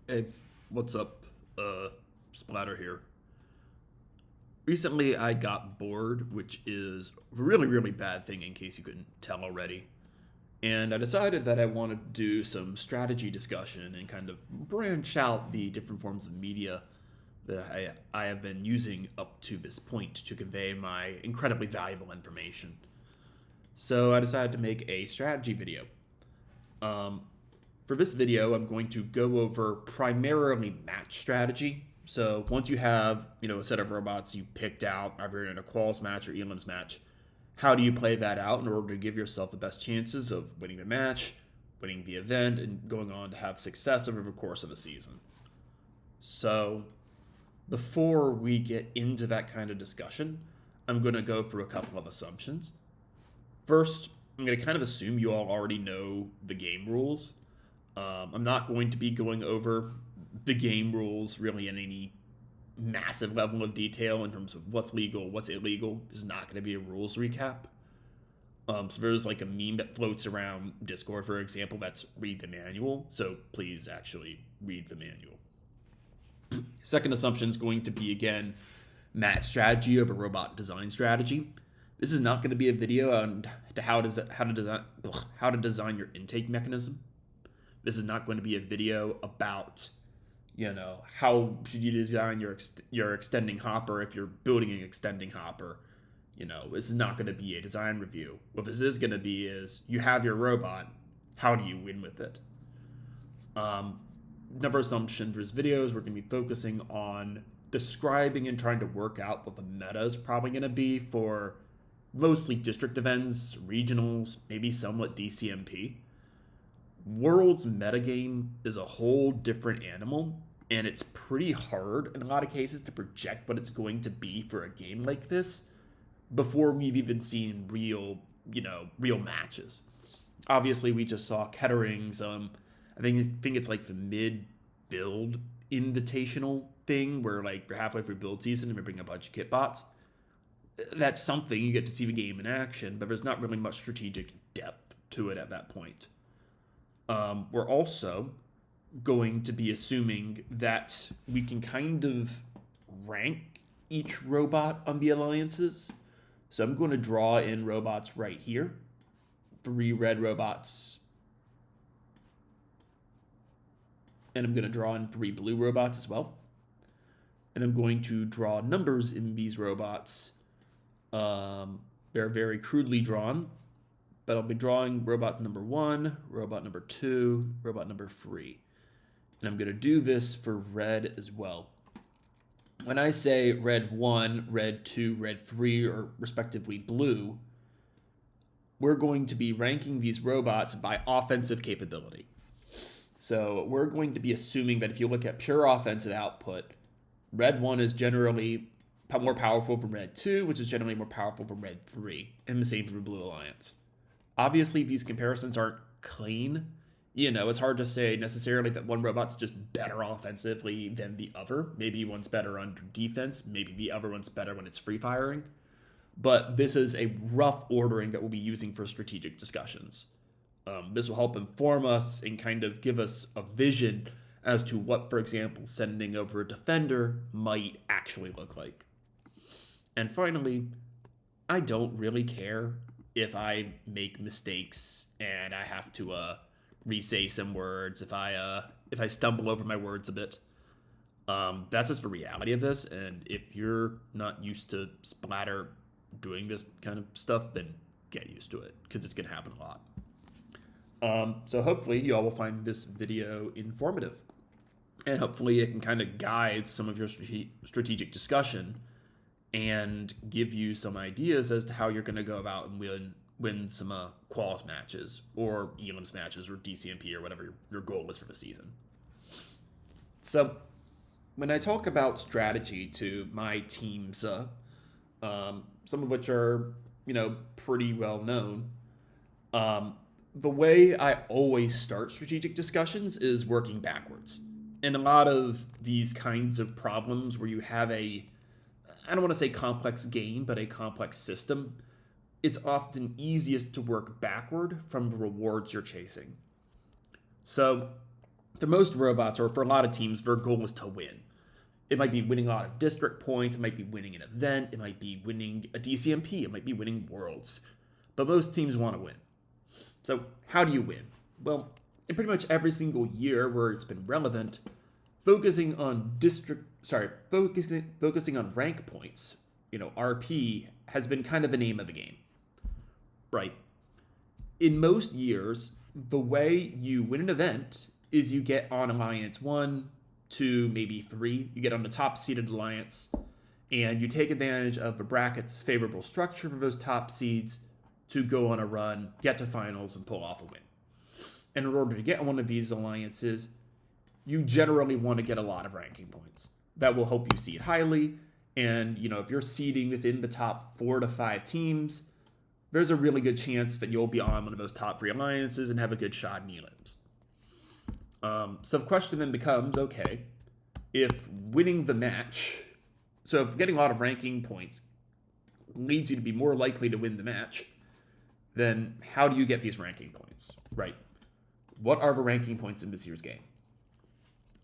Hey, what's up? Splatter here. Recently, I got bored, which is a really, really bad thing in case you couldn't tell already. And I decided that I wanted to do some strategy discussion and kind of branch out the different forms of media that I have been using up to this point to convey my incredibly valuable information. So I decided to make a strategy video. Um, For this video, I'm going to go over primarily match strategy. So once you have, a set of robots you picked out, either in a quals match or elims match, how do you play that out in order to give yourself the best chances of winning the match, winning the event, and going on to have success over the course of a season? So before we get into that kind of discussion, I'm going to go through a couple of assumptions. First, I'm going to kind of assume you all already know the game rules. I'm not going to be going over the game rules really in any massive level of detail in terms of what's legal, what's illegal. This is not going to be a rules recap. So there's like a meme that floats around Discord, for example, that's read the manual. So please actually read the manual. Second assumption is going to be, again, match strategy over robot design strategy. This is not going to be a video on how to design your intake mechanism. This is not going to be a video about, how should you design your extending hopper if you're building an extending hopper. This is not going to be a design review. What this is going to be is you have your robot. How do you win with it? Another assumption for this video is we're going to be focusing on describing and trying to work out what the meta is probably going to be for mostly district events, regionals, maybe somewhat DCMP. World's metagame is a whole different animal, and it's pretty hard in a lot of cases to project what it's going to be for a game like this before we've even seen real matches. Obviously, we just saw Kettering's, I think it's like the mid-build invitational thing where like you're halfway through build season and we bring a bunch of kit bots. That's something, you get to see the game in action, but there's not really much strategic depth to it at that point. We're also going to be assuming that we can kind of rank each robot on the alliances. So I'm going to draw in robots right here. 3 red robots. And I'm going to draw in 3 blue robots as well. And I'm going to draw numbers in these robots. They're very crudely drawn. But I'll be drawing robot number 1, robot number 2, robot number 3. And I'm going to do this for red as well. When I say red 1, red 2, red 3, or respectively blue, we're going to be ranking these robots by offensive capability. So we're going to be assuming that if you look at pure offensive output, red 1 is generally more powerful than red 2, which is generally more powerful than red 3, and the same for Blue Alliance. Obviously, these comparisons aren't clean. It's hard to say necessarily that one robot's just better offensively than the other. Maybe one's better under defense. Maybe the other one's better when it's free firing. But this is a rough ordering that we'll be using for strategic discussions. This will help inform us and kind of give us a vision as to what, for example, sending over a defender might actually look like. And finally, I don't really care if I make mistakes and I have to re-say some words, if I stumble over my words a bit. That's just the reality of this, and if you're not used to Splatter doing this kind of stuff, then get used to it, because it's going to happen a lot. So hopefully you all will find this video informative, and hopefully it can kind of guide some of your strategic discussion and give you some ideas as to how you're going to go about and win some quals matches or elims matches or DCMP or whatever your goal is for the season. So when I talk about strategy to my teams, some of which are, pretty well known, the way I always start strategic discussions is working backwards. And a lot of these kinds of problems where you have I don't want to say complex game, but a complex system, it's often easiest to work backward from the rewards you're chasing. So for most robots, or for a lot of teams, their goal is to win. It might be winning a lot of district points, it might be winning an event, it might be winning a DCMP, it might be winning worlds. But most teams want to win. So how do you win? Well, in pretty much every single year where it's been relevant, focusing on rank points, RP, has been kind of the name of the game, right? In most years, the way you win an event is you get on Alliance 1, 2, maybe 3. You get on the top seeded alliance, and you take advantage of the bracket's favorable structure for those top seeds to go on a run, get to finals, and pull off a win. And in order to get one of these alliances, you generally want to get a lot of ranking points. That will help you seed highly, and if you're seeding within the top 4 to 5 teams, there's a really good chance that you'll be on one of those top 3 alliances and have a good shot in elims. So the question then becomes, okay, if winning the match, so if getting a lot of ranking points leads you to be more likely to win the match, then how do you get these ranking points, right? What are the ranking points in this year's game?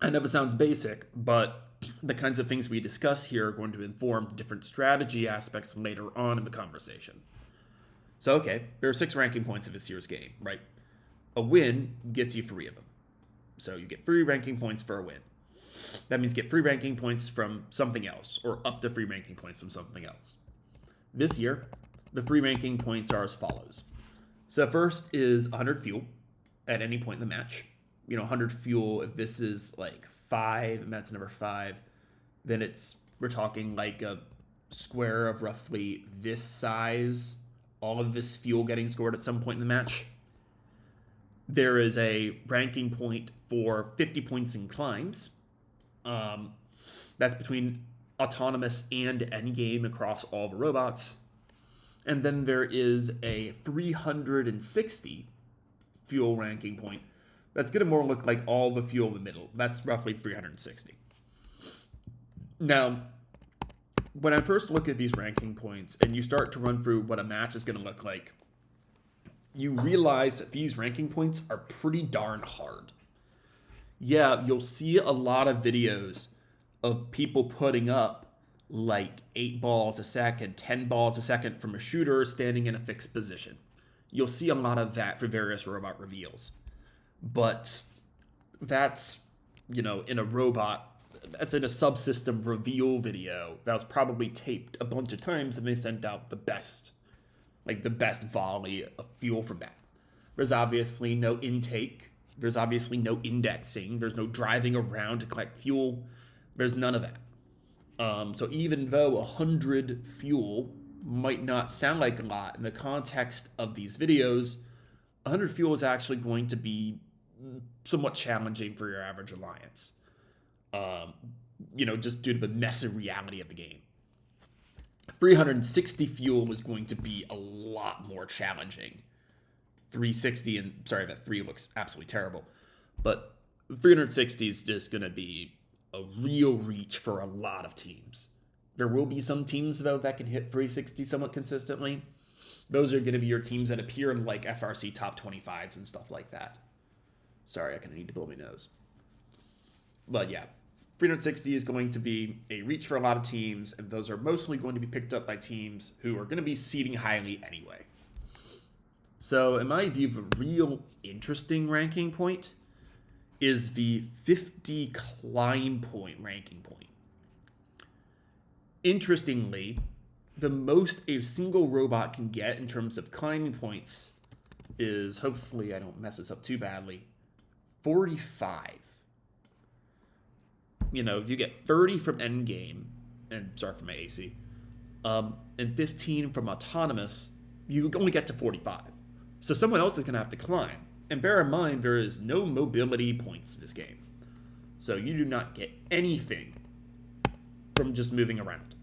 I know it sounds basic, but the kinds of things we discuss here are going to inform different strategy aspects later on in the conversation. So, okay, there are 6 ranking points in this year's game, right? A win gets you 3 of them. So you get 3 ranking points for a win. That means get 3 ranking points from something else, or up to 3 ranking points from something else. This year, the 3 ranking points are as follows. So first is 100 fuel at any point in the match. 100 fuel, if this is like 5, and that's number 5, then we're talking like a square of roughly this size, all of this fuel getting scored at some point in the match. There is a ranking point for 50 points in climbs. That's between autonomous and endgame across all the robots. And then there is a 360 fuel ranking point. That's going to more look like all the fuel in the middle. That's roughly 360. Now, when I first look at these ranking points and you start to run through what a match is going to look like, you realize that these ranking points are pretty darn hard. Yeah, you'll see a lot of videos of people putting up like 8 balls a second, 10 balls a second from a shooter standing in a fixed position. You'll see a lot of that for various robot reveals. But that's, in a robot, that's in a subsystem reveal video that was probably taped a bunch of times, and they sent out the best volley of fuel from that. There's obviously no intake. There's obviously no indexing. There's no driving around to collect fuel. There's none of that. So even though 100 fuel might not sound like a lot in the context of these videos, 100 fuel is actually going to be somewhat challenging for your average alliance. Just due to the messy reality of the game. 360 fuel is going to be a lot more challenging. 360, and sorry, that 3 looks absolutely terrible, but 360 is just going to be a real reach for a lot of teams. There will be some teams, though, that can hit 360 somewhat consistently. Those are going to be your teams that appear in like FRC top 25s and stuff like that. Sorry, I kind of need to blow my nose. But yeah, 360 is going to be a reach for a lot of teams, and those are mostly going to be picked up by teams who are going to be seeding highly anyway. So in my view, the real interesting ranking point is the 50 climb point ranking point. Interestingly, the most a single robot can get in terms of climbing points is, hopefully I don't mess this up too badly, 45. If you get 30 from endgame, and sorry for my AC, and 15 from autonomous, you only get to 45. So someone else is going to have to climb. And bear in mind, there is no mobility points in this game. So you do not get anything from just moving around.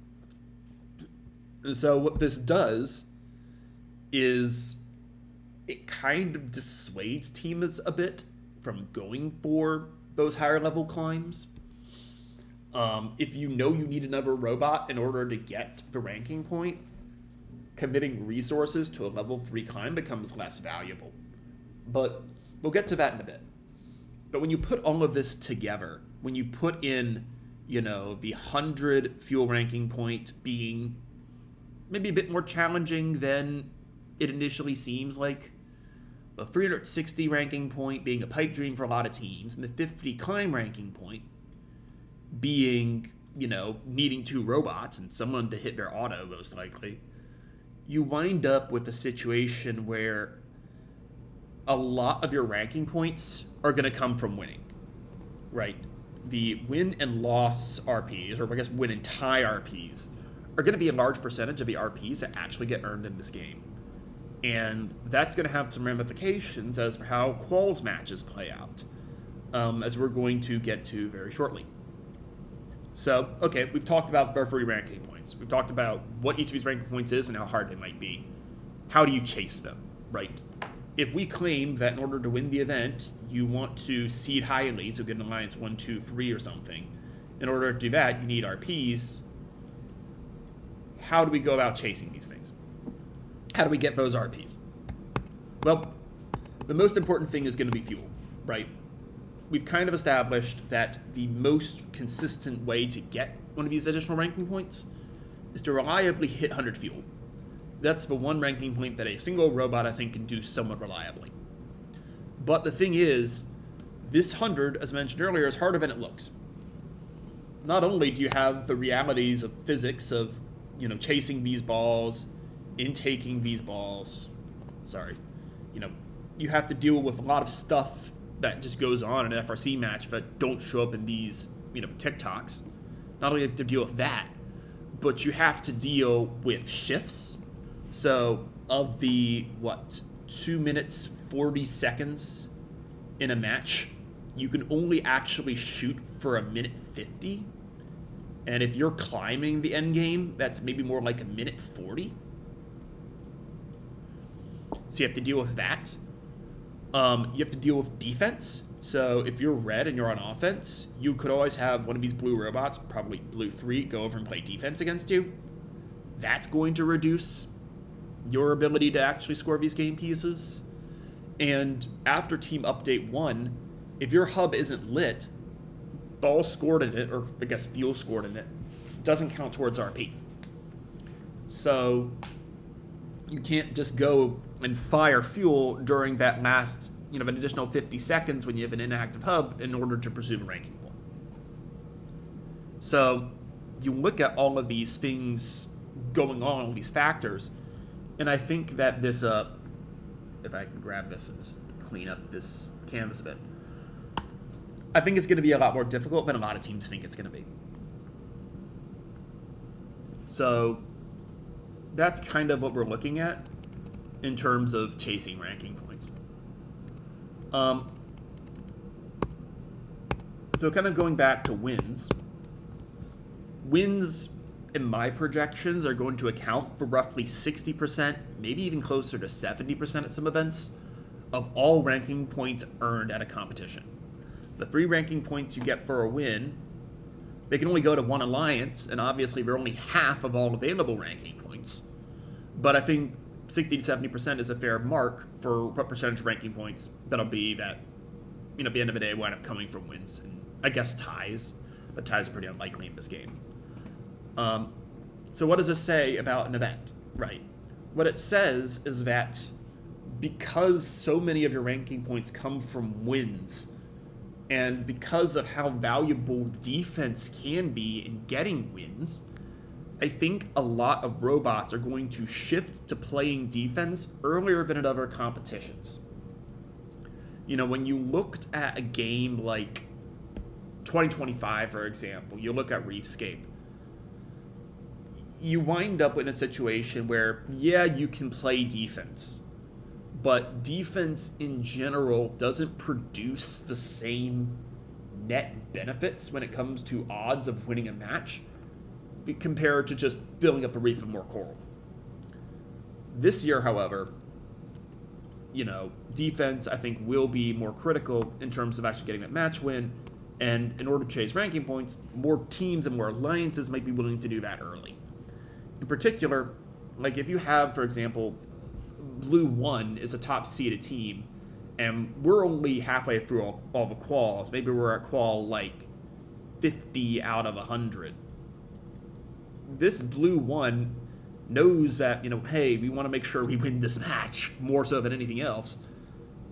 And so what this does is it kind of dissuades teams a bit from going for those higher level climbs. If you know you need another robot in order to get the ranking point, committing resources to a level 3 climb becomes less valuable. But we'll get to that in a bit. But when you put all of this together, when you put in, the 100 fuel ranking point being maybe a bit more challenging than it initially seems like, the 360 ranking point being a pipe dream for a lot of teams, and the 50 climb ranking point being, needing 2 robots and someone to hit their auto, most likely, you wind up with a situation where a lot of your ranking points are going to come from winning, right? The win and loss RPs, or I guess win and tie RPs, are going to be a large percentage of the RPs that actually get earned in this game. And that's going to have some ramifications as for how quals matches play out, as we're going to get to very shortly. So, okay, we've talked about our 3 ranking points. We've talked about what each of these ranking points is and how hard they might be. How do you chase them, right? If we claim that in order to win the event, you want to seed highly, so get an alliance 1, 2, 3 or something. In order to do that, you need RPs. How do we go about chasing these things? How do we get those RPs? Well, the most important thing is going to be fuel, right? We've kind of established that the most consistent way to get one of these additional ranking points is to reliably hit 100 fuel. That's the one ranking point that a single robot, I think, can do somewhat reliably. But the thing is, this 100, as mentioned earlier, is harder than it looks. Not only do you have the realities of physics of, chasing these balls, intaking these balls, you have to deal with a lot of stuff that just goes on in an FRC match that don't show up in these, TikToks. Not only have to deal with that, but you have to deal with shifts. So of the, 2 minutes, 40 seconds in a match, you can only actually shoot for 1:50. And if you're climbing the end game, that's maybe more like 1:40. So you have to deal with that. You have to deal with defense. So if you're red and you're on offense, you could always have one of these blue robots, probably blue 3, go over and play defense against you. That's going to reduce your ability to actually score these game pieces. And after Team Update 1, if your hub isn't lit, ball scored in it, or I guess fuel scored in it, doesn't count towards RP. So you can't just go and fire fuel during that last, an additional 50 seconds when you have an inactive hub in order to pursue a ranking point. So you look at all of these things going on, all these factors, and I think that this, if I can grab this and just clean up this canvas a bit, I think it's going to be a lot more difficult than a lot of teams think it's going to be. So that's kind of what we're looking at in terms of chasing ranking points. So kind of going back to wins. Wins, in my projections, are going to account for roughly 60%, maybe even closer to 70% at some events, of all ranking points earned at a competition. The 3 ranking points you get for a win, they can only go to 1 alliance, and obviously they're only half of all available ranking points. But I think 60 to 70% is a fair mark for what percentage of ranking points that'll be that, at the end of the day, wind up coming from wins and, I guess, ties. But ties are pretty unlikely in this game. So what does this say about an event, right? What it says is that because so many of your ranking points come from wins, and because of how valuable defense can be in getting wins, I think a lot of robots are going to shift to playing defense earlier than at other competitions. When you looked at a game like 2025, for example, you look at Reefscape, you wind up in a situation where, yeah, you can play defense, but defense in general doesn't produce the same net benefits when it comes to odds of winning a match compared to just filling up a reef of more coral. This year, however, defense, I think, will be more critical in terms of actually getting that match win, and in order to chase ranking points, more teams and more alliances might be willing to do that early. In particular, like if you have, for example, Blue 1 is a top seeded team, and we're only halfway through all the quals. Maybe we're at qual like 50 out of 100. This blue one knows that, hey, we want to make sure we win this match more so than anything else,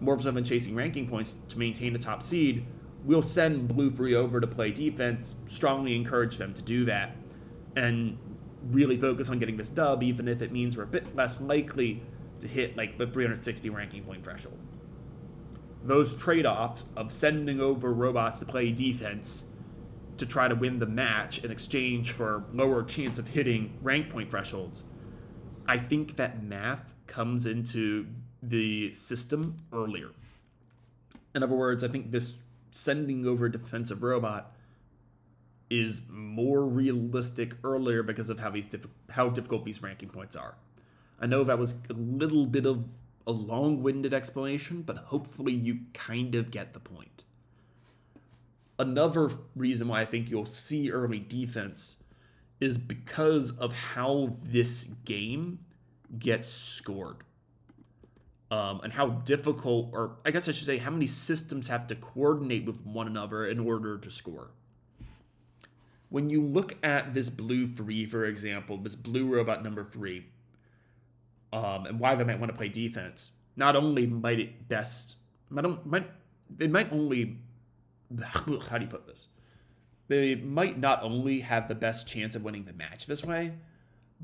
more so than chasing ranking points to maintain the top seed. We'll send blue 3 over to play defense, strongly encourage them to do that, and really focus on getting this dub, even if it means we're a bit less likely to hit like the 360 ranking point threshold. Those trade-offs of sending over robots to play defense to try to win the match in exchange for lower chance of hitting rank point thresholds, I think that math comes into the system earlier. In other words, I think this sending over a defensive robot is more realistic earlier because of how difficult these ranking points are. I know that was a little bit of a long-winded explanation, but hopefully you kind of get the point. Another reason why I think you'll see early defense is because of how this game gets scored. And how difficult, or I guess I should say, how many systems have to coordinate with one another in order to score. When you look at this blue 3, for example, this blue robot number 3, and why they might want to play defense, not only might it best, they might only, how do you put this? They might not only have the best chance of winning the match this way,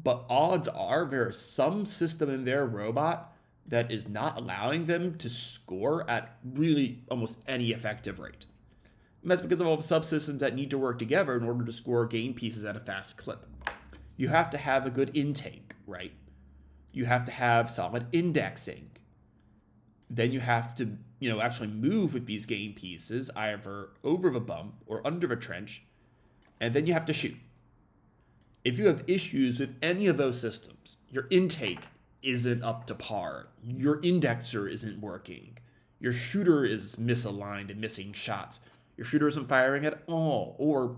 but odds are there is some system in their robot that is not allowing them to score at really almost any effective rate. And that's because of all the subsystems that need to work together in order to score game pieces at a fast clip. You have to have a good intake, right? You have to have solid indexing. Then you have to, actually move with these game pieces either over the bump or under the trench, and then you have to shoot. If you have issues with any of those systems, your intake isn't up to par, your indexer isn't working, your shooter is misaligned and missing shots, your shooter isn't firing at all, or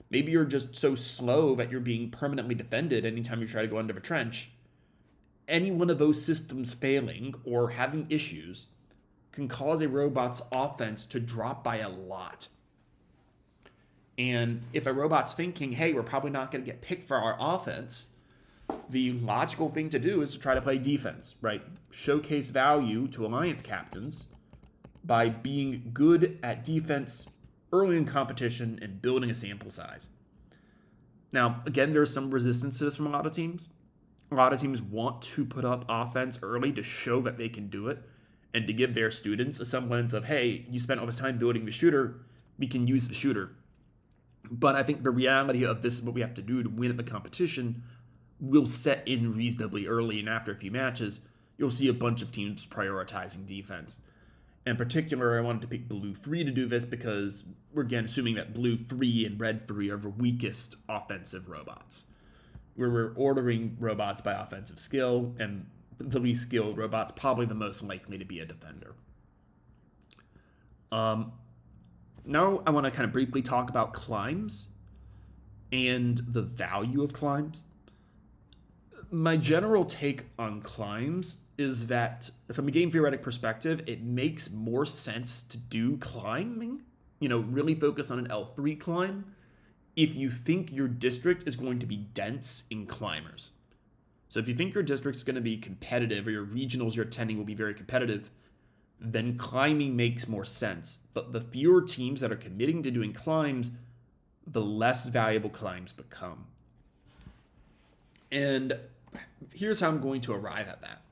maybe you're just so slow that you're being permanently defended anytime you try to go under the trench, any one of those systems failing or having issues can cause a robot's offense to drop by a lot. And if a robot's thinking, hey, we're probably not going to get picked for our offense, the logical thing to do is to try to play defense, right? Showcase value to alliance captains by being good at defense early in competition and building a sample size. Now, again, there's some resistance to this from a lot of teams. A lot of teams want to put up offense early to show that they can do it and to give their students a semblance of, hey, you spent all this time building the shooter, we can use the shooter. But I think the reality of this is what we have to do to win at the competition will set in reasonably early, and after a few matches, you'll see a bunch of teams prioritizing defense. In particular, I wanted to pick blue 3 to do this because we're again assuming that blue 3 and red 3 are the weakest offensive robots. We're ordering robots by offensive skill, and the least skilled robot's probably the most likely to be a defender. Now I want to kind of briefly talk about climbs and the value of climbs. My general take on climbs is that from a game theoretic perspective, it makes more sense to do climbing, really focus on an L3 climb, if you think your district is going to be dense in climbers. So if you think your district's going to be competitive, or your regionals you're attending will be very competitive, then climbing makes more sense. But the fewer teams that are committing to doing climbs, the less valuable climbs become. And here's how I'm going to arrive at that.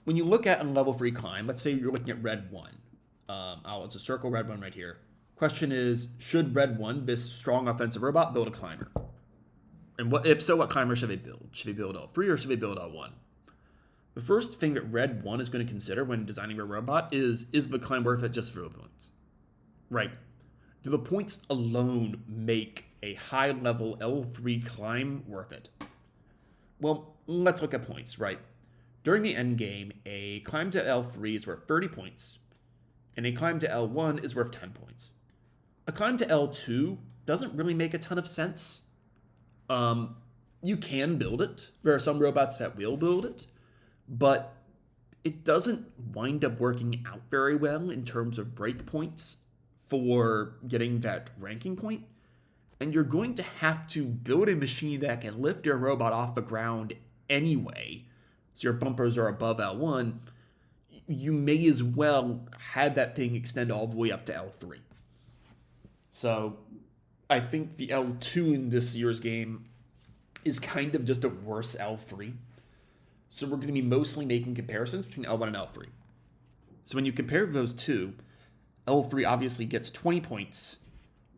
When you look at a level 3 climb, let's say you're looking at red 1. I'll just circle red 1 right here. Question is, should red 1, this strong offensive robot, build a climber? And if so, what climber should they build? Should they build L3 or should they build L1? The first thing that red 1 is going to consider when designing a robot is the climb worth it just for the points? Right. Do the points alone make a high-level L3 climb worth it? Well, let's look at points, right? During the end game, a climb to L3 is worth 30 points, and a climb to L1 is worth 10 points. A climb to L2 doesn't really make a ton of sense. You can build it. There are some robots that will build it, but it doesn't wind up working out very well in terms of breakpoints for getting that ranking point. And you're going to have to build a machine that can lift your robot off the ground anyway, so your bumpers are above L1. You may as well have that thing extend all the way up to L3. So I think the L2 in this year's game is kind of just a worse L3. So we're going to be mostly making comparisons between L1 and L3. So when you compare those two, L3 obviously gets 20 points,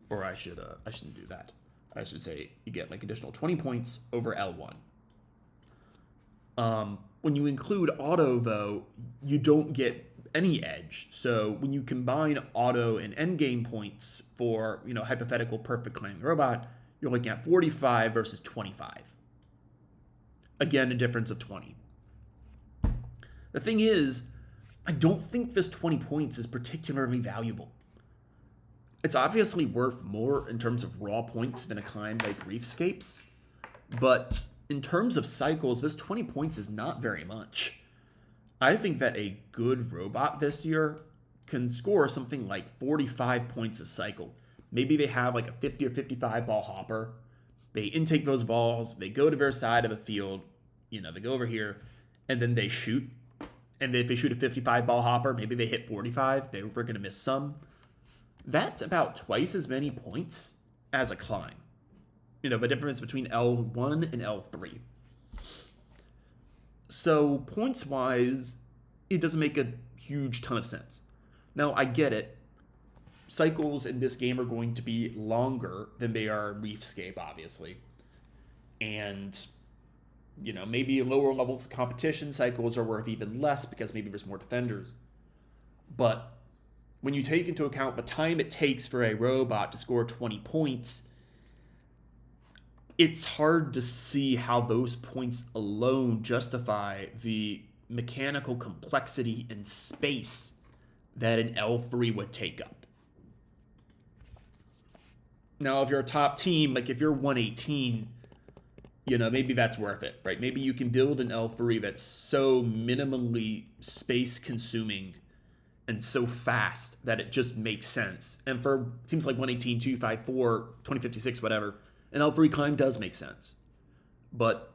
or I shouldn't do that. I should say you get like additional 20 points over L1. When you include auto, though, you don't get any edge. So when you combine auto and endgame points for, hypothetical perfect climbing robot, you're looking at 45 versus 25. Again, a difference of 20. The thing is, I don't think this 20 points is particularly valuable. It's obviously worth more in terms of raw points than a climb like Reefscapes, but in terms of cycles, this 20 points is not very much. I think that a good robot this year can score something like 45 points a cycle. Maybe they have like a 50 or 55 ball hopper. They intake those balls, they go to their side of the field, they go over here, and then they shoot. And if they shoot a 55 ball hopper, maybe they hit 45. We're going to miss some. That's about twice as many points as a climb. The difference between L1 and L3. So points-wise, it doesn't make a huge ton of sense. Now, I get it. Cycles in this game are going to be longer than they are in Reefscape, obviously. And maybe lower levels of competition cycles are worth even less because maybe there's more defenders. But when you take into account the time it takes for a robot to score 20 points, it's hard to see how those points alone justify the mechanical complexity and space that an L3 would take up. Now, if you're a top team, like if you're 118, maybe that's worth it, right? Maybe you can build an L3 that's so minimally space consuming and so fast that it just makes sense. And for teams like 118, 254, 2056, whatever, an L3 climb does make sense. But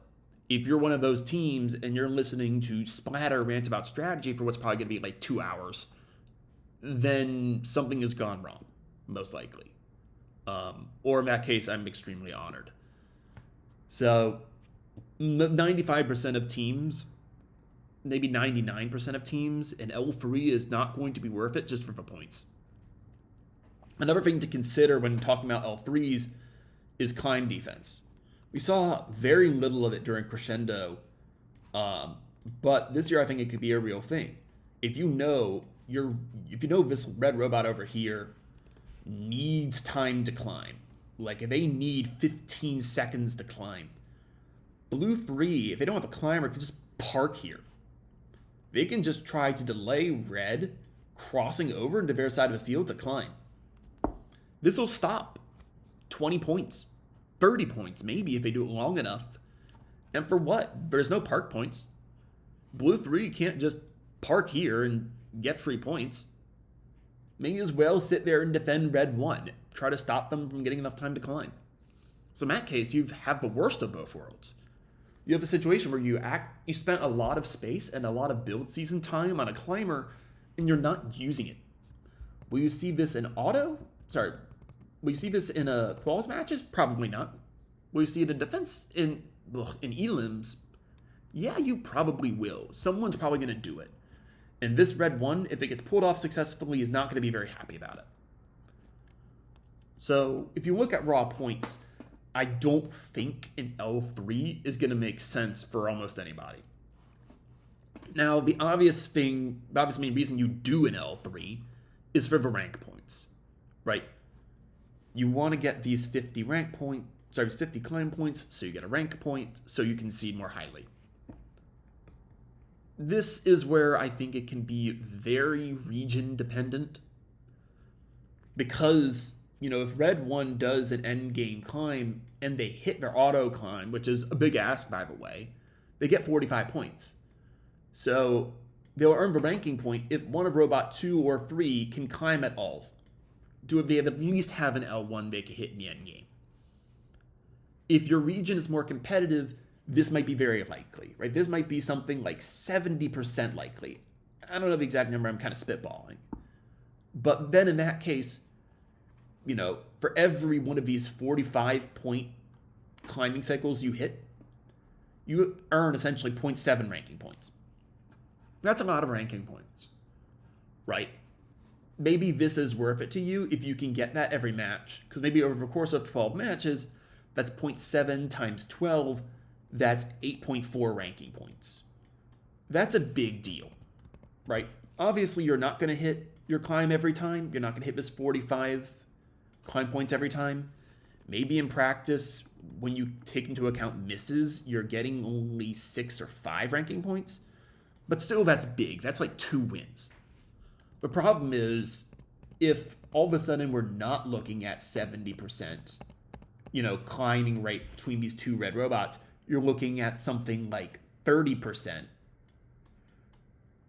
if you're one of those teams and you're listening to Splatter rant about strategy for what's probably going to be like 2 hours, then something has gone wrong, most likely. Or in that case, I'm extremely honored. So 95% of teams, maybe 99% of teams, an L3 is not going to be worth it just for the points. Another thing to consider when talking about L3s is climb defense. We saw very little of it during Crescendo, but this year I think it could be a real thing. If you know this red robot over here needs time to climb, like if they need 15 seconds to climb, blue 3, if they don't have a climber, can just park here. They can just try to delay red crossing over into their side of the field to climb. This will stop 20 points, 30 points, maybe if they do it long enough. And for what? There's no park points. Blue 3 can't just park here and get 3 points. May as well sit there and defend red 1. Try to stop them from getting enough time to climb. So in that case, you have the worst of both worlds. You have a situation where you spent a lot of space and a lot of build season time on a climber, and you're not using it. Will you see this in Will you see this in quals matches? Probably not. Will you see it in defense in elims? Yeah, you probably will. Someone's probably going to do it. And this red 1, if it gets pulled off successfully, is not going to be very happy about it. So if you look at raw points, I don't think an L3 is going to make sense for almost anybody. Now, the obvious main reason you do an L3 is for the rank points, right? You want to get these 50 climb points, so you get a rank point, so you can seed more highly. This is where I think it can be very region dependent, because if red 1 does an end game climb and they hit their auto climb, which is a big ask by the way, they get 45 points. So they'll earn the ranking point if one of robot 2 or 3 can climb at all. Do they at least have an L1 they can hit in the end game? If your region is more competitive, this might be very likely, right? This might be something like 70% likely. I don't know the exact number, I'm kind of spitballing. But then in that case, you know, for every one of these 45-point climbing cycles you hit, you earn essentially 0.7 ranking points. That's a lot of ranking points, right? Maybe this is worth it to you if you can get that every match, because maybe over the course of 12 matches, that's 0.7 times 12, that's 8.4 ranking points. That's a big deal, right? Obviously, you're not going to hit your climb every time. You're not going to hit this 45 climb points every time. Maybe in practice, when you take into account misses, you're getting only 6 or 5 ranking points. But still, that's big. That's like 2 wins. The problem is, if all of a sudden we're not looking at 70%, you know, climbing rate between these 2 red robots, you're looking at something like 30%.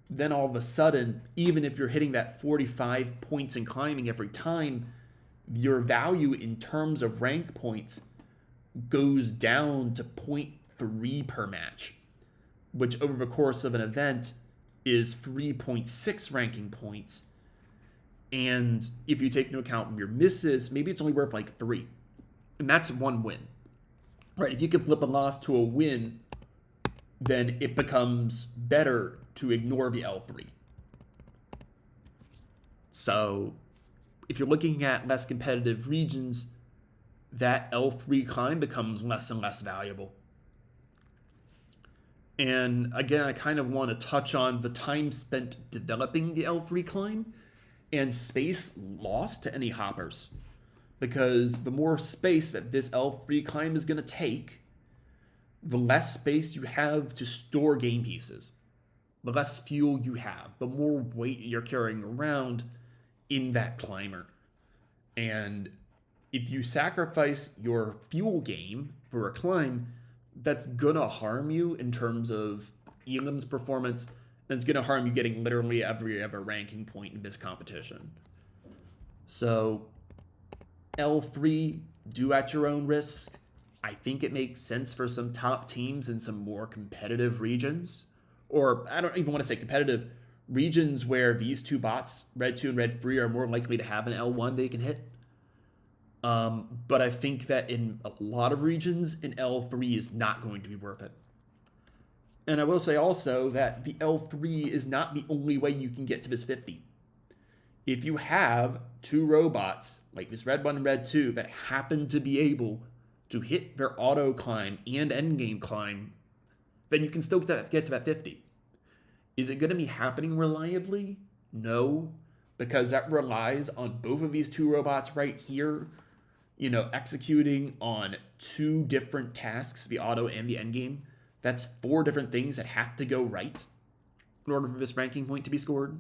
Then all of a sudden, even if you're hitting that 45 points in climbing every time, your value in terms of rank points goes down to 0.3 per match, which over the course of an event is 3.6 ranking points. And if you take into account your misses, maybe it's only worth like 3. And that's 1 win. Right, if you can flip a loss to a win, then it becomes better to ignore the L3. So if you're looking at less competitive regions, that L3 climb becomes less and less valuable. And again, I kind of want to touch on the time spent developing the L3 climb and space lost to any hoppers. Because the more space that this L3 climb is going to take, the less space you have to store game pieces. The less fuel you have, the more weight you're carrying around in that climber. And if you sacrifice your fuel game for a climb, that's gonna harm you in terms of Elam's performance, and it's gonna harm you getting literally every other ranking point in this competition. So L3, do at your own risk. I think it makes sense for some top teams in some more competitive regions, or I don't even want to say competitive, regions where these 2 bots, Red 2 and Red 3, are more likely to have an L1 they can hit. But I think that in a lot of regions, an L3 is not going to be worth it. And I will say also that the L3 is not the only way you can get to this 50. If you have 2 robots, like this Red 1 and Red 2, that happen to be able to hit their auto climb and endgame climb, then you can still get to that 50. Is it going to be happening reliably? No, because that relies on both of these 2 robots right here, you know, executing on 2 different tasks, the auto and the endgame. That's 4 different things that have to go right in order for this ranking point to be scored.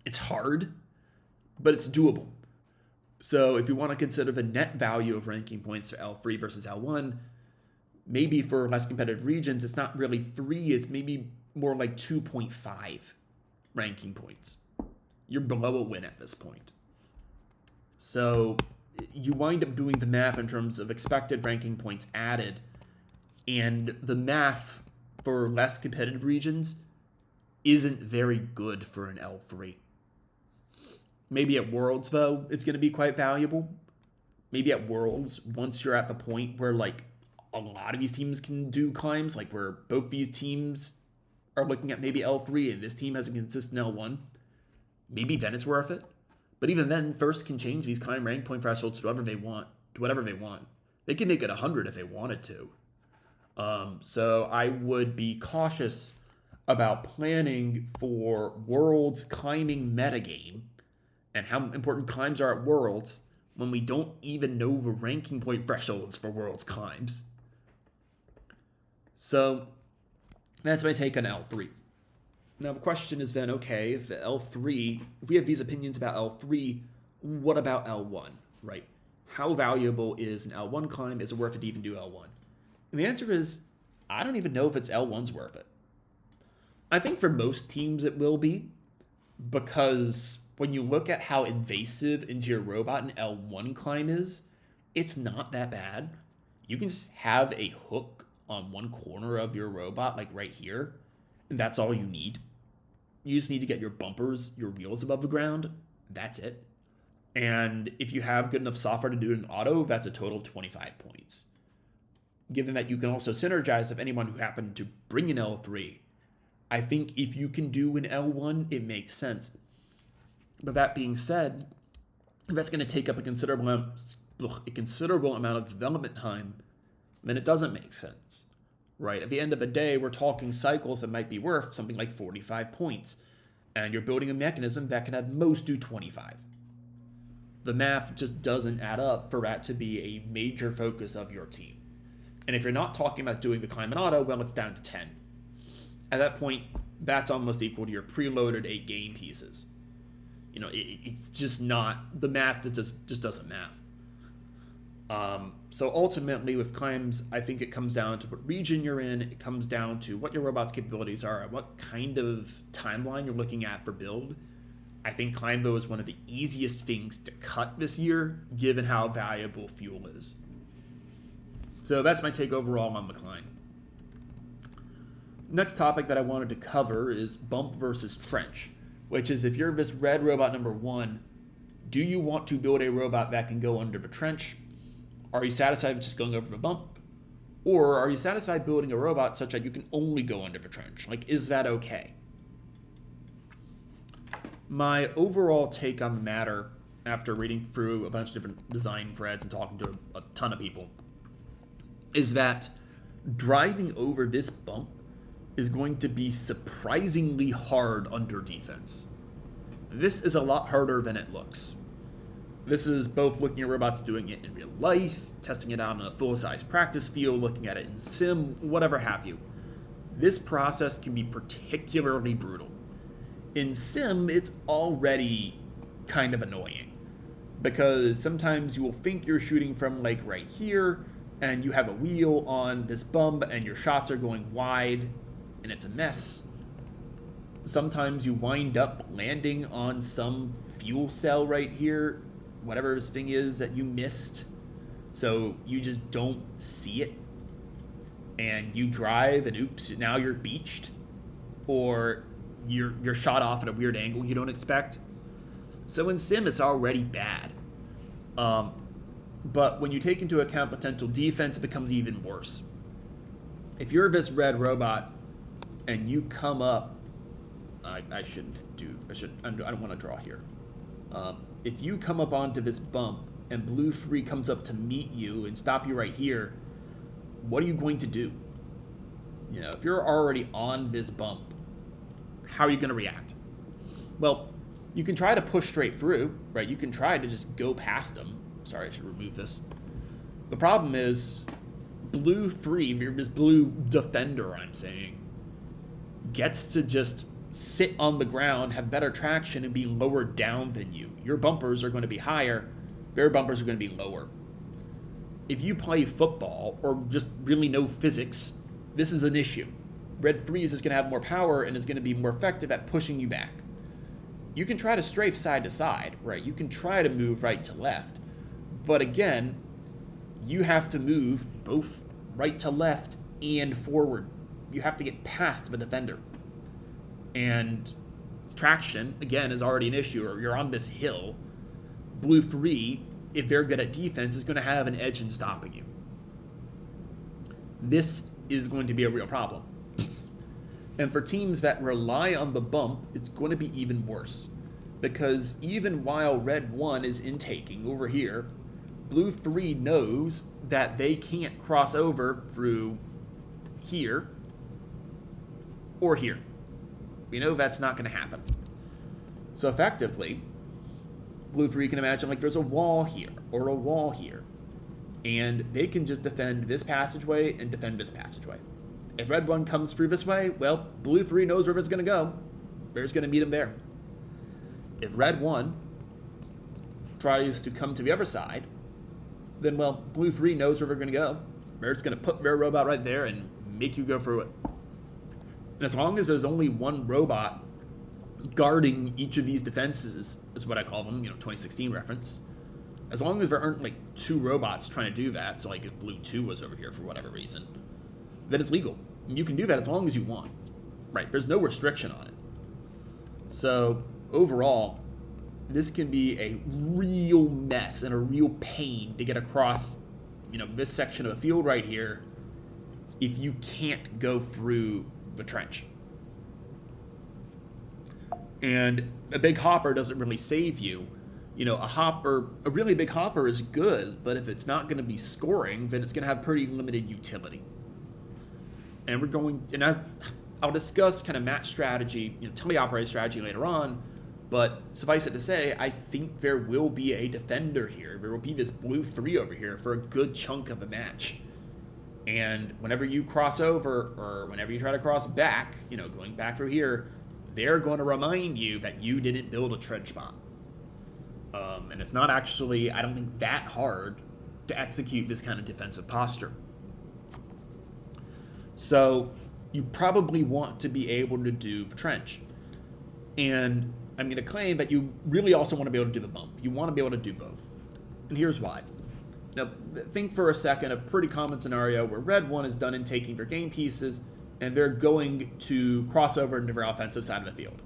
It's hard, but it's doable. So if you want to consider the net value of ranking points for L3 versus L1, maybe for less competitive regions, it's not really 3, it's maybe more like 2.5 ranking points. You're below a win at this point. So you wind up doing the math in terms of expected ranking points added, and the math for less competitive regions isn't very good for an L3. Maybe at Worlds, though, it's going to be quite valuable. Maybe at Worlds, once you're at the point where, like, a lot of these teams can do climbs, like where both these teams are looking at maybe L3 and this team has a consistent L1, maybe then it's worth it. But even then, First can change these climb rank point thresholds to whatever they want. They can make it 100 if they wanted to. So I would be cautious about planning for Worlds climbing metagame and how important climbs are at Worlds when we don't even know the ranking point thresholds for Worlds climbs. So that's my take on L3. Now the question is then, okay, if we have these opinions about L3, what about L1, right? How valuable is an L1 climb? Is it worth it to even do L1? And the answer is, I don't even know if it's L1's worth it. I think for most teams it will be, because when you look at how invasive into your robot an L1 climb is, it's not that bad. You can just have a hook on one corner of your robot, like right here, and that's all you need. You just need to get your bumpers, your wheels above the ground. That's it. And if you have good enough software to do it in auto, that's a total of 25 points. Given that you can also synergize with anyone who happened to bring an L3, I think if you can do an L1, it makes sense. But that being said, that's going to take up a considerable amount of development time, then it doesn't make sense, right? At the end of the day, we're talking cycles that might be worth something like 45 points, and you're building a mechanism that can at most do 25. The math just doesn't add up for that to be a major focus of your team. And if you're not talking about doing the climb and auto, well, it's down to 10. At that point, that's almost equal to your preloaded 8 game pieces. You know, it's just not, the math just doesn't math. So ultimately with climbs, I think it comes down to what region you're in, it comes down to what your robot's capabilities are, and what kind of timeline you're looking at for build. I think climb, though, is one of the easiest things to cut this year, given how valuable fuel is. So that's my take overall on the climb. Next topic that I wanted to cover is bump versus trench, which is if you're this red robot number 1, do you want to build a robot that can go under the trench? Are you satisfied with just going over the bump? Or are you satisfied building a robot such that you can only go under the trench? Like, is that okay? My overall take on the matter, after reading through a bunch of different design threads and talking to a ton of people, is that driving over this bump is going to be surprisingly hard under defense. This is a lot harder than it looks. This is both looking at robots doing it in real life, testing it out in a full-size practice field, looking at it in sim, whatever have you. This process can be particularly brutal. In sim, it's already kind of annoying, because sometimes you will think you're shooting from like right here, and you have a wheel on this bump, and your shots are going wide, and it's a mess. Sometimes you wind up landing on some fuel cell right here, whatever this thing is that you missed, so you just don't see it, and you drive, and oops, now you're beached, or you're shot off at a weird angle you don't expect. So in sim, it's already bad. But when you take into account potential defense, it becomes even worse. If you're this red robot and you come up, I don't want to draw here. If you come up onto this bump and blue 3 comes up to meet you and stop you right here, what are you going to do? You know, if you're already on this bump, how are you going to react? Well, you can try to push straight through, right? You can try to just go past them. Sorry, I should remove this. The problem is, blue 3, this blue defender, I'm saying, gets to just sit on the ground, have better traction, and be lower down than you. Your bumpers are going to be higher, their bumpers are going to be lower. If you play football, or just really know physics, this is an issue. Red 3 is just going to have more power and is going to be more effective at pushing you back. You can try to strafe side to side, right? You can try to move right to left. But again, you have to move both right to left and forward. You have to get past the defender. And traction, again, is already an issue. Or you're on this hill. Blue 3, if they're good at defense, is going to have an edge in stopping you. This is going to be a real problem. And for teams that rely on the bump, it's going to be even worse. Because even while red 1 is intaking over here, blue 3 knows that they can't cross over through here or here. We know that's not going to happen. So effectively, blue 3 can imagine like there's a wall here or a wall here. And they can just defend this passageway and defend this passageway. If red 1 comes through this way, well, blue 3 knows where it's going to go. Bear's going to meet him there. If red 1 tries to come to the other side, then, well, blue 3 knows where we're going to go. Bear's going to put their robot right there and make you go through it. And as long as there's only one robot guarding each of these defenses, is what I call them, 2016 reference. As long as there aren't like two robots trying to do that, so like if blue 2 was over here for whatever reason, then it's legal. You can do that as long as you want, right? There's no restriction on it. So overall, this can be a real mess and a real pain to get across, this section of a field right here if you can't go through the trench. And a big hopper doesn't really save you. A really big hopper is good, but if it's not going to be scoring, then it's going to have pretty limited utility. And I'll discuss kind of match strategy, teleoperated strategy later on, but suffice it to say, I think there will be a defender here. There will be this blue 3 over here for a good chunk of the match. And whenever you cross over, or whenever you try to cross back, going back through here, they're going to remind you that you didn't build a trench bot. And it's not actually, I don't think, that hard to execute this kind of defensive posture. So you probably want to be able to do the trench. And I'm going to claim that you really also want to be able to do the bump. You want to be able to do both. And here's why. Now, think for a second a pretty common scenario where red 1 is done in taking their game pieces, and they're going to cross over into their offensive side of the field.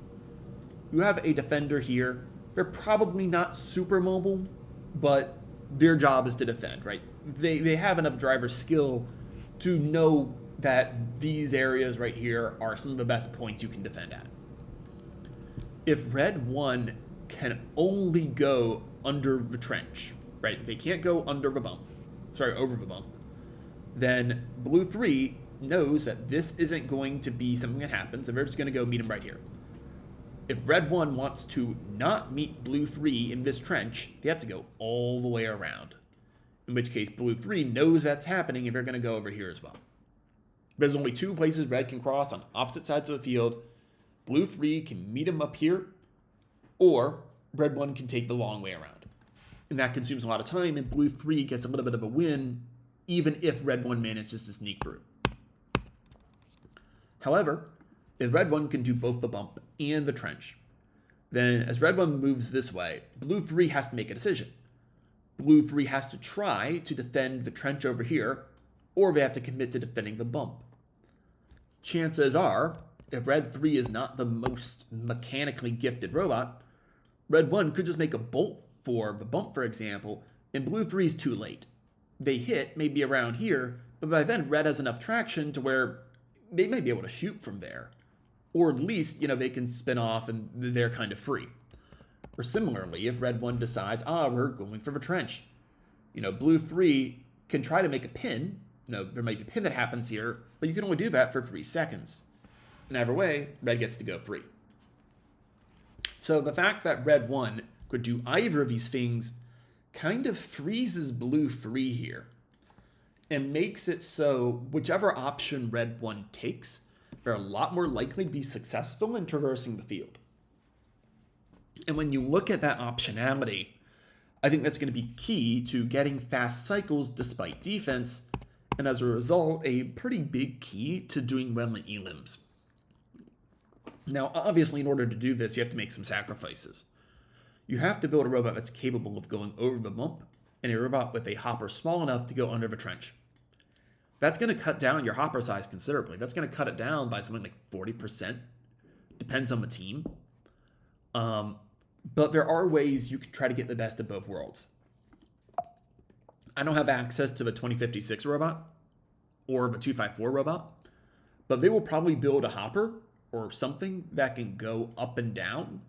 You have a defender here. They're probably not super mobile, but their job is to defend, right? They have enough driver skill to know that these areas right here are some of the best points you can defend at. If red 1 can only go under the trench, right? They can't go over the bump, then blue 3 knows that this isn't going to be something that happens, and they're just going to go meet him right here. If red 1 wants to not meet blue 3 in this trench, they have to go all the way around. In which case, blue 3 knows that's happening, and they're going to go over here as well. There's only two places red can cross on opposite sides of the field. Blue 3 can meet him up here, or red 1 can take the long way around. And that consumes a lot of time, and blue 3 gets a little bit of a win, even if red 1 manages to sneak through. However, if red 1 can do both the bump and the trench, then as red 1 moves this way, blue 3 has to make a decision. Blue 3 has to try to defend the trench over here, or they have to commit to defending the bump. Chances are, if red 3 is not the most mechanically gifted robot, red 1 could just make a bolt for the bump, for example, and blue 3 is too late. They hit maybe around here, but by then red has enough traction to where they might be able to shoot from there. Or at least, they can spin off and they're kind of free. Or similarly, if red 1 decides, we're going for the trench, blue 3 can try to make a pin. There might be a pin that happens here, but you can only do that for 3 seconds. And either way, red gets to go free. So the fact that red 1 could do either of these things kind of freezes blue 3 here and makes it so whichever option red 1 takes, they're a lot more likely to be successful in traversing the field. And when you look at that optionality, I think that's going to be key to getting fast cycles despite defense, and as a result, a pretty big key to doing well in elims. Now, obviously, in order to do this, you have to make some sacrifices. You have to build a robot that's capable of going over the bump, and a robot with a hopper small enough to go under the trench. That's going to cut down your hopper size considerably. That's going to cut it down by something like 40%. Depends on the team. But there are ways you can try to get the best of both worlds. I don't have access to the 2056 robot or the 254 robot, but they will probably build a hopper or something that can go up and down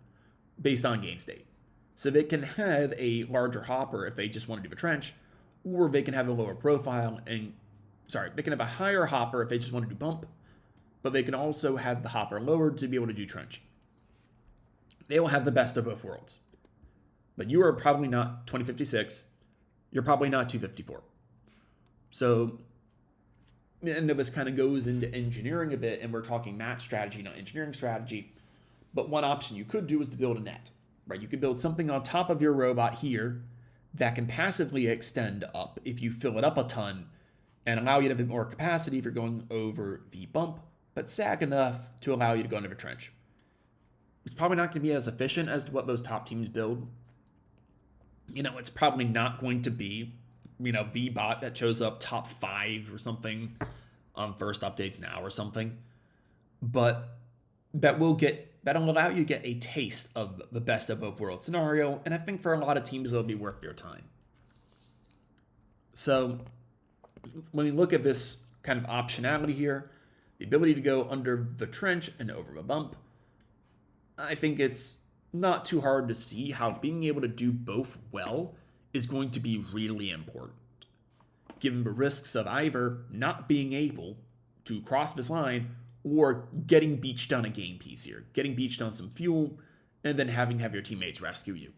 based on game state. So they can have a larger hopper if they just want to do a trench, or they can have a lower profile they can have a higher hopper if they just want to do bump, but they can also have the hopper lowered to be able to do trench. They will have the best of both worlds. But you are probably not 2056. You're probably not 254. So, and this kind of goes into engineering a bit, and we're talking match strategy, not engineering strategy. But one option you could do is to build a net, right? You could build something on top of your robot here that can passively extend up if you fill it up a ton and allow you to have a bit more capacity if you're going over the bump, but sag enough to allow you to go into the trench. It's probably not going to be as efficient as to what those top teams build. It's probably not going to be, V-bot that shows up top 5 or something on first updates now or something. But that'll allow you to get a taste of the best of both worlds scenario, and I think for a lot of teams it'll be worth their time. So when we look at this kind of optionality here, the ability to go under the trench and over the bump, I think it's not too hard to see how being able to do both well is going to be really important, given the risks of either not being able to cross this line or getting beached on a game piece here, getting beached on some fuel, and then having to have your teammates rescue you.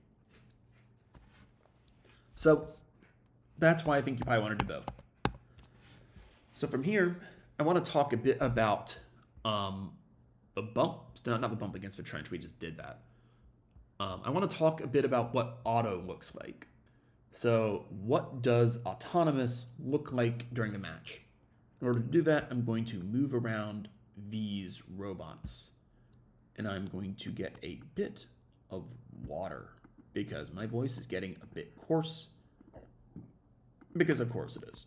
So that's why I think you probably want to do both. So from here, I want to talk a bit about the bump, not the bump against the trench, we just did that. I want to talk a bit about what auto looks like. So what does autonomous look like during the match? In order to do that, I'm going to move around these robots, and I'm going to get a bit of water because my voice is getting a bit hoarse, because of course it is.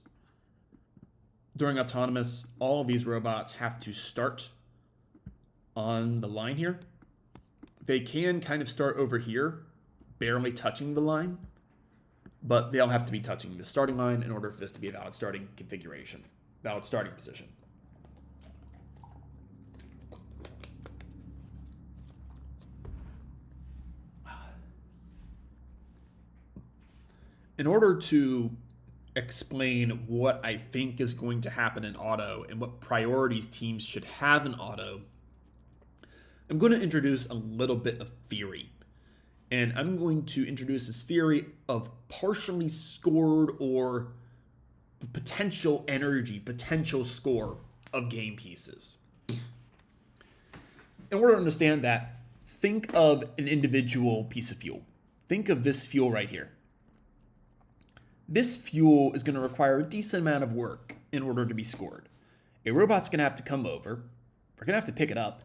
During autonomous, all of these robots have to start on the line here. They can kind of start over here, barely touching the line, but they'll have to be touching the starting line in order for this to be a valid starting configuration, valid starting position. In order to explain what I think is going to happen in auto and what priorities teams should have in auto, I'm going to introduce a little bit of theory. And I'm going to introduce this theory of partially scored or potential energy, potential score of game pieces. In order to understand that, think of an individual piece of fuel. Think of this fuel right here. This fuel is going to require a decent amount of work in order to be scored. A robot's going to have to come over, we're going to have to pick it up,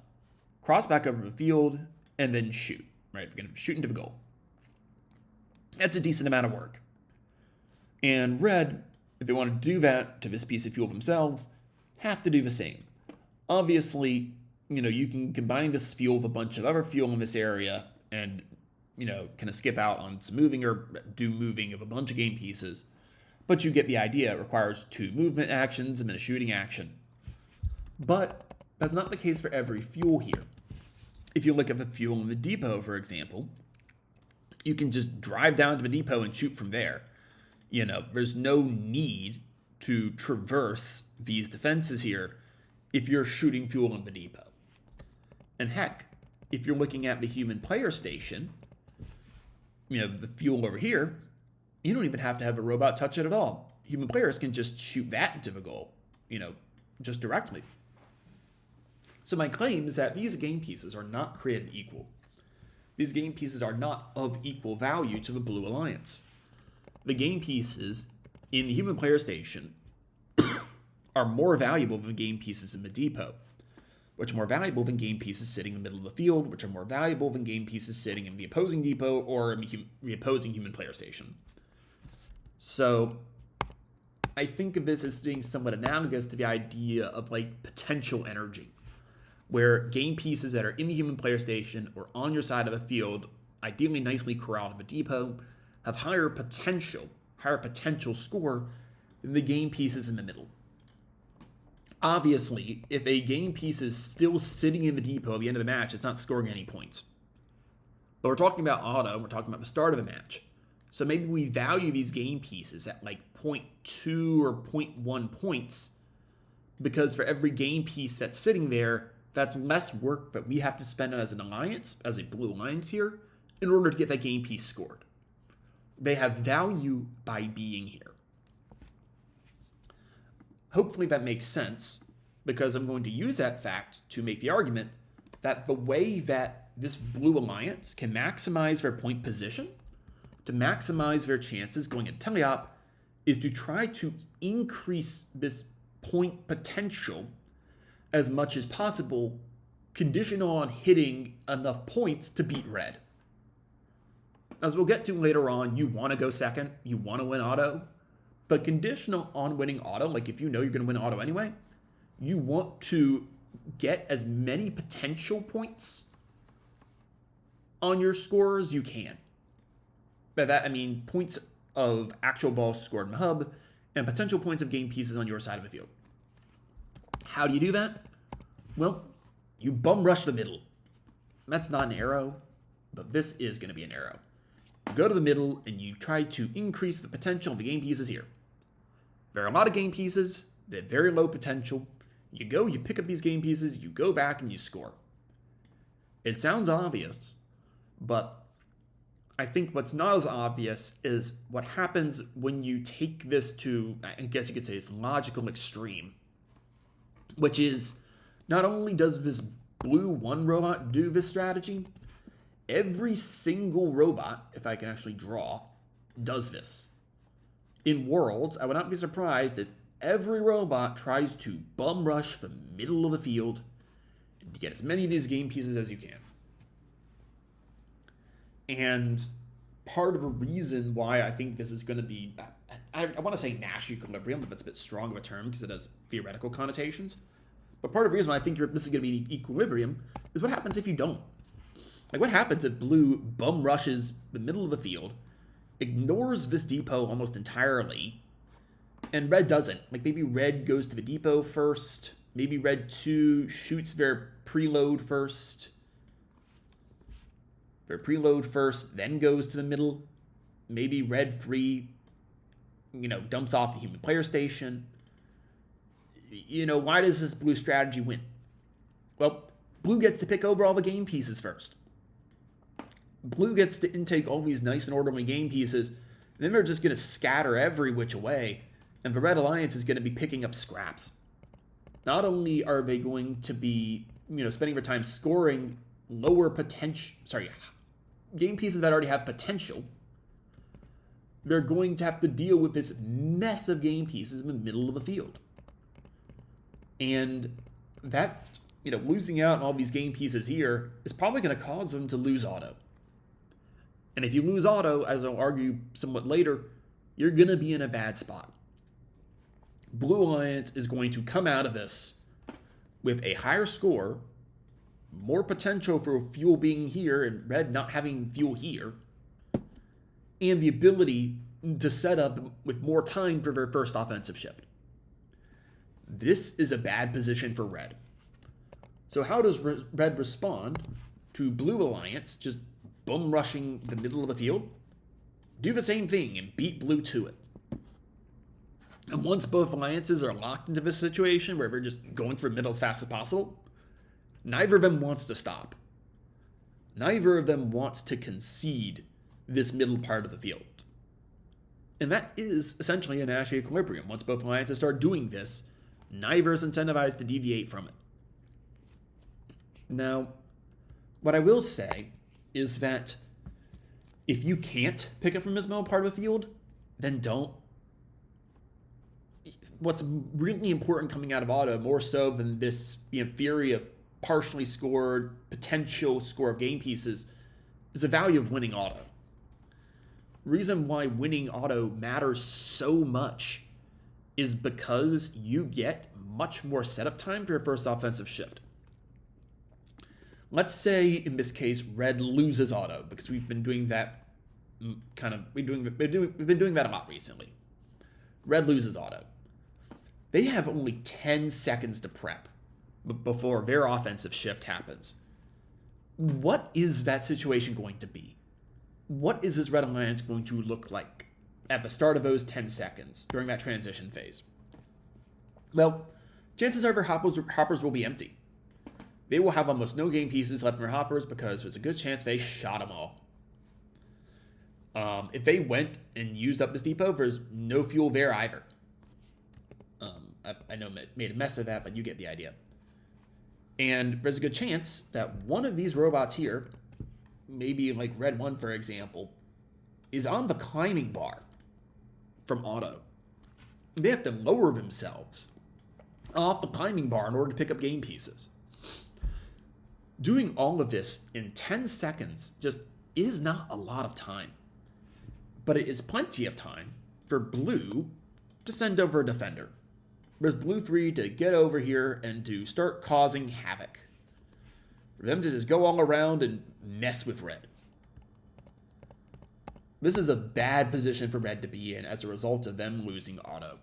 cross back over the field, and then shoot. Right, we're going to shoot into the goal. That's a decent amount of work. And red, if they want to do that to this piece of fuel themselves, have to do the same. Obviously, you can combine this fuel with a bunch of other fuel in this area and, kind of skip out on some moving or do moving of a bunch of game pieces. But you get the idea. It requires 2 movement actions and then a shooting action. But that's not the case for every fuel here. If you look at the fuel in the depot, for example, you can just drive down to the depot and shoot from there. There's no need to traverse these defenses here if you're shooting fuel in the depot. And heck, if you're looking at the human player station, the fuel over here, you don't even have to have a robot touch it at all. Human players can just shoot that into the goal, just directly. So my claim is that these game pieces are not created equal. These game pieces are not of equal value to the Blue Alliance. The game pieces in the human player station are more valuable than game pieces in the depot, which are more valuable than game pieces sitting in the middle of the field, which are more valuable than game pieces sitting in the opposing depot or the opposing human player station. So I think of this as being somewhat analogous to the idea of potential energy, where game pieces that are in the human player station or on your side of the field, ideally nicely corralled in a depot, have higher potential score than the game pieces in the middle. Obviously, if a game piece is still sitting in the depot at the end of the match, it's not scoring any points. But we're talking about auto, we're talking about the start of a match. So maybe we value these game pieces at 0.2 or 0.1 points, because for every game piece that's sitting there, that's less work that we have to spend as an alliance, as a Blue Alliance here, in order to get that game piece scored. They have value by being here. Hopefully that makes sense, because I'm going to use that fact to make the argument that the way that this Blue Alliance can maximize their point position, to maximize their chances going into Teleop, is to try to increase this point potential as much as possible, conditional on hitting enough points to beat red. As we'll get to later on, you want to go second, you want to win auto, but conditional on winning auto, like if you know you're going to win auto anyway, you want to get as many potential points on your score as you can. By that, I mean points of actual balls scored in the hub and potential points of game pieces on your side of the field. How do you do that? Well, you bum rush the middle. That's not an arrow, but this is going to be an arrow. You go to the middle and you try to increase the potential of the game pieces here. There are a lot of game pieces, they're very low potential. You go, you pick up these game pieces, you go back and you score. It sounds obvious, but I think what's not as obvious is what happens when you take this to, I guess you could say it's logical extreme, which is not only does this blue 1 robot do this strategy, every single robot, if I can actually draw, does this. In Worlds, I would not be surprised if every robot tries to bum rush the middle of the field and get as many of these game pieces as you can. And part of the reason why I think this is going to be, I want to say Nash equilibrium, but that's a bit strong of a term because it has theoretical connotations. But part of the reason why I think this is going to be equilibrium is what happens if you don't. Like, what happens if blue bum rushes the middle of the field, ignores this depot almost entirely, and red doesn't? Like, maybe red goes to the depot first, maybe red 2 shoots their preload first, then goes to the middle. Maybe red 3, dumps off the human player station. Why does this blue strategy win? Well, blue gets to pick over all the game pieces first. Blue gets to intake all these nice and orderly game pieces, and then they're just going to scatter every which way, and the Red Alliance is going to be picking up scraps. Not only are they going to be, spending their time scoring game pieces that already have potential, they're going to have to deal with this mess of game pieces in the middle of the field. And that, losing out on all these game pieces here is probably going to cause them to lose auto. And if you lose auto, as I'll argue somewhat later, you're going to be in a bad spot. Blue Alliance is going to come out of this with a higher score, more potential for fuel being here and red not having fuel here, and the ability to set up with more time for their first offensive shift. This is a bad position for red. So how does red respond to Blue Alliance just bum rushing the middle of the field? Do the same thing and beat blue to it. And once both alliances are locked into this situation where they're just going for middle as fast as possible, neither of them wants to stop. Neither of them wants to concede this middle part of the field. And that is essentially a Nash equilibrium. Once both alliances start doing this, neither is incentivized to deviate from it. Now, what I will say is that if you can't pick up from this middle part of the field, then don't. What's really important coming out of auto, more so than this theory of partially scored potential score of game pieces, is the value of winning auto. The reason why winning auto matters so much is because you get much more setup time for your first offensive shift. Let's say in this case red loses auto, because we've been doing that we've been doing that a lot recently. Red loses auto. They have only 10 seconds to prep before their offensive shift happens. What is that situation going to be? What is this Red Alliance going to look like at the start of those 10 seconds during that transition phase? Well, chances are their hoppers will be empty. They will have almost no game pieces left in their hoppers because there's a good chance they shot them all. If they went and used up this depot, there's no fuel there either. I know I made a mess of that, but you get the idea. And there's a good chance that one of these robots here, maybe like Red 1 for example, is on the climbing bar from auto. They have to lower themselves off the climbing bar in order to pick up game pieces. Doing all of this in 10 seconds just is not a lot of time, but it is plenty of time for blue to send over a defender. There's blue 3 to get over here and to start causing havoc. For them to just go all around and mess with red. This is a bad position for red to be in as a result of them losing auto.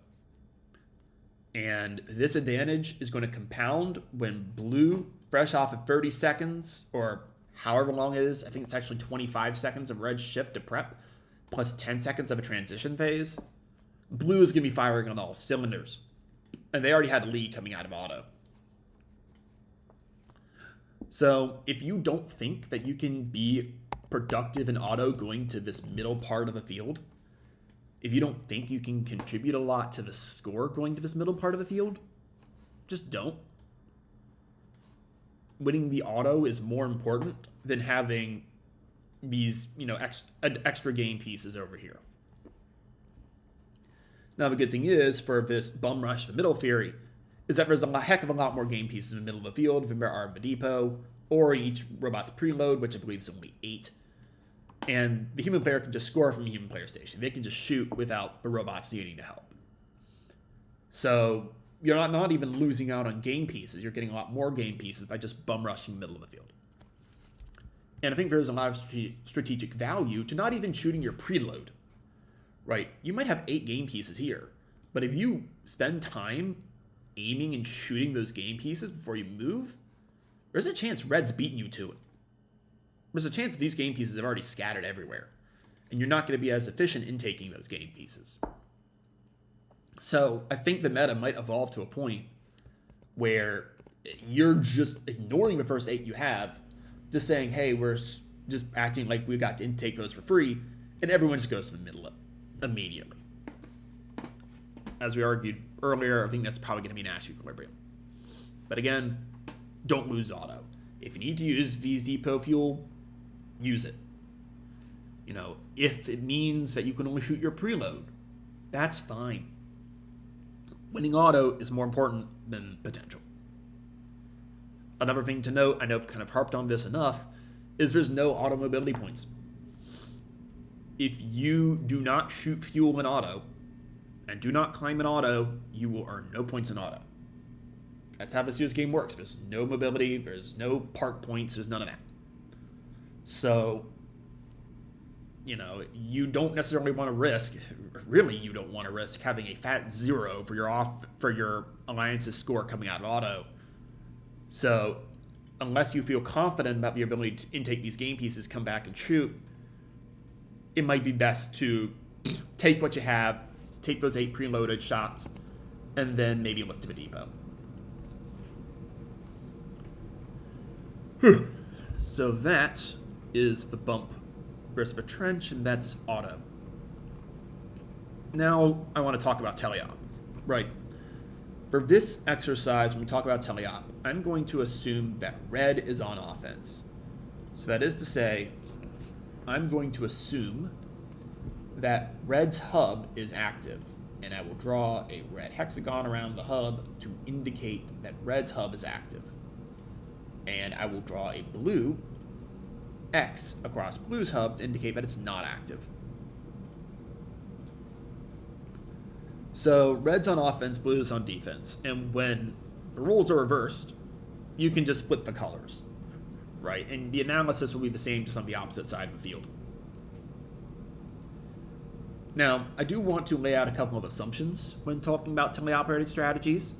And this advantage is going to compound when blue, fresh off of 30 seconds, or however long it is, I think it's actually 25 seconds of red shift to prep, plus 10 seconds of a transition phase. Blue is going to be firing on all cylinders. And they already had a lead coming out of auto. So if you don't think that you can be productive in auto going to this middle part of the field, if you don't think you can contribute a lot to the score going to this middle part of the field, just don't. Winning the auto is more important than having these, extra game pieces over here. Now, the good thing is, for this bum rush, the middle theory, is that there's a heck of a lot more game pieces in the middle of the field than there are in the depot, or in each robot's preload, which I believe is only 8. And the human player can just score from the human player station. They can just shoot without the robots needing to help. So you're not even losing out on game pieces. You're getting a lot more game pieces by just bum rushing the middle of the field. And I think there's a lot of strategic value to not even shooting your preload. Right? You might have 8 game pieces here, but if you spend time aiming and shooting those game pieces before you move, there's a chance red's beating you to it. There's a chance these game pieces have already scattered everywhere, and you're not going to be as efficient in taking those game pieces. So I think the meta might evolve to a point where you're just ignoring the first 8 you have, just saying, hey, we're just acting like we got to take those for free, and everyone just goes to the middle immediately. As we argued earlier, I think that's probably going to be an Ash equilibrium. But again, don't lose auto. If you need to use V's depot fuel, use it. If it means that you can only shoot your preload, that's fine. Winning auto is more important than potential. Another thing to note, I know I've kind of harped on this enough, is there's no auto mobility points. If you do not shoot fuel in auto and do not climb in auto, you will earn no points in auto. That's how this year's game works. There's no mobility, there's no park points, there's none of that. So, you don't necessarily want to risk, really you don't want to risk having a fat 0 for your alliance's score coming out of auto. So, unless you feel confident about your ability to intake these game pieces, come back and shoot, it might be best to take what you have, take those 8 preloaded shots, and then maybe look to the depot. So that is the bump versus the trench, and that's auto. Now I want to talk about Teleop. Right. For this exercise, when we talk about Teleop, I'm going to assume that red is on offense. So that is to say, I'm going to assume that red's hub is active, and I will draw a red hexagon around the hub to indicate that red's hub is active. And I will draw a blue X across blue's hub to indicate that it's not active. So red's on offense, blue's on defense. And when the roles are reversed, you can just flip the colors, right? And the analysis will be the same, just on the opposite side of the field. Now, I do want to lay out a couple of assumptions when talking about teleoperated strategies.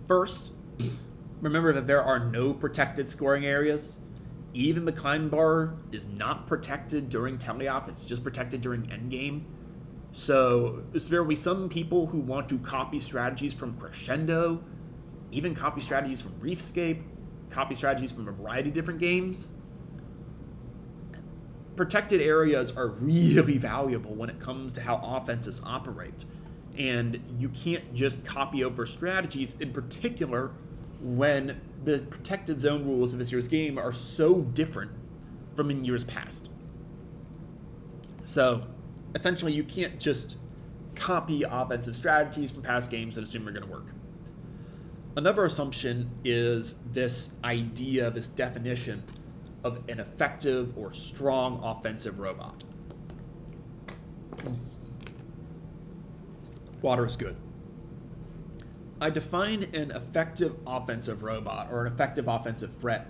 First, remember that there are no protected scoring areas. Even the climb bar is not protected during teleop, it's just protected during endgame. So there will be some people who want to copy strategies from Crescendo, even copy strategies from Reefscape, copy strategies from a variety of different games. Protected areas are really valuable when it comes to how offenses operate. And you can't just copy over strategies, in particular when the protected zone rules of this year's game are so different from in years past. So essentially, you can't just copy offensive strategies from past games and assume they're going to work. Another assumption is this idea, this definition of an effective or strong offensive robot. Water is good. I define an effective offensive robot or an effective offensive threat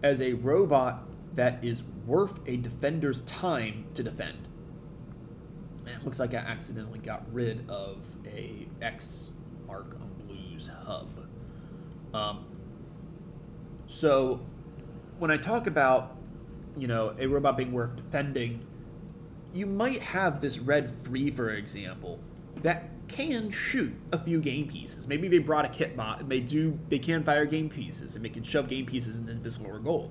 as a robot that is worth a defender's time to defend. And it looks like I accidentally got rid of a X mark on Blue's hub. So when I talk about, a robot being worth defending, you might have this red 3, for example, that can shoot a few game pieces. Maybe they brought a kit bot and they can fire game pieces and they can shove game pieces into this lower goal.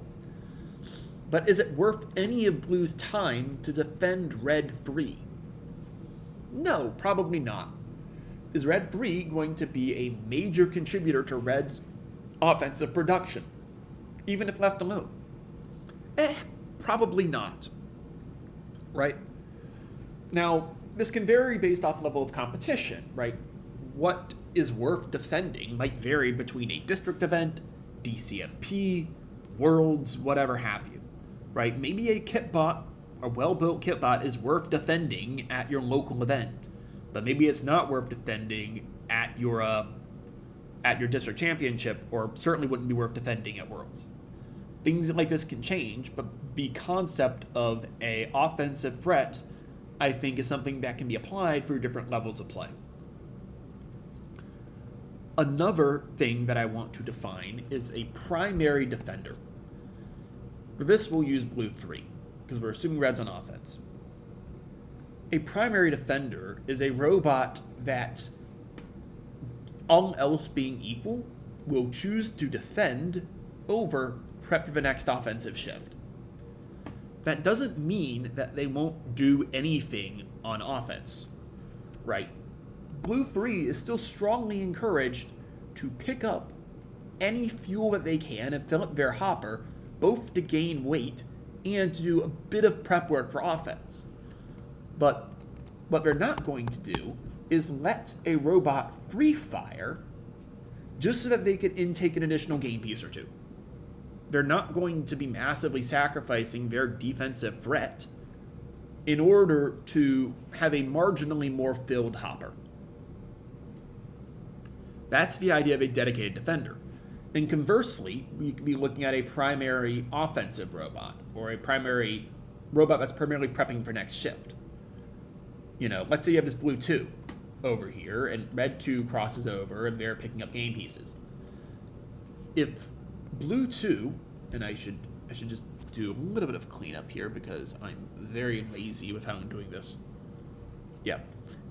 But is it worth any of Blue's time to defend red 3? No, probably not. Is red 3 going to be a major contributor to red's offensive production, even if left alone? Probably not. Right? Now, this can vary based off level of competition, right? What is worth defending might vary between a district event, DCMP, Worlds, whatever have you, right? Maybe a kit bot, a well-built kit bot, is worth defending at your local event, but maybe it's not worth defending at your district championship, or certainly wouldn't be worth defending at Worlds. Things like this can change, but the concept of a offensive threat, I think, is something that can be applied for different levels of play. Another thing that I want to define is a primary defender. For this, we'll use Blue 3, because we're assuming red's on offense. A primary defender is a robot that, all else being equal, will choose to defend over prep for the next offensive shift. That doesn't mean that they won't do anything on offense, right? Blue 3 is still strongly encouraged to pick up any fuel that they can and fill up their hopper, both to gain weight and to do a bit of prep work for offense. But what they're not going to do is let a robot free fire just so that they can intake an additional game piece or two. They're not going to be massively sacrificing their defensive threat in order to have a marginally more filled hopper. That's the idea of a dedicated defender. And conversely, we could be looking at a primary offensive robot, or a primary robot that's primarily prepping for next shift. Let's say you have this Blue 2 over here, and red 2 crosses over, and they're picking up game pieces. If Blue 2, and I should just do a little bit of cleanup here because I'm very lazy with how I'm doing this. Yeah.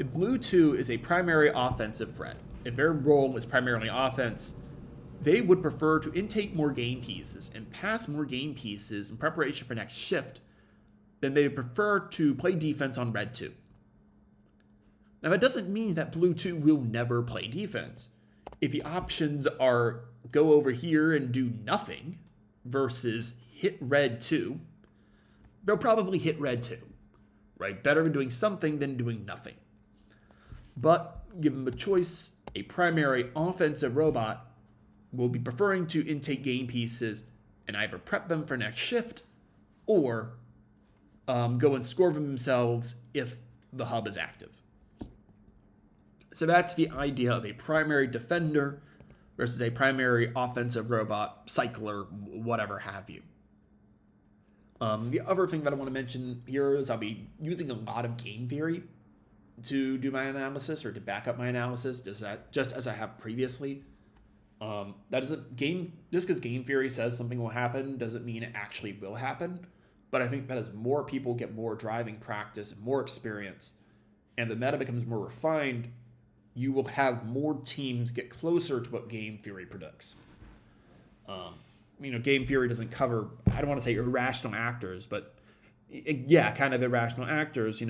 If Blue 2 is a primary offensive threat, if their role is primarily offense, they would prefer to intake more game pieces and pass more game pieces in preparation for next shift than they would prefer to play defense on red 2. Now, that doesn't mean that Blue 2 will never play defense. If the options are go over here and do nothing versus hit red 2, they'll probably hit red 2, right? Better doing something than doing nothing. But given the choice, a primary offensive robot will be preferring to intake game pieces and either prep them for next shift or go and score them themselves if the hub is active. So that's the idea of a primary defender versus a primary offensive robot, cycler, whatever have you. The other thing that I want to mention here is I'll be using a lot of game theory to do my analysis, or to back up my analysis, just as I have previously. Just because game theory says something will happen doesn't mean it actually will happen. But I think that as more people get more driving practice and more experience, and the meta becomes more refined, you will have more teams get closer to what game theory predicts. Game theory doesn't cover, I don't want to say irrational actors, but yeah, kind of irrational actors,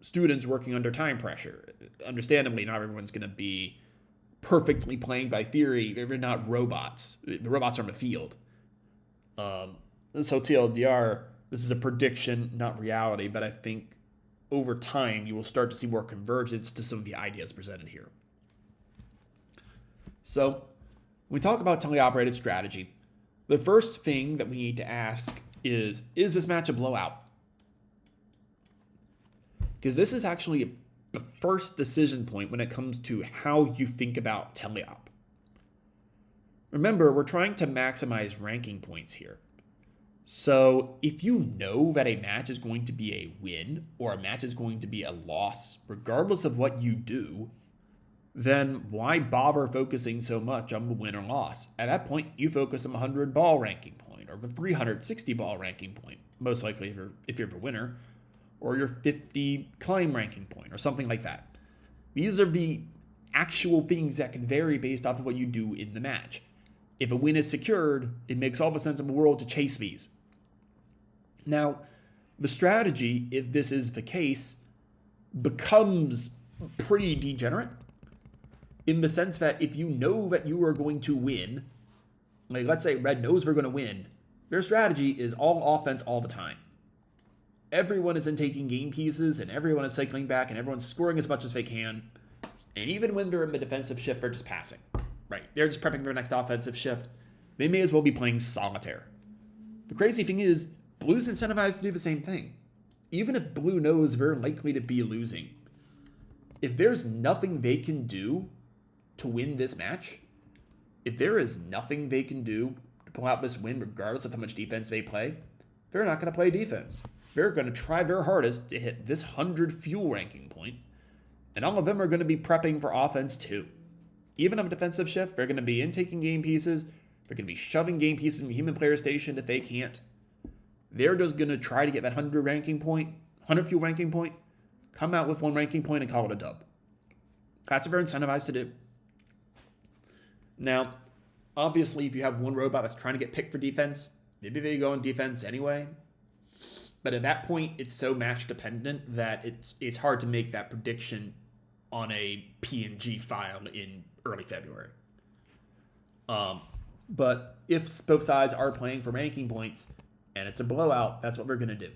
students working under time pressure. Understandably, not everyone's going to be perfectly playing by theory. They're not robots. The robots are in the field. So TLDR, this is a prediction, not reality, but I think over time, you will start to see more convergence to some of the ideas presented here. So When we talk about teleoperated strategy, the first thing that we need to ask is this match a blowout? Because this is actually the first decision point when it comes to how you think about Teleop. Remember, we're trying to maximize ranking points here. So if you know that a match is going to be a win or a match is going to be a loss, regardless of what you do, then why bother focusing so much on the win or loss? At that point, you focus on the 100 ball ranking point or the 360 ball ranking point, most likely if you're the winner, or your 50 climb ranking point or something like that. These are the actual things that can vary based off of what you do in the match. If a win is secured, it makes all the sense in the world to chase these. Now, the strategy, if this is the case, becomes pretty degenerate in the sense that if you know that you are going to win, like let's say Red knows they're going to win, their strategy is all offense all the time. Everyone is in taking game pieces and everyone is cycling back and everyone's scoring as much as they can. And even when they're in the defensive shift, they're just passing. Right, they're just prepping for their next offensive shift. They may as well be playing solitaire. The crazy thing is, Blue's incentivized to do the same thing. Even if Blue knows they're likely to be losing, if there's nothing they can do to win this match, if there is nothing they can do to pull out this win regardless of how much defense they play, they're not going to play defense. They're going to try their hardest to hit this 100 fuel ranking point, and all of them are going to be prepping for offense too. Even on a defensive shift, they're going to be taking game pieces. They're going to be shoving game pieces in the human player station if they can't. They're just going to try to get that 100 ranking point, 100 fuel ranking point, come out with one ranking point and call it a dub. That's what they're incentivized to do. Now, obviously, if you have one robot that's trying to get picked for defense, maybe they go on defense anyway. But at that point, it's so match dependent that it's hard to make that prediction on a PNG file in early February. But if both sides are playing for ranking points and it's a blowout, that's what we're going to do.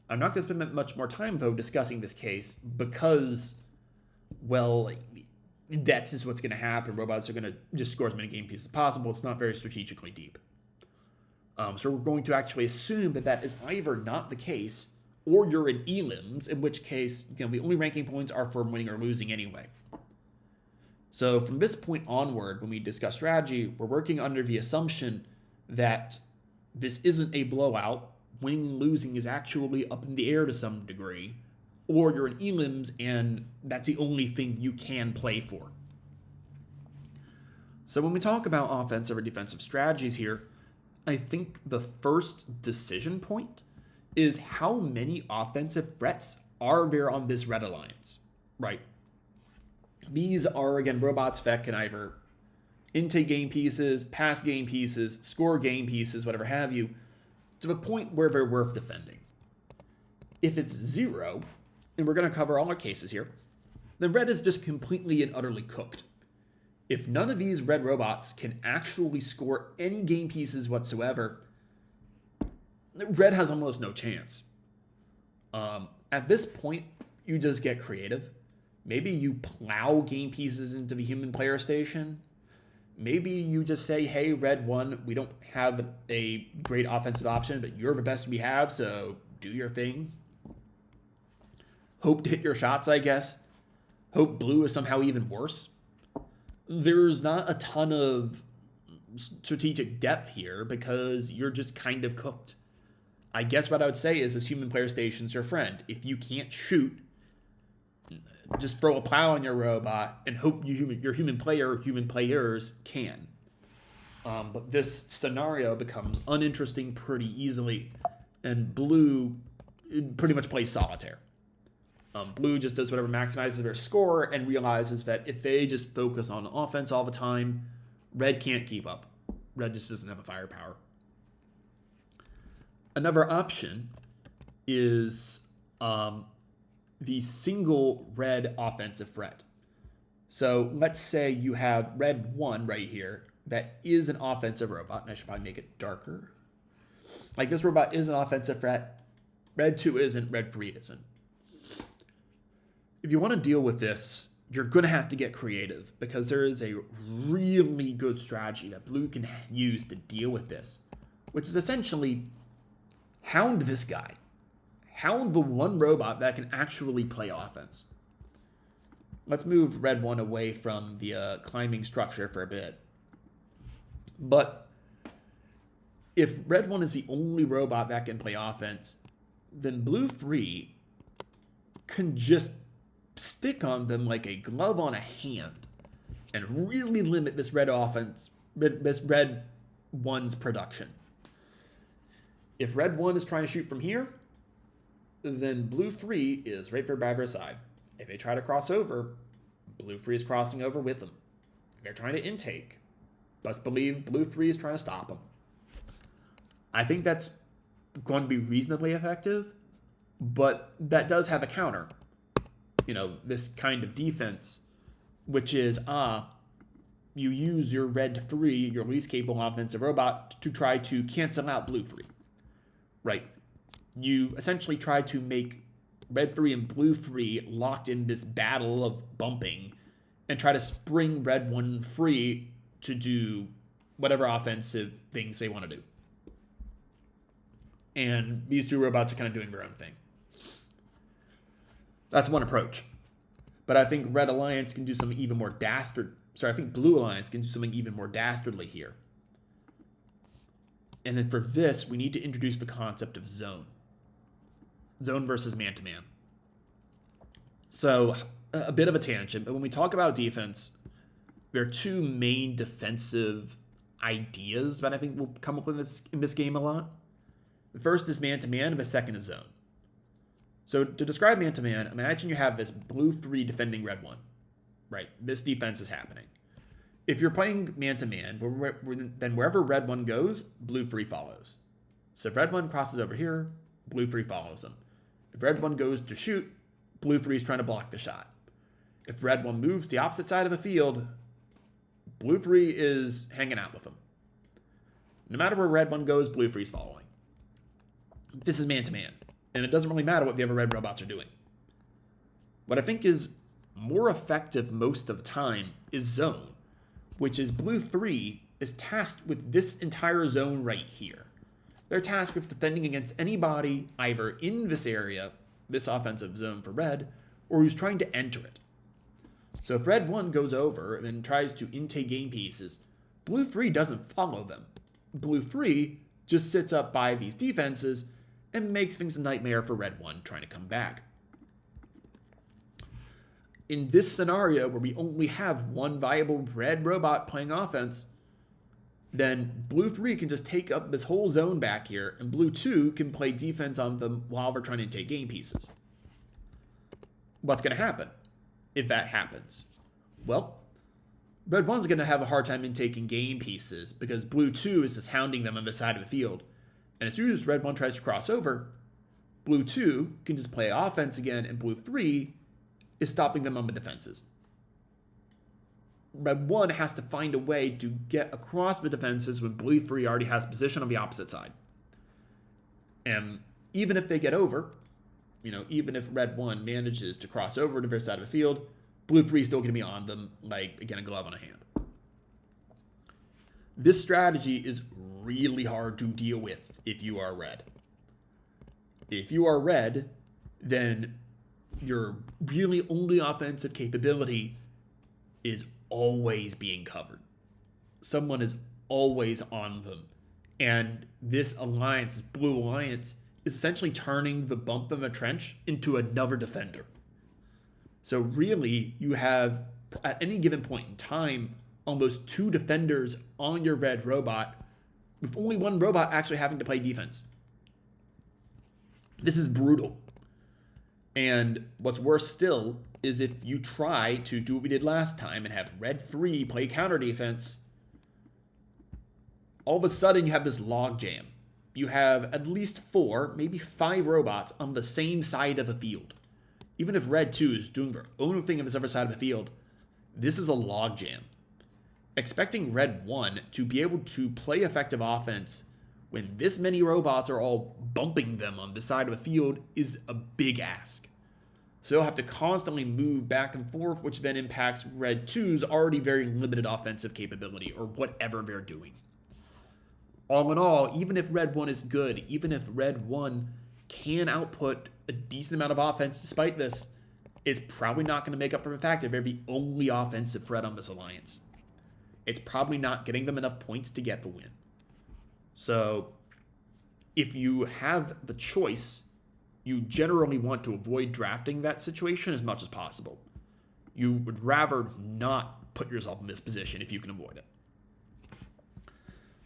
I'm not going to spend much more time, though, discussing this case because, well, that's just what's going to happen. Robots are going to just score as many game pieces as possible. It's not very strategically deep. So we're going to actually assume that that is either not the case or you're in elims, in which case, the only ranking points are for winning or losing anyway. So from this point onward, when we discuss strategy, we're working under the assumption that this isn't a blowout. Winning and losing is actually up in the air to some degree, or you're in elims and that's the only thing you can play for. So when we talk about offensive or defensive strategies here, I think the first decision point is how many offensive threats are there on this red alliance, right? These are, again, robots that can either intake game pieces, pass game pieces, score game pieces, whatever have you, to the point where they're worth defending. If it's 0, and we're going to cover all our cases here, then red is just completely and utterly cooked. If none of these red robots can actually score any game pieces whatsoever, red has almost no chance. At this point, you just get creative. Maybe you plow game pieces into the human player station. Maybe you just say, hey, red won. We don't have a great offensive option, but you're the best we have, so do your thing. Hope to hit your shots, I guess. Hope blue is somehow even worse. There's not a ton of strategic depth here because you're just kind of cooked. I guess what I would say is this human player station's your friend. If you can't shoot, just throw a plow on your robot and hope your human player or human players can. But this scenario becomes uninteresting pretty easily, and blue pretty much plays solitaire. Blue just does whatever maximizes their score and realizes that if they just focus on offense all the time, red can't keep up. Red just doesn't have a firepower. Another option is the single red offensive threat. So let's say you have red 1 right here that is an offensive robot, and I should probably make it darker. Like this robot is an offensive threat. Red 2 isn't, red 3 isn't. If you want to deal with this you're going to have to get creative because there is a really good strategy that blue can use to deal with this, which is essentially hound this guy. Hound the one robot that can actually play offense. Let's move red 1 away from the climbing structure for a bit. But if red 1 is the only robot that can play offense, then blue 3 can just stick on them like a glove on a hand and really limit this red 1's production. If red 1 is trying to shoot from here, then blue 3 is right there by their side. If they try to cross over, blue 3 is crossing over with them. If they're trying to intake, best believe blue 3 is trying to stop them. I think that's going to be reasonably effective, but that does have a counter. You know, this kind of defense, which is, you use your red 3, your least capable offensive robot, to try to cancel out blue 3, right? You essentially try to make red 3 and blue 3 locked in this battle of bumping and try to spring red 1 free to do whatever offensive things they want to do. And these two robots are kind of doing their own thing. That's one approach. But I think Red Alliance can do something even more dastard. Sorry, I think Blue Alliance can do something even more dastardly here. And then for this, we need to introduce the concept of zone. Zone versus man-to-man. So, a bit of a tangent, but when we talk about defense, there are two main defensive ideas that I think will come up in this game a lot. The first is man-to-man, and the second is zone. So to describe man-to-man, imagine you have this blue 3 defending red 1. Right, this defense is happening. If you're playing man-to-man, then wherever red 1 goes, blue 3 follows. So if red 1 crosses over here, blue 3 follows him. If red 1 goes to shoot, blue 3 is trying to block the shot. If red 1 moves to the opposite side of the field, blue 3 is hanging out with him. No matter where red 1 goes, blue 3 is following. This is man-to-man. And it doesn't really matter what the other red robots are doing. What I think is more effective most of the time is zone, which is blue 3 is tasked with this entire zone right here. They're tasked with defending against anybody either in this area, this offensive zone for red, or who's trying to enter it. So if red 1 goes over and tries to intake game pieces, blue 3 doesn't follow them. Blue 3 just sits up by these defenses and makes things a nightmare for red 1 trying to come back. In this scenario where we only have one viable red robot playing offense, then blue 3 can just take up this whole zone back here, and blue 2 can play defense on them while they're trying to take game pieces. What's going to happen if that happens? Well, red 1's going to have a hard time in taking game pieces because blue 2 is just hounding them on the side of the field. And as soon as red 1 tries to cross over, blue 2 can just play offense again, and blue 3 is stopping them on the defenses. Red 1 has to find a way to get across the defenses when blue 3 already has position on the opposite side. And even if they get over, even if red 1 manages to cross over to their side of the field, blue 3 is still going to be on them like, again, a glove on a hand. This strategy is really hard to deal with if you are red. If you are red, then your really only offensive capability is always being covered. Someone is always on them. And this alliance, Blue Alliance, is essentially turning the bump in the trench into another defender. So really, you have, at any given point in time, almost 2 defenders on your red robot, with only one robot actually having to play defense. This is brutal. And what's worse still is if you try to do what we did last time and have red 3 play counter defense, all of a sudden you have this log jam. You have at least 4, maybe 5 robots on the same side of the field. Even if red 2 is doing their own thing on this other side of the field, this is a log jam. Expecting red 1 to be able to play effective offense when this many robots are all bumping them on the side of the field is a big ask. So you'll have to constantly move back and forth, which then impacts Red 2's already very limited offensive capability, or whatever they're doing. All in all, even if Red 1 is good, even if Red 1 can output a decent amount of offense despite this, it's probably not going to make up for the fact that they're the only offensive threat on this alliance. It's probably not getting them enough points to get the win. So if you have the choice, you generally want to avoid drafting that situation as much as possible. You would rather not put yourself in this position if you can avoid it.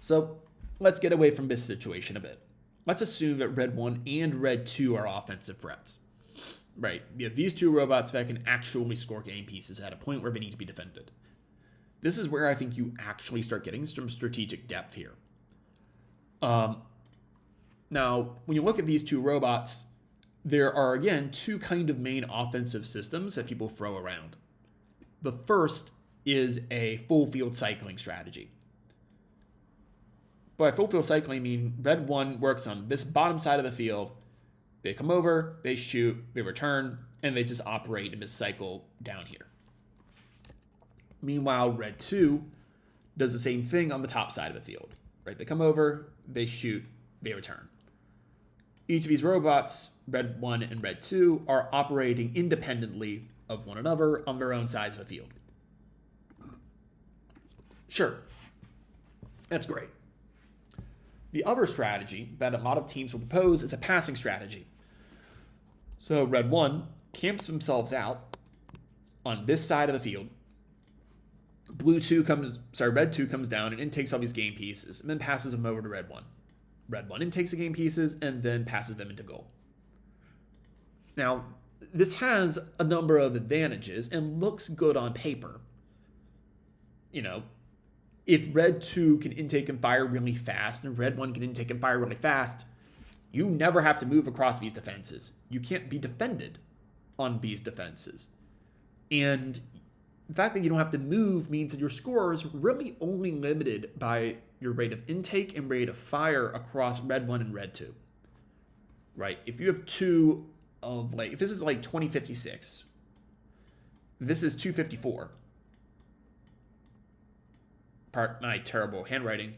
So let's get away from this situation a bit. Let's assume that Red 1 and Red 2 are offensive threats. Right, you have these two robots that can actually score game pieces at a point where they need to be defended. This is where I think you actually start getting some strategic depth here. Now, when you look at these two robots, there are, again, two kind of main offensive systems that people throw around. The first is a full field cycling strategy. By full field cycling, I mean Red 1 works on this bottom side of the field. They come over, they shoot, they return, and they just operate in this cycle down here. Meanwhile, Red 2 does the same thing on the top side of the field. Right? They come over, they shoot, they return. Each of these robots, Red 1 and Red 2, are operating independently of one another on their own sides of the field. Sure, that's great. The other strategy that a lot of teams will propose is a passing strategy. So Red 1 camps themselves out on this side of the field. Red 2 comes down and intakes all these game pieces and then passes them over to Red 1. Red 1 intakes the game pieces and then passes them into goal. Now, this has a number of advantages and looks good on paper. You know, if Red 2 can intake and fire really fast and Red 1 can intake and fire really fast, you never have to move across these defenses. You can't be defended on these defenses. And the fact that you don't have to move means that your score is really only limited by your rate of intake and rate of fire across Red 1 and Red 2. Right? If you have two of, like, if this is like 2056, this is 254. Part my terrible handwriting.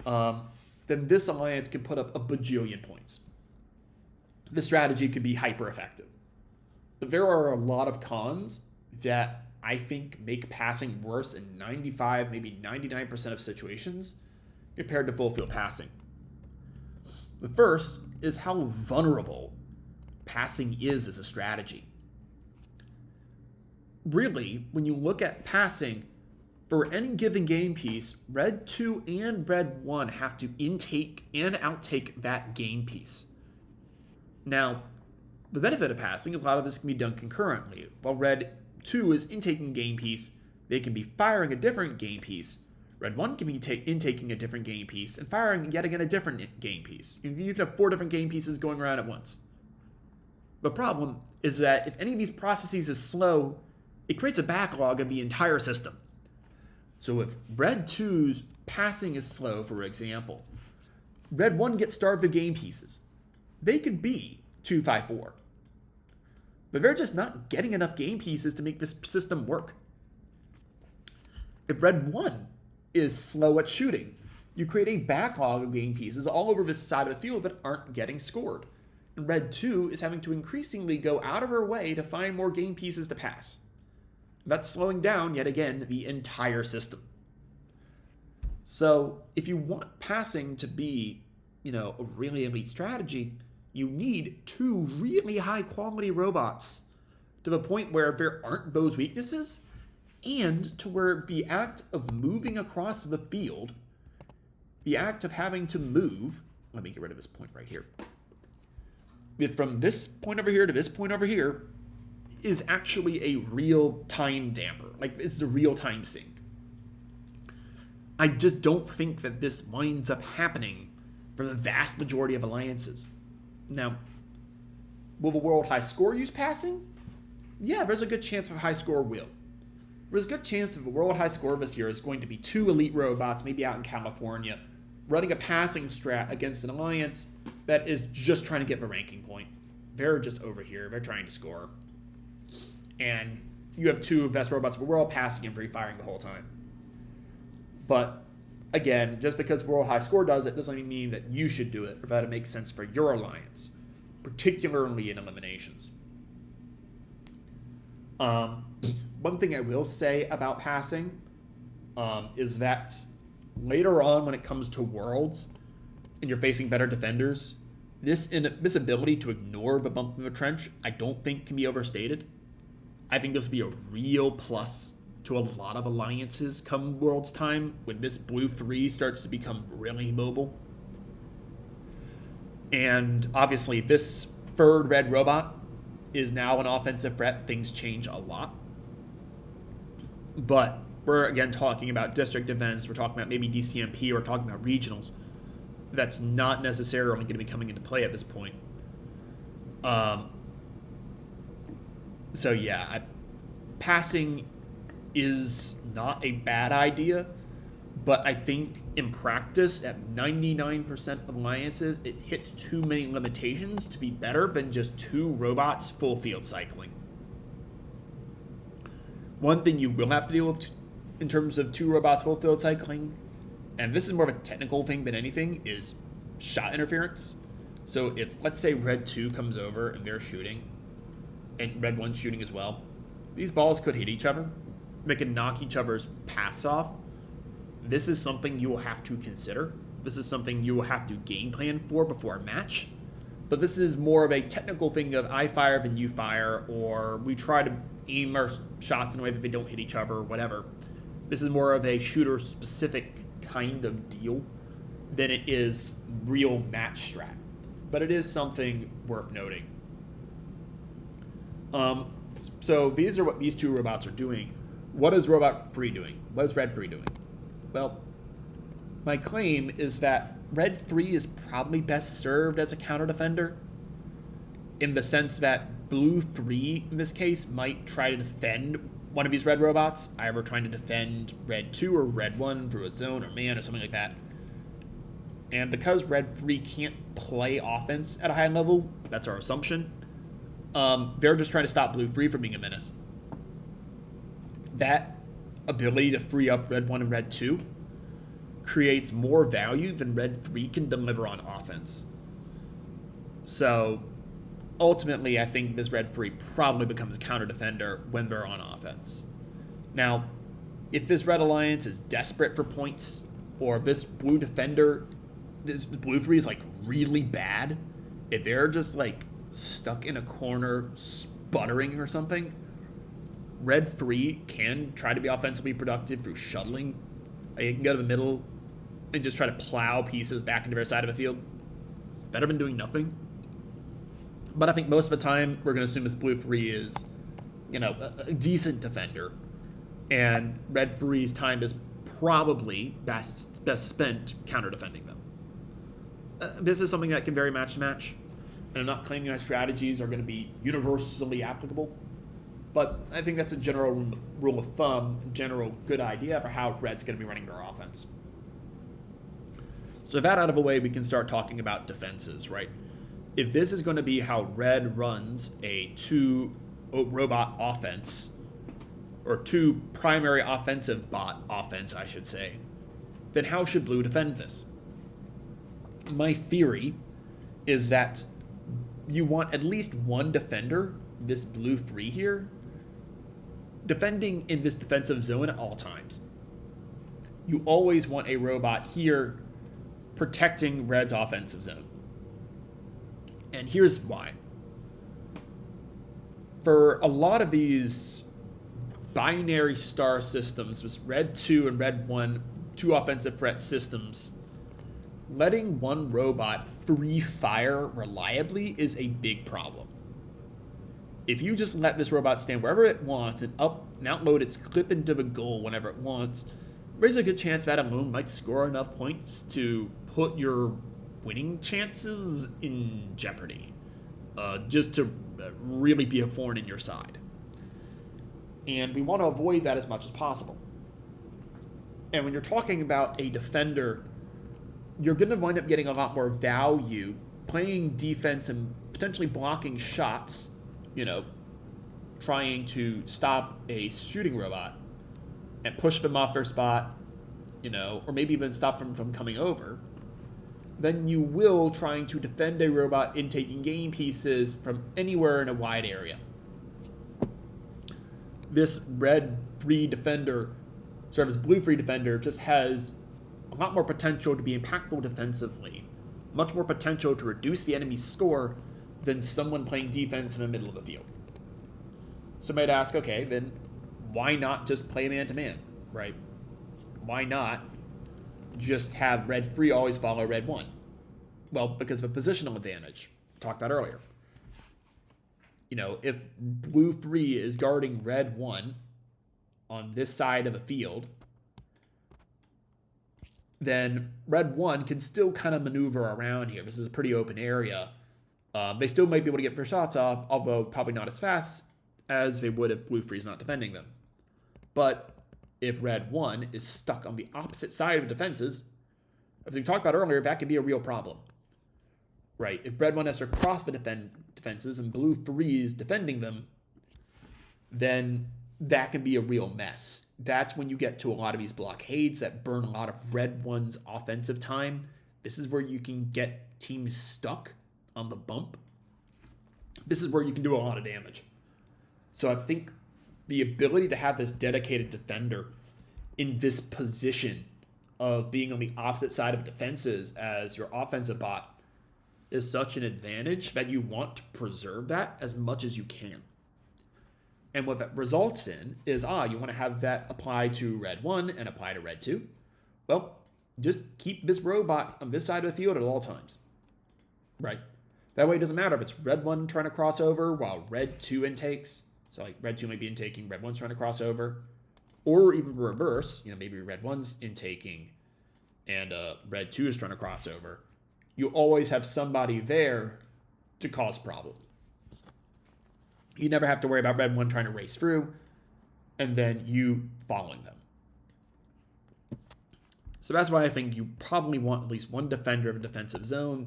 Then this alliance can put up a bajillion points. This strategy could be hyper effective. But there are a lot of cons that I think make passing worse in 95, maybe 99% of situations compared to full field passing. The first is how vulnerable passing is as a strategy. Really, when you look at passing, for any given game piece, Red 2 and Red 1 have to intake and outtake that game piece. Now, the benefit of passing, a lot of this can be done concurrently. While Red 2 is intaking a game piece, they can be firing a different game piece. Red 1 can be intaking a different game piece and firing yet again a different game piece. You can have 4 different game pieces going around at once. The problem is that if any of these processes is slow, it creates a backlog of the entire system. So if Red 2's passing is slow, for example, Red 1 gets starved of game pieces. They could be 254. But they're just not getting enough game pieces to make this system work. If Red 1 is slow at shooting, you create a backlog of game pieces all over this side of the field that aren't getting scored. And Red 2 is having to increasingly go out of her way to find more game pieces to pass. That's slowing down, yet again, the entire system. So if you want passing to be, a really elite strategy, you need 2 really high quality robots to the point where there aren't those weaknesses, and to where the act of moving across the field, the act of having to move, let me get rid of this point right here. From this point over here to this point over here is actually a real time damper. Like, it's a real time sink. I just don't think that this winds up happening for the vast majority of alliances. Now, will the world high score use passing? Yeah, there's a good chance of high score will. There's a good chance of the world high score this year is going to be 2 elite robots, maybe out in California, running a passing strat against an alliance that is just trying to get the ranking point. they're just over here. They're trying to score. And you have two of the best robots, but we're all passing and free firing the whole time. But again, just because World High Score does it doesn't mean that you should do it or that it makes sense for your alliance, particularly in eliminations. One thing I will say about passing is that later on when it comes to Worlds and you're facing better defenders, this ability to ignore the bump in the trench I don't think can be overstated. I think this will be a real plus to a lot of alliances come Worlds time when this blue 3 starts to become really mobile. And obviously this third red robot is now an offensive threat. Things change a lot. But we're again talking about district events, we're talking about maybe DCMP, we're talking about regionals. That's not necessarily going to be coming into play at this point. So yeah, passing is not a bad idea, but I think in practice at 99% of alliances, it hits too many limitations to be better than just two robots full field cycling. One thing you will have to deal with in terms of two robots full field cycling, and this is more of a technical thing than anything, is shot interference. So if, let's say, Red 2 comes over and they're shooting, and Red 1's shooting as well, these balls could hit each other. They can knock each other's paths off. This is something you will have to consider. This is something you will have to game plan for before a match. But this is more of a technical thing of I fire than you fire, or we try to aim our shots in a way that they don't hit each other, or whatever. This is more of a shooter-specific kind of deal than it is real match strat. But it is something worth noting. So these are what these two robots are doing. What is Robot 3 doing? What is Red 3 doing? Well, my claim is that Red 3 is probably best served as a counter defender, in the sense that Blue 3, in this case, might try to defend one of these red robots, either trying to defend Red 2 or Red 1 through a zone or man or something like that. And because Red 3 can't play offense at a high level, that's our assumption, they're just trying to stop Blue 3 from being a menace. That ability to free up Red 1 and Red 2 creates more value than Red 3 can deliver on offense. So ultimately, I think this Red 3 probably becomes a counter defender when they're on offense. Now, if this Red Alliance is desperate for points, or this Blue defender, this Blue 3 is like really bad, if they're just like stuck in a corner sputtering or something, Red 3 can try to be offensively productive through shuttling. You can go to the middle and just try to plow pieces back into their side of the field. It's better than doing nothing. But I think most of the time, we're going to assume this Blue 3 is, a decent defender. And Red 3's time is probably best spent counter-defending them. This is something that can vary match to match. And I'm not claiming my strategies are going to be universally applicable. But I think that's a general rule of thumb, general good idea for how Red's going to be running their offense. So that out of the way, we can start talking about defenses, right? If this is going to be how Red runs a two-robot offense, or two primary offensive bot offense, I should say, then how should Blue defend this? My theory is that you want at least one defender, this Blue 3 here, defending in this defensive zone at all times. You always want a robot here protecting Red's offensive zone. And here's why. For a lot of these binary star systems, with Red 2 and Red 1, two offensive threat systems, letting one robot free fire reliably is a big problem. If you just let this robot stand wherever it wants and outload its clip into the goal whenever it wants, there's a good chance that alone might score enough points to put your winning chances in jeopardy, just to really be a thorn in your side. And we want to avoid that as much as possible. And when you're talking about a defender, you're going to wind up getting a lot more value playing defense and potentially blocking shots, trying to stop a shooting robot and push them off their spot, or maybe even stop them from coming over, then you will trying to defend a robot in taking game pieces from anywhere in a wide area. This red free defender, this blue free defender, just has a lot more potential to be impactful defensively, much more potential to reduce the enemy's score than someone playing defense in the middle of the field. Somebody might ask, okay, then why not just play man-to-man, right? Why not just have red free always follow red one? Well, because of a positional advantage we talked about earlier. If blue free is guarding red one on this side of a field, then red one can still kind of maneuver around here. This is a pretty open area. They still might be able to get their shots off, although probably not as fast as they would if blue free is not defending them. But if red one is stuck on the opposite side of defenses, as we talked about earlier, that can be a real problem. Right? If red one has to cross the defenses and blue free is defending them, then that can be a real mess. That's when you get to a lot of these blockades that burn a lot of red one's offensive time. This is where you can get teams stuck on the bump. This is where you can do a lot of damage. So I think the ability to have this dedicated defender in this position of being on the opposite side of defenses as your offensive bot is such an advantage that you want to preserve that as much as you can. And what that results in is, you want to have that apply to red one and apply to red two. Well, just keep this robot on this side of the field at all times, right? That way it doesn't matter if it's red one trying to cross over while red two intakes. So like red two might be intaking, red one's trying to cross over, or even reverse, maybe red one's intaking and red two is trying to cross over. You always have somebody there to cause problems. You never have to worry about red one trying to race through and then you following them. So that's why I think you probably want at least one defender of a defensive zone,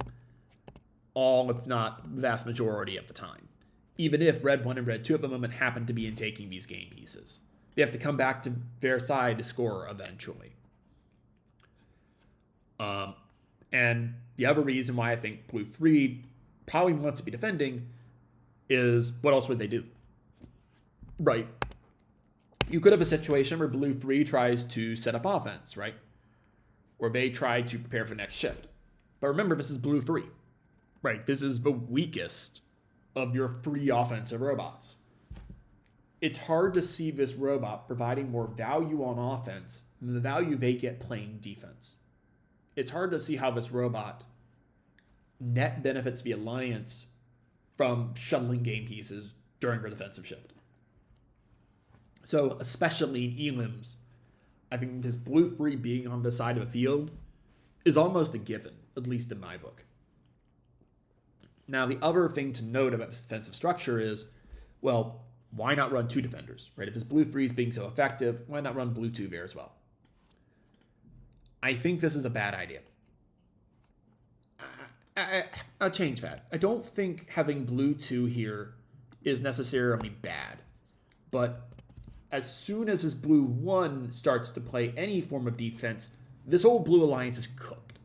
all if not the vast majority of the time. Even if red one and red two at the moment happen to be intaking these game pieces. They have to come back to their side to score eventually. And the other reason why I think blue free probably wants to be defending is what else would they do? Right. You could have a situation where blue free tries to set up offense, right? Or they try to prepare for the next shift. But remember, this is blue free, right? This is the weakest of your free offensive robots. It's hard to see this robot providing more value on offense than the value they get playing defense. It's hard to see how this robot net benefits the alliance from shuttling game pieces during their defensive shift. So, especially in elims, I think this blue free being on the side of the field is almost a given, at least in my book. Now, the other thing to note about this defensive structure is, well, why not run two defenders, right? If this blue free is being so effective, why not run blue two there as well? I think this is a bad idea. I'll change that. I don't think having blue two here is necessarily bad, but as soon as this blue one starts to play any form of defense, this whole blue alliance is cooked.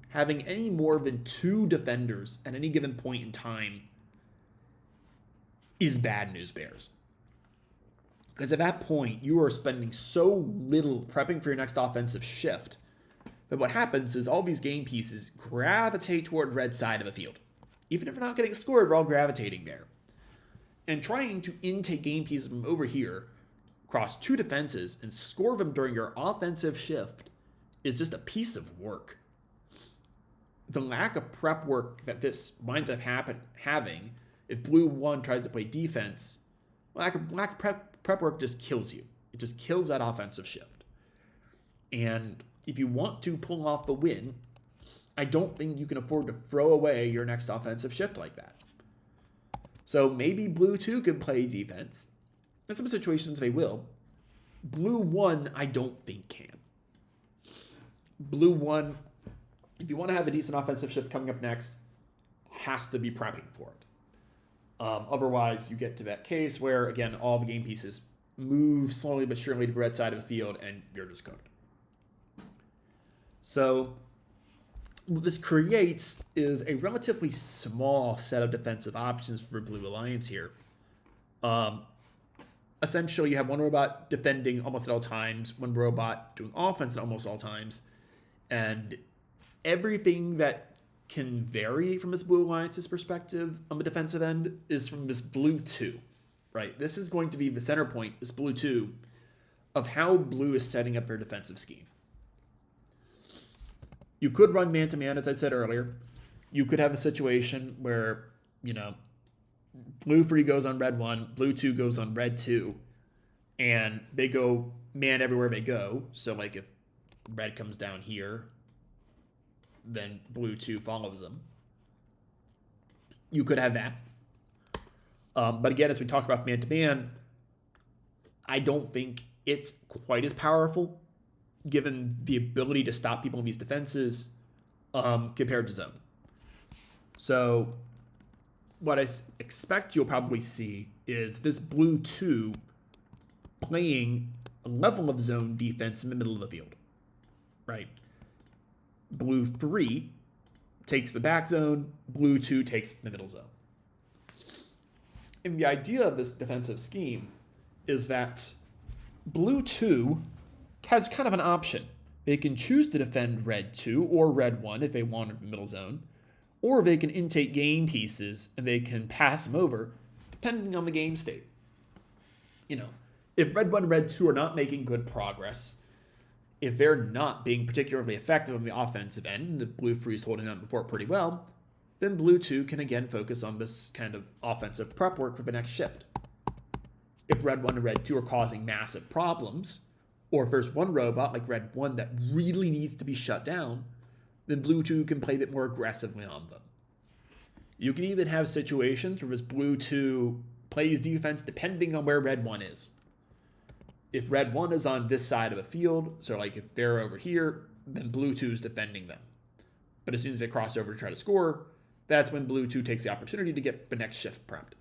Having any more than two defenders at any given point in time is bad news bears. Because at that point, you are spending so little prepping for your next offensive shift that what happens is all these game pieces gravitate toward red side of the field. Even if they're not getting scored, they're all gravitating there. And trying to intake game pieces from over here, cross two defenses, and score them during your offensive shift is just a piece of work. The lack of prep work that this winds up having, if blue one tries to play defense, lack of prep work just kills you. It just kills that offensive shift. And if you want to pull off the win, I don't think you can afford to throw away your next offensive shift like that. So maybe blue two can play defense. In some situations they will. Blue one, I don't think can. Blue one, if you want to have a decent offensive shift coming up next, has to be prepping for it. Otherwise, you get to that case where, again, all the game pieces move slowly but surely to the red side of the field, and you're just cooked. So what this creates is a relatively small set of defensive options for Blue Alliance here. Essentially, you have one robot defending almost at all times, one robot doing offense at almost all times, and everything that can vary from this Blue Alliance's perspective on the defensive end is from this Blue 2, right? This is going to be the center point, this Blue 2, of how Blue is setting up their defensive scheme. You could run man-to-man, as I said earlier. You could have a situation where, Blue 3 goes on Red 1, Blue 2 goes on Red 2, and they go man everywhere they go. So, like, if Red comes down here, then Blue 2 follows them. You could have that. But again, as we talked about man-to-man, I don't think it's quite as powerful given the ability to stop people in these defenses compared to zone. So what I expect you'll probably see is this Blue 2 playing a level of zone defense in the middle of the field, right? Blue 3 takes the back zone, Blue 2 takes the middle zone. And the idea of this defensive scheme is that Blue 2 has kind of an option. They can choose to defend Red 2 or Red 1 if they wanted the middle zone, or they can intake game pieces and they can pass them over depending on the game state. If Red 1 and Red 2 are not making good progress, if they're not being particularly effective on the offensive end, and if Blue 3 is holding on before pretty well, then Blue 2 can again focus on this kind of offensive prep work for the next shift. If Red 1 and Red 2 are causing massive problems, or if there's one robot like Red 1 that really needs to be shut down, then Blue 2 can play a bit more aggressively on them. You can even have situations where this Blue 2 plays defense depending on where Red 1 is. If Red 1 is on this side of the field, so like if they're over here, then Blue 2 is defending them. But as soon as they cross over to try to score, that's when Blue 2 takes the opportunity to get the next shift prepped.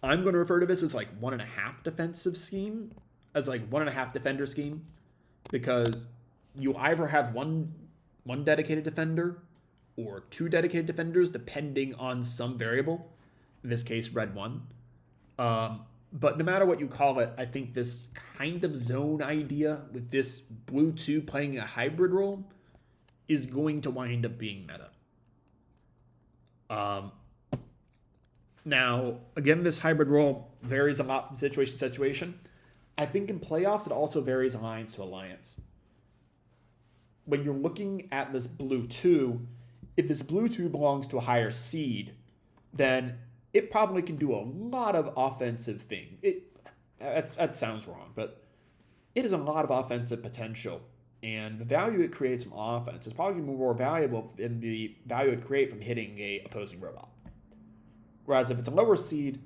I'm going to refer to this as like 1.5 defensive scheme, as like 1.5 defender scheme, because you either have one dedicated defender or 2 dedicated defenders, depending on some variable. In this case, Red 1. But no matter what you call it, I think this kind of zone idea with this Blue 2 playing a hybrid role is going to wind up being meta. Now, again, this hybrid role varies a lot from situation to situation. I think in playoffs, it also varies alliance to alliance. When you're looking at this Blue 2, if this Blue 2 belongs to a higher seed, then it probably can do a lot of offensive things. That sounds wrong, but it has a lot of offensive potential. And the value it creates from offense is probably more valuable than the value it creates from hitting a opposing robot. Whereas if it's a lower seed,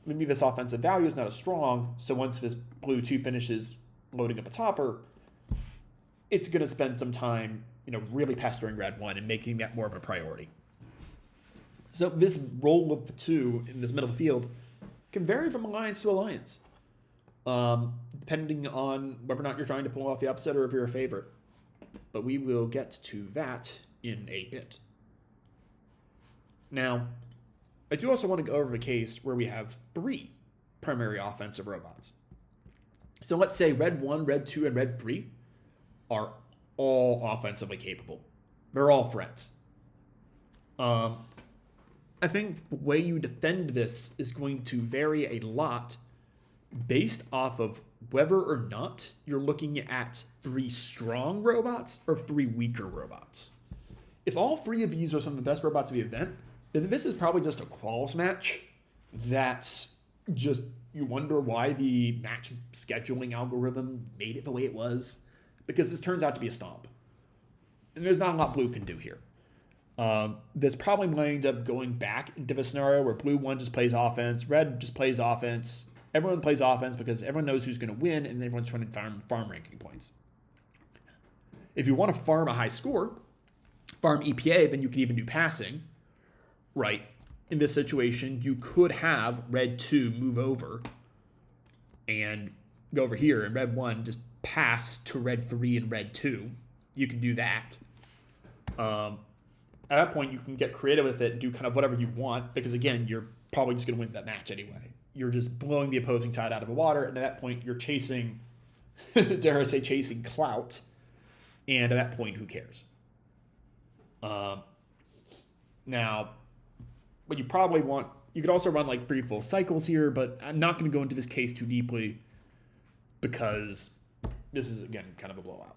maybe this offensive value is not as strong, so once this Blue 2 finishes loading up a topper, it's going to spend some time, really pestering Red 1 and making that more of a priority. So this role of the 2 in this middle of the field can vary from alliance to alliance, depending on whether or not you're trying to pull off the upset or if you're a favorite. But we will get to that in a bit. Now, I do also want to go over a case where we have 3 primary offensive robots. So let's say Red 1, Red 2, and Red 3 are all offensively capable. They're all threats. I think the way you defend this is going to vary a lot based off of whether or not you're looking at 3 strong robots or 3 weaker robots. If all 3 of these are some of the best robots of the event, then this is probably just a quals match that's just, you wonder why the match scheduling algorithm made it the way it was, because this turns out to be a stomp. And there's not a lot Blue can do here. This probably might end up going back into the scenario where Blue 1 just plays offense, Red just plays offense. Everyone plays offense because everyone knows who's going to win, and everyone's trying to farm ranking points. If you want to farm a high score, farm EPA, then you can even do passing, right? In this situation, you could have red 2 move over and go over here, and red 1 just pass to red 3 and red 2. You can do that. At that point, you can get creative with it and do kind of whatever you want, because again, you're probably just going to win that match anyway. You're just blowing the opposing side out of the water, and at that point, you're chasing, dare I say, chasing clout. And at that point, who cares? Now, what you probably want, you could also run like 3 full cycles here, but I'm not going to go into this case too deeply because this is, again, kind of a blowout.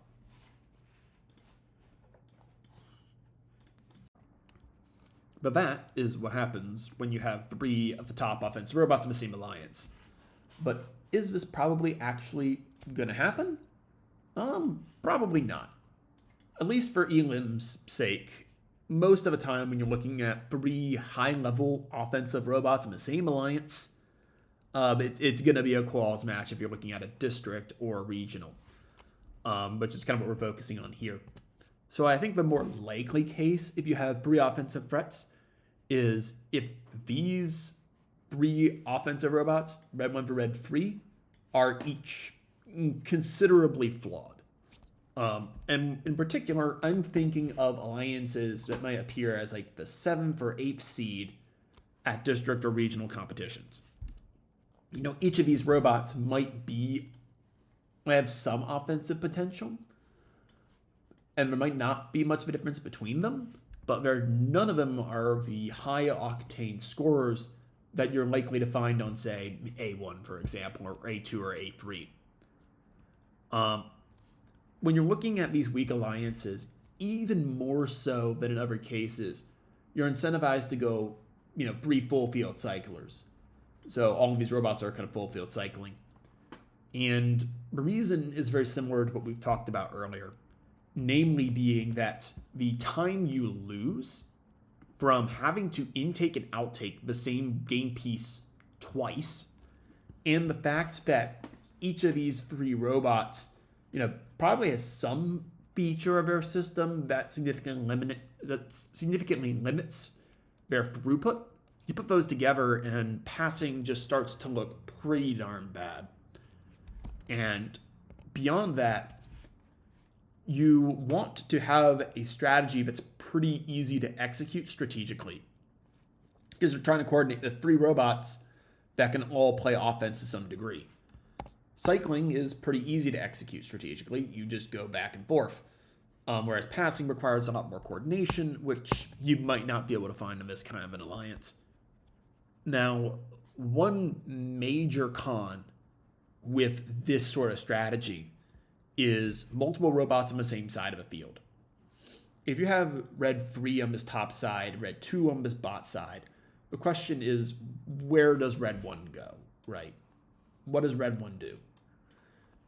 But that is what happens when you have 3 of the top offensive robots in the same alliance. But is this probably actually going to happen? Probably not. At least for Elim's sake, most of the time when you're looking at 3 high-level offensive robots in the same alliance, it's going to be a quals match if you're looking at a district or a regional, which is kind of what we're focusing on here. So I think the more likely case, if you have 3 offensive threats, is if these 3 offensive robots, red 1 for red 3, are each considerably flawed. And in particular, I'm thinking of alliances that might appear as like the 7th or 8th seed at district or regional competitions. You know, each of these robots might have some offensive potential, and there might not be much of a difference between them, but none of them are the high octane scorers that you're likely to find on, say, A1, for example, or A2 or A3. When you're looking at these weak alliances, even more so than in other cases, you're incentivized to go, 3 full field cyclers. So all of these robots are kind of full field cycling. And the reason is very similar to what we've talked about earlier, namely being that the time you lose from having to intake and outtake the same game piece twice, and the fact that each of these 3 robots, probably has some feature of their system that significantly limits their throughput. You put those together and passing just starts to look pretty darn bad. And beyond that, you want to have a strategy that's pretty easy to execute strategically, because you're trying to coordinate the 3 robots that can all play offense to some degree. Cycling is pretty easy to execute strategically. You just go back and forth. Whereas passing requires a lot more coordination, which you might not be able to find in this kind of an alliance. Now, one major con with this sort of strategy is multiple robots on the same side of a field. If you have red 3 on this top side, red 2 on this bot side, the question is, where does red 1 go, right? What does red 1 do?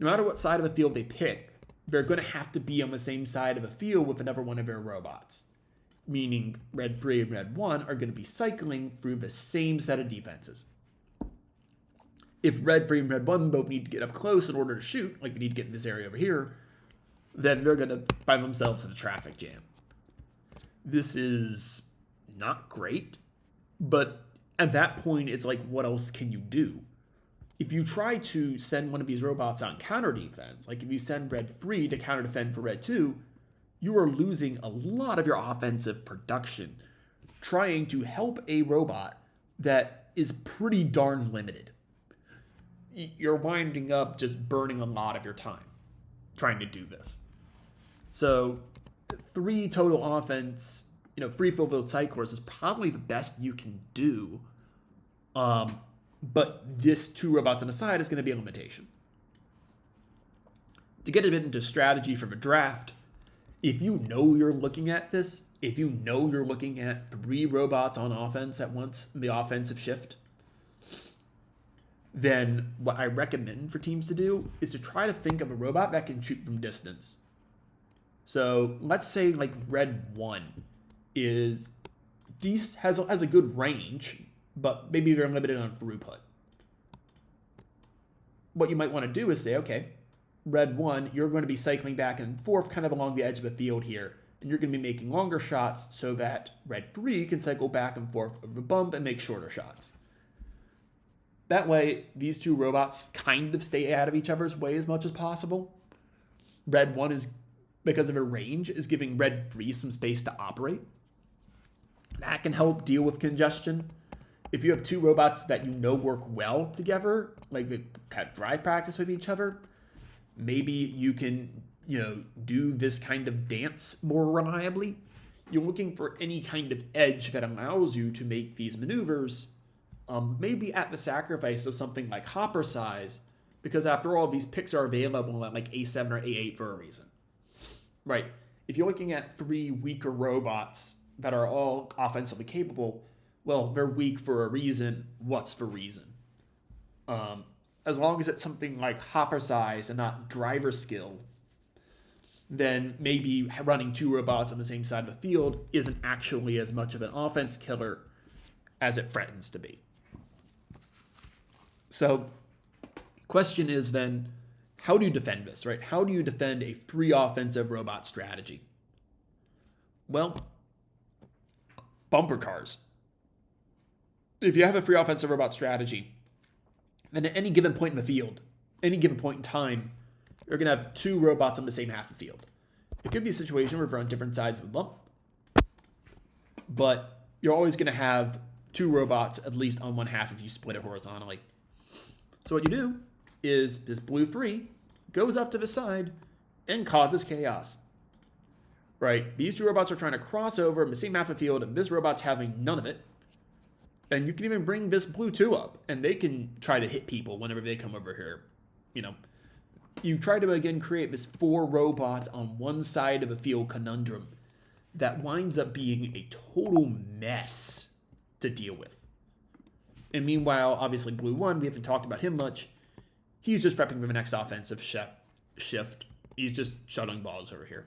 No matter what side of the field they pick, they're going to have to be on the same side of the field with another one of their robots. Meaning red 3 and red 1 are going to be cycling through the same set of defenses. If red 3 and red 1 both need to get up close in order to shoot, like they need to get in this area over here, then they're going to find themselves in a traffic jam. This is not great, but at that point, it's like, what else can you do? If you try to send one of these robots on counter defense, like if you send red 3 to counter defend for red 2, you are losing a lot of your offensive production trying to help a robot that is pretty darn limited. You're winding up just burning a lot of your time trying to do this. So 3 total offense, 3 full field cyclers is probably the best you can do. But this 2 robots on the side is going to be a limitation. To get a bit into strategy for the draft, if you know you're looking at this, if you know you're looking at 3 robots on offense at once, the offensive shift, then what I recommend for teams to do is to try to think of a robot that can shoot from distance. So let's say like red 1 has a good range, but maybe they're limited on throughput. What you might want to do is say, okay, red 1, you're going to be cycling back and forth kind of along the edge of the field here. and you're going to be making longer shots so that red 3 can cycle back and forth over the bump and make shorter shots. That way, these two robots kind of stay out of each other's way as much as possible. Red 1 is, because of her range, is giving red 3 some space to operate. That can help deal with congestion. If you have two robots that you know work well together, like they have drive practice with each other, maybe you can, do this kind of dance more reliably. You're looking for any kind of edge that allows you to make these maneuvers, maybe at the sacrifice of something like hopper size, because after all, these picks are available at like A7 or A8 for a reason. Right. If you're looking at three weaker robots that are all offensively capable, well, they're weak for a reason. What's the reason? As long as it's something like hopper size and not driver skill, then maybe running two robots on the same side of the field isn't actually as much of an offense killer as it threatens to be. So, question is then, how do you defend this, right? How do you defend a three offensive robot strategy? Well, bumper cars. If you have a free offensive robot strategy, then at any given point in the field, any given point in time, you're going to have two robots on the same half of the field. It could be a situation where they're on different sides of a bump, but you're always going to have two robots at least on one half if you split it horizontally. So what you do is this blue 3 goes up to the side and causes chaos. Right? These two robots are trying to cross over in the same half of the field, and this robot's having none of it. And you can even bring this blue 2 up, and they can try to hit people whenever they come over here. You try to, again, create this four robots on one side of a field conundrum that winds up being a total mess to deal with. And meanwhile, obviously, blue 1, we haven't talked about him much. He's just prepping for the next offensive shift. He's just shuttling balls over here.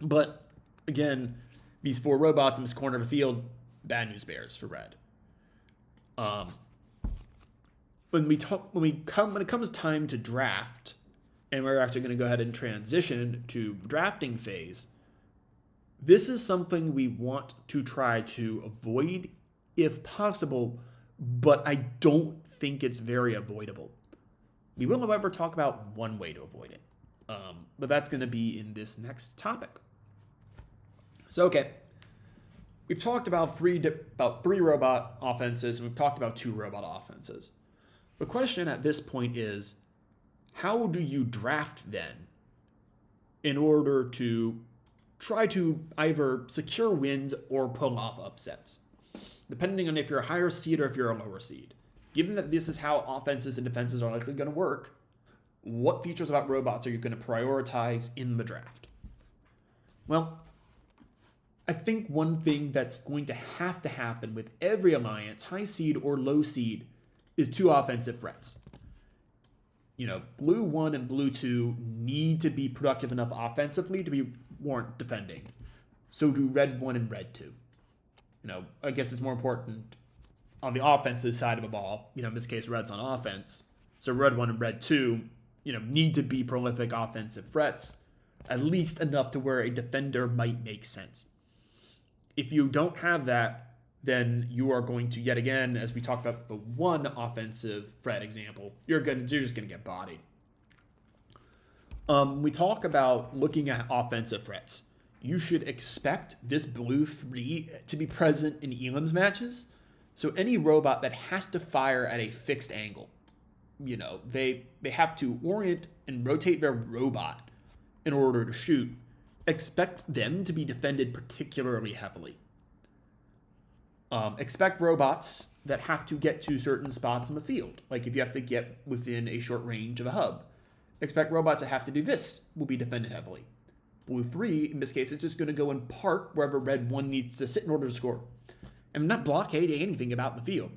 But, again, these four robots in this corner of the field, bad news bears for red. When it comes time to draft, and we're actually going to go ahead and transition to drafting phase, this is something we want to try to avoid if possible, but I don't think it's very avoidable. We will, however, talk about one way to avoid it, but that's going to be in this next topic. So, okay, we've talked about three robot offenses, and we've talked about two robot offenses. The question at this point is, how do you draft then in order to try to either secure wins or pull off upsets, depending on if you're a higher seed or if you're a lower seed? Given that this is how offenses and defenses are likely going to work, what features about robots are you going to prioritize in the draft? Well, I think one thing that's going to happen with every alliance, high seed or low seed, is two offensive threats. Blue 1 and blue 2 need to be productive enough offensively to warrant defending. So do red 1 and red 2. I guess it's more important on the offensive side of the ball. In this case, red's on offense. So red 1 and red 2, need to be prolific offensive threats, at least enough to where a defender might make sense. If you don't have that, then you are going to, yet again, as we talked about the one offensive threat example, you're just going to get bodied. We talk about looking at offensive threats. You should expect this blue 3 to be present in Elam's matches. So any robot that has to fire at a fixed angle, they have to orient and rotate their robot in order to shoot. Expect them to be defended particularly heavily. Expect robots that have to get to certain spots in the field. Like if you have to get within a short range of a hub. Expect robots that have to do this will be defended heavily. Blue 3, in this case, it's just going to go and park wherever red 1 needs to sit in order to score. And not blockading anything about the field.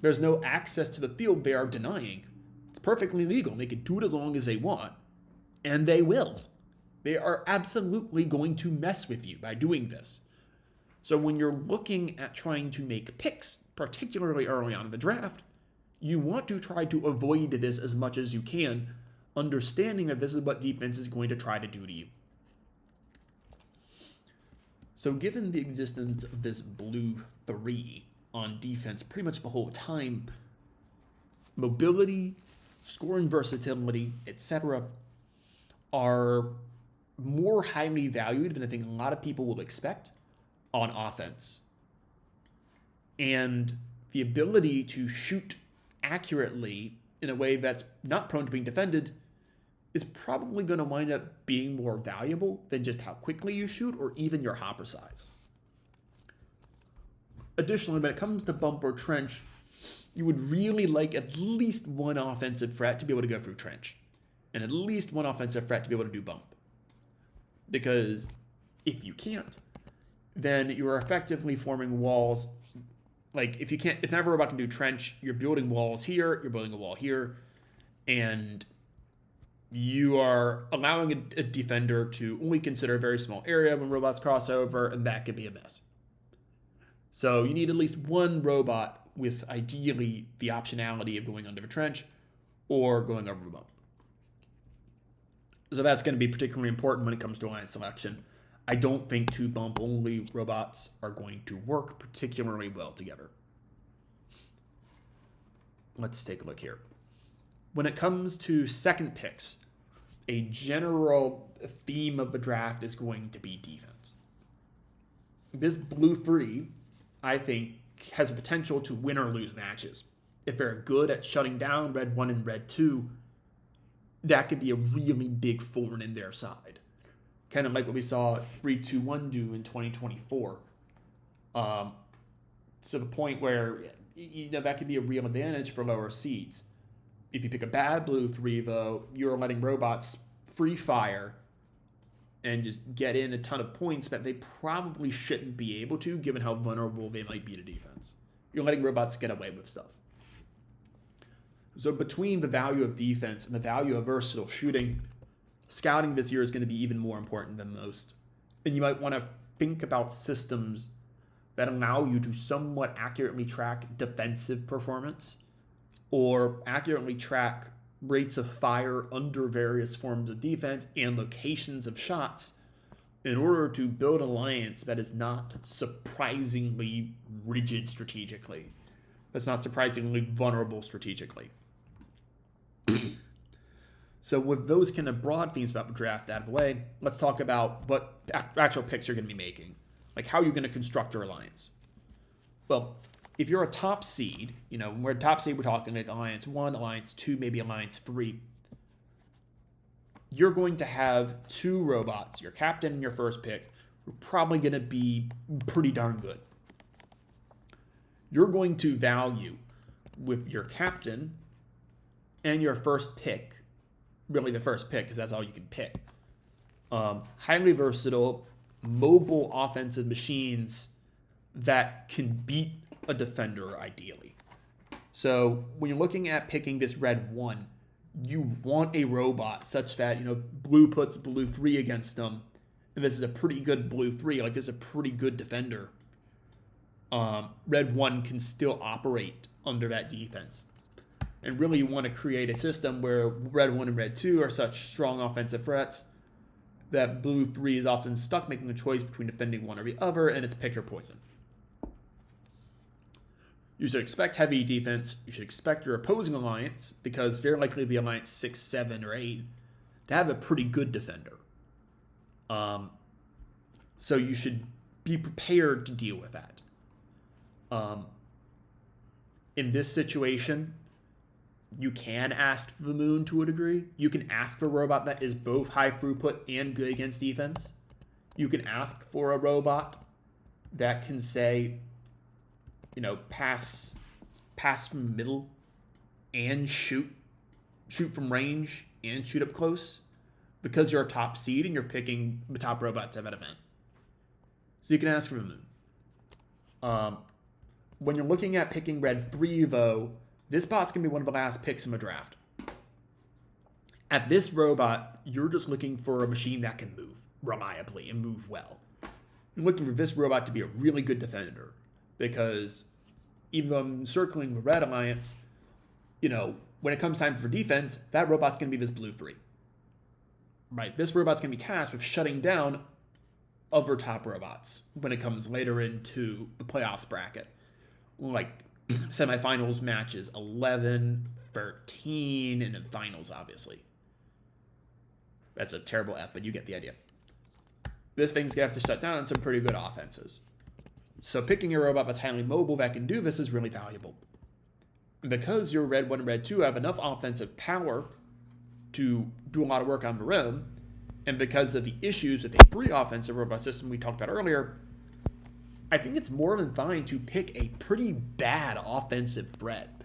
There's no access to the field they are denying. It's perfectly legal. They can do it as long as they want. And they will. They are absolutely going to mess with you by doing this. So when you're looking at trying to make picks, particularly early on in the draft, you want to try to avoid this as much as you can, understanding that this is what defense is going to try to do to you. So given the existence of this blue 3 on defense pretty much the whole time, mobility, scoring versatility, etc. are more highly valued than I think a lot of people will expect on offense. And the ability to shoot accurately in a way that's not prone to being defended is probably going to wind up being more valuable than just how quickly you shoot or even your hopper size. Additionally, when it comes to bump or trench, you would really like at least one offensive threat to be able to go through trench, and at least one offensive threat to be able to do bump. Because if you can't, then you're effectively forming walls. Like if not a robot can do trench, you're building walls here, you're building a wall here, and you are allowing a defender to only consider a very small area when robots cross over, and that could be a mess. So you need at least one robot with ideally the optionality of going under the trench or going over the bump. So that's going to be particularly important when it comes to alliance selection. I don't think two bump only robots are going to work particularly well together. Let's take a look here. When it comes to second picks, a general theme of the draft is going to be defense. This blue 3, I think, has the potential to win or lose matches. If they're good at shutting down red 1 and red 2, that could be a really big thorn in their side. Kind of like what we saw 3-2-1 do in 2024. To the point where that could be a real advantage for lower seeds. If you pick a bad blue 3, though, you're letting robots free fire and just get in a ton of points that they probably shouldn't be able to, given how vulnerable they might be to defense. You're letting robots get away with stuff. So between the value of defense and the value of versatile shooting, scouting this year is going to be even more important than most. And you might want to think about systems that allow you to somewhat accurately track defensive performance or accurately track rates of fire under various forms of defense and locations of shots in order to build an alliance that is not surprisingly rigid strategically, that's not surprisingly vulnerable strategically. So with those kind of broad themes about the draft out of the way, let's talk about what actual picks you're going to be making. Like how you're going to construct your alliance. Well, if you're a top seed, when we're a top seed, we're talking like Alliance 1, Alliance 2, maybe Alliance 3. You're going to have two robots, your captain and your first pick, who are probably going to be pretty darn good. You're going to value with your captain and your first pick, really the first pick because that's all you can pick, highly versatile, mobile offensive machines that can beat a defender ideally. So when you're looking at picking this red 1, you want a robot such that, blue puts blue 3 against them, and this is a pretty good blue 3, like this is a pretty good defender. Red 1 can still operate under that defense. And really you want to create a system where red 1 and red 2 are such strong offensive threats that blue 3 is often stuck making a choice between defending one or the other, and it's pick or poison. You should expect heavy defense. You should expect your opposing alliance, because very likely to be alliance 6, 7, or 8, to have a pretty good defender. So you should be prepared to deal with that. In this situation, you can ask for the moon to a degree. You can ask for a robot that is both high throughput and good against defense. You can ask for a robot that can say, pass from middle and shoot from range and shoot up close, because you're a top seed and you're picking the top robots at that event. So you can ask for the moon. When you're looking at picking red 3, though, this bot's going to be one of the last picks in the draft. At this robot, you're just looking for a machine that can move reliably and move well. You're looking for this robot to be a really good defender, because even though I'm circling the red alliance, when it comes time for defense, that robot's going to be this blue 3. Right? This robot's going to be tasked with shutting down other top robots when it comes later into the playoffs bracket. Like semifinals matches 11, 13, and then finals, obviously. That's a terrible F, but you get the idea. This thing's going to have to shut down some pretty good offenses. So picking a robot that's highly mobile that can do this is really valuable. And because your Red 1 and Red 2 have enough offensive power to do a lot of work on their own, and because of the issues with a free offensive robot system we talked about earlier, I think it's more than fine to pick a pretty bad offensive threat.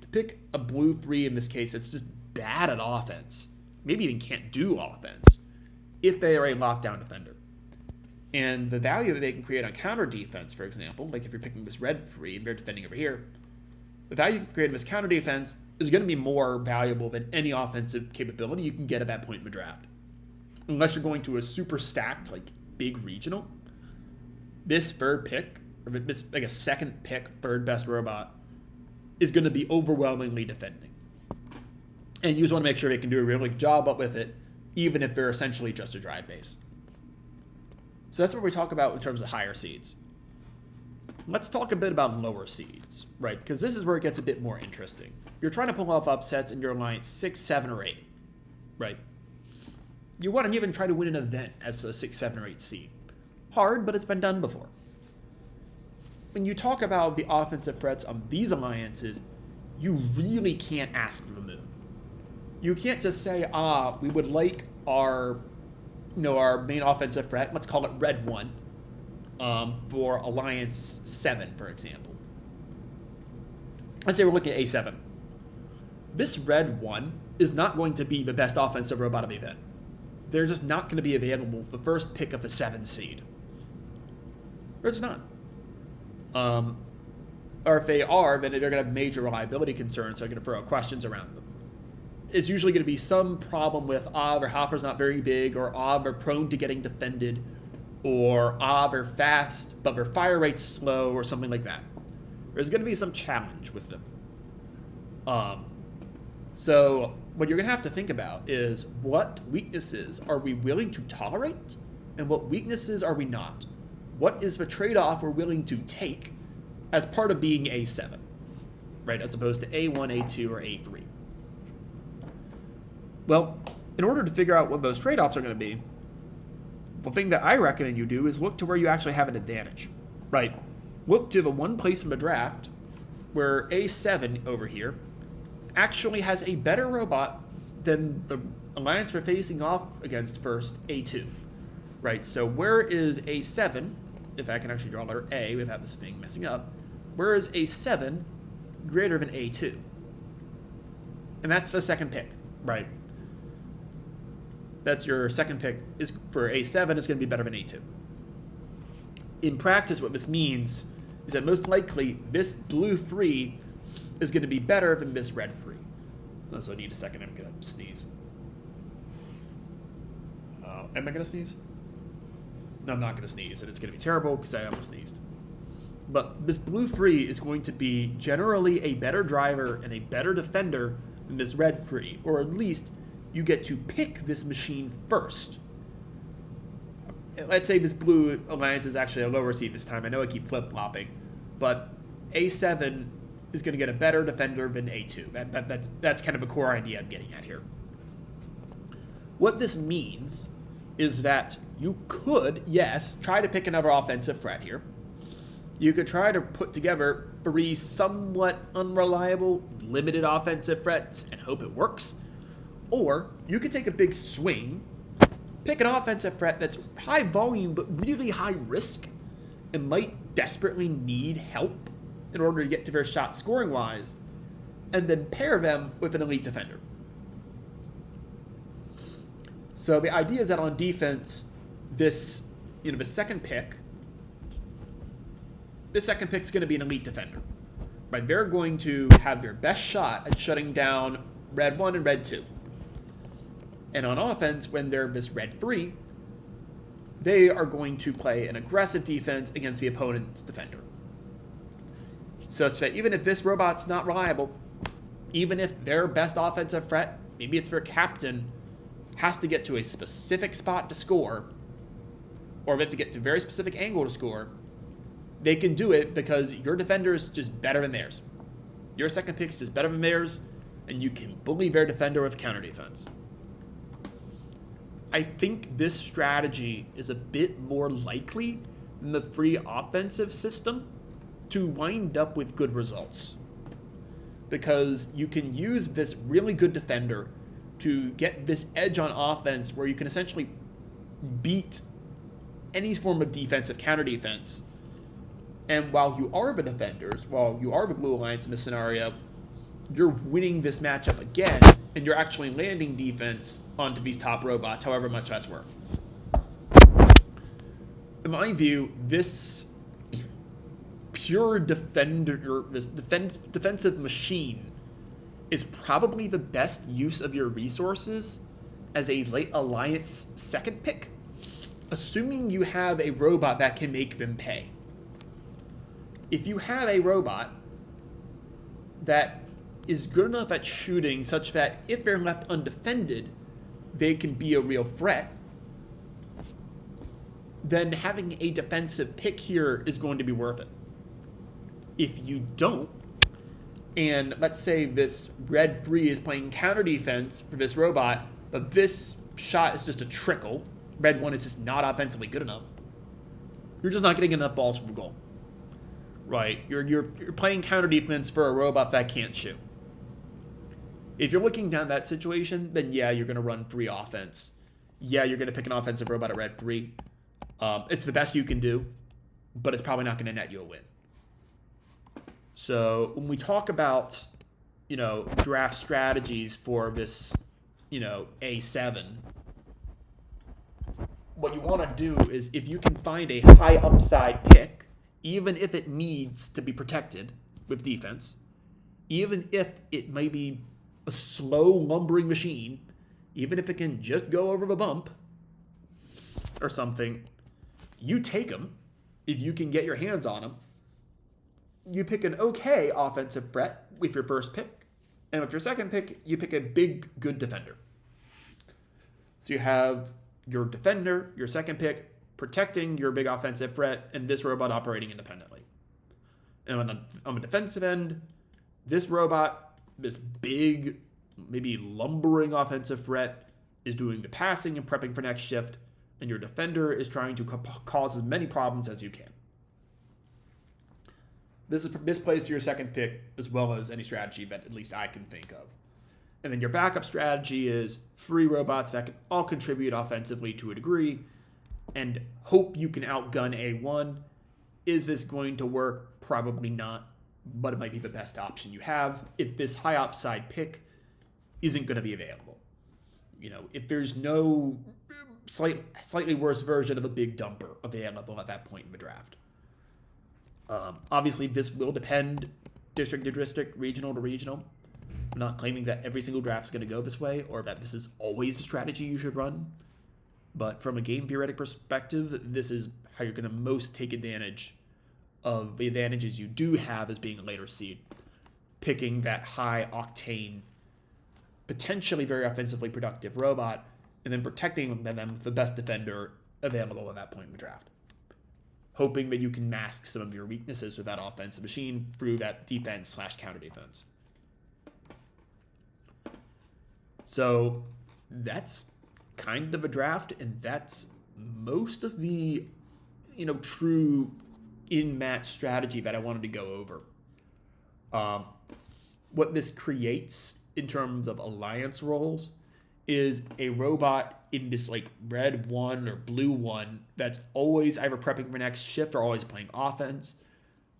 To pick a blue 3 in this case that's just bad at offense, maybe even can't do offense, if they are a lockdown defender. And the value that they can create on counter defense, for example, like if you're picking this Red 3 and they're defending over here, the value you can create in this counter defense is going to be more valuable than any offensive capability you can get at that point in the draft. Unless you're going to a super stacked, like, big regional, this third pick, or this, like, a second pick, third best robot, is going to be overwhelmingly defending. And you just want to make sure they can do a really good job up with it, even if they're essentially just a drive base. So that's what we talk about in terms of higher seeds. Let's talk a bit about lower seeds, right? Because this is where it gets a bit more interesting. You're trying to pull off upsets in your alliance 6, 7, or 8, right? You want to even try to win an event as a 6, 7, or 8 seed. Hard, but it's been done before. When you talk about the offensive threats on these alliances, you really can't ask for the moon. You can't just say, we would like our main offensive threat, let's call it Red 1, for Alliance 7, for example. Let's say we're looking at A7. This Red 1 is not going to be the best offensive robot of the event. They're just not going to be available for the first pick of a 7 seed. Or it's not. Or if they are, then they're going to have major reliability concerns, so they're going to throw questions around them. It's usually going to be some problem with, their hopper's not very big, or they're prone to getting defended, or they're fast, but their fire rate's slow, or something like that. There's going to be some challenge with them. So what you're going to have to think about is what weaknesses are we willing to tolerate, and what weaknesses are we not? What is the trade-off we're willing to take as part of being A7, right, as opposed to A1, A2, or A3? Well, in order to figure out what those trade-offs are going to be, the thing that I recommend you do is look to where you actually have an advantage, right? Look to the one place in the draft where A7 over here actually has a better robot than the alliance we're facing off against first, A2, right? So where is A7, if I can actually draw letter A without this thing messing up, where is A7 greater than A2? And that's the second pick, right? That's your second pick is for A7 is going to be better than A2. In practice, what this means is that most likely this blue 3 is going to be better than this red 3. So I need a second. I'm going to sneeze. Am I going to sneeze? No, I'm not going to sneeze, and it's going to be terrible because I almost sneezed. But this blue 3 is going to be generally a better driver and a better defender than this red 3, or at least you get to pick this machine first. Let's say this blue alliance is actually a lower seed this time. I know I keep flip-flopping, but A7 is going to get a better defender than A2. That's kind of a core idea I'm getting at here. What this means is that you could, yes, try to pick another offensive threat here. You could try to put together 3 somewhat unreliable, limited offensive threats and hope it works. Or you could take a big swing, pick an offensive threat that's high volume but really high risk and might desperately need help in order to get to their shot scoring-wise, and then pair them with an elite defender. So the idea is that on defense, the second pick is going to be an elite defender. Right? They're going to have their best shot at shutting down red 1 and red 2. And on offense, when they're this red 3, they are going to play an aggressive defense against the opponent's defender. Such that even if this robot's not reliable, even if their best offensive threat, maybe it's their captain, has to get to a specific spot to score, or if they have to get to a very specific angle to score, they can do it because your defender is just better than theirs. Your second pick is just better than theirs, and you can bully their defender with counter defense. I think this strategy is a bit more likely than the free offensive system to wind up with good results, because you can use this really good defender to get this edge on offense where you can essentially beat any form of defensive counter defense. And while you are the defenders, while you are the Blue Alliance in this scenario, you're winning this matchup again, and you're actually landing defense onto these top robots, however much that's worth. In my view, this pure defender, this defensive machine is probably the best use of your resources as a late alliance second pick, assuming you have a robot that can make them pay. If you have a robot that is good enough at shooting such that if they're left undefended, they can be a real threat, then having a defensive pick here is going to be worth it. If you don't, and let's say this red 3 is playing counter defense for this robot, but this shot is just a trickle, red 1 is just not offensively good enough, you're just not getting enough balls for goal. Right? You're playing counter defense for a robot that can't shoot. If you're looking down that situation, then yeah, you're going to run 3 offense. Yeah, you're going to pick an offensive robot at red 3. It's the best you can do, but it's probably not going to net you a win. So when we talk about, draft strategies for this, A7, what you want to do is, if you can find a high upside pick, even if it needs to be protected with defense, even if it may be a slow lumbering machine, even if it can just go over the bump or something, you take them if you can get your hands on them. You pick an okay offensive threat with your first pick, and with your second pick, you pick a big, good defender. So you have your defender, your second pick, protecting your big offensive threat, and this robot operating independently. And on the defensive end, this robot, this big, maybe lumbering offensive threat, is doing the passing and prepping for next shift, and your defender is trying to cause as many problems as you can. This plays to your second pick as well as any strategy that at least I can think of. And then your backup strategy is 3 robots that can all contribute offensively to a degree, and hope you can outgun A1. Is this going to work? Probably not, but it might be the best option you have if this high upside pick isn't going to be available. If there's no slightly worse version of a big dumper available at that point in the draft. Obviously, this will depend district to district, regional to regional. I'm not claiming that every single draft is going to go this way or that this is always the strategy you should run. But from a game theoretic perspective, this is how you're going to most take advantage of the advantages you do have as being a later seed. Picking that high octane, potentially very offensively productive robot, and then protecting them with the best defender available at that point in the draft. Hoping that you can mask some of your weaknesses with that offensive machine through that defense/counter defense. So that's kind of a draft, and that's most of the, true in-match strategy that I wanted to go over. What this creates in terms of alliance roles is a robot in this red 1 or blue 1 that's always either prepping for next shift or always playing offense.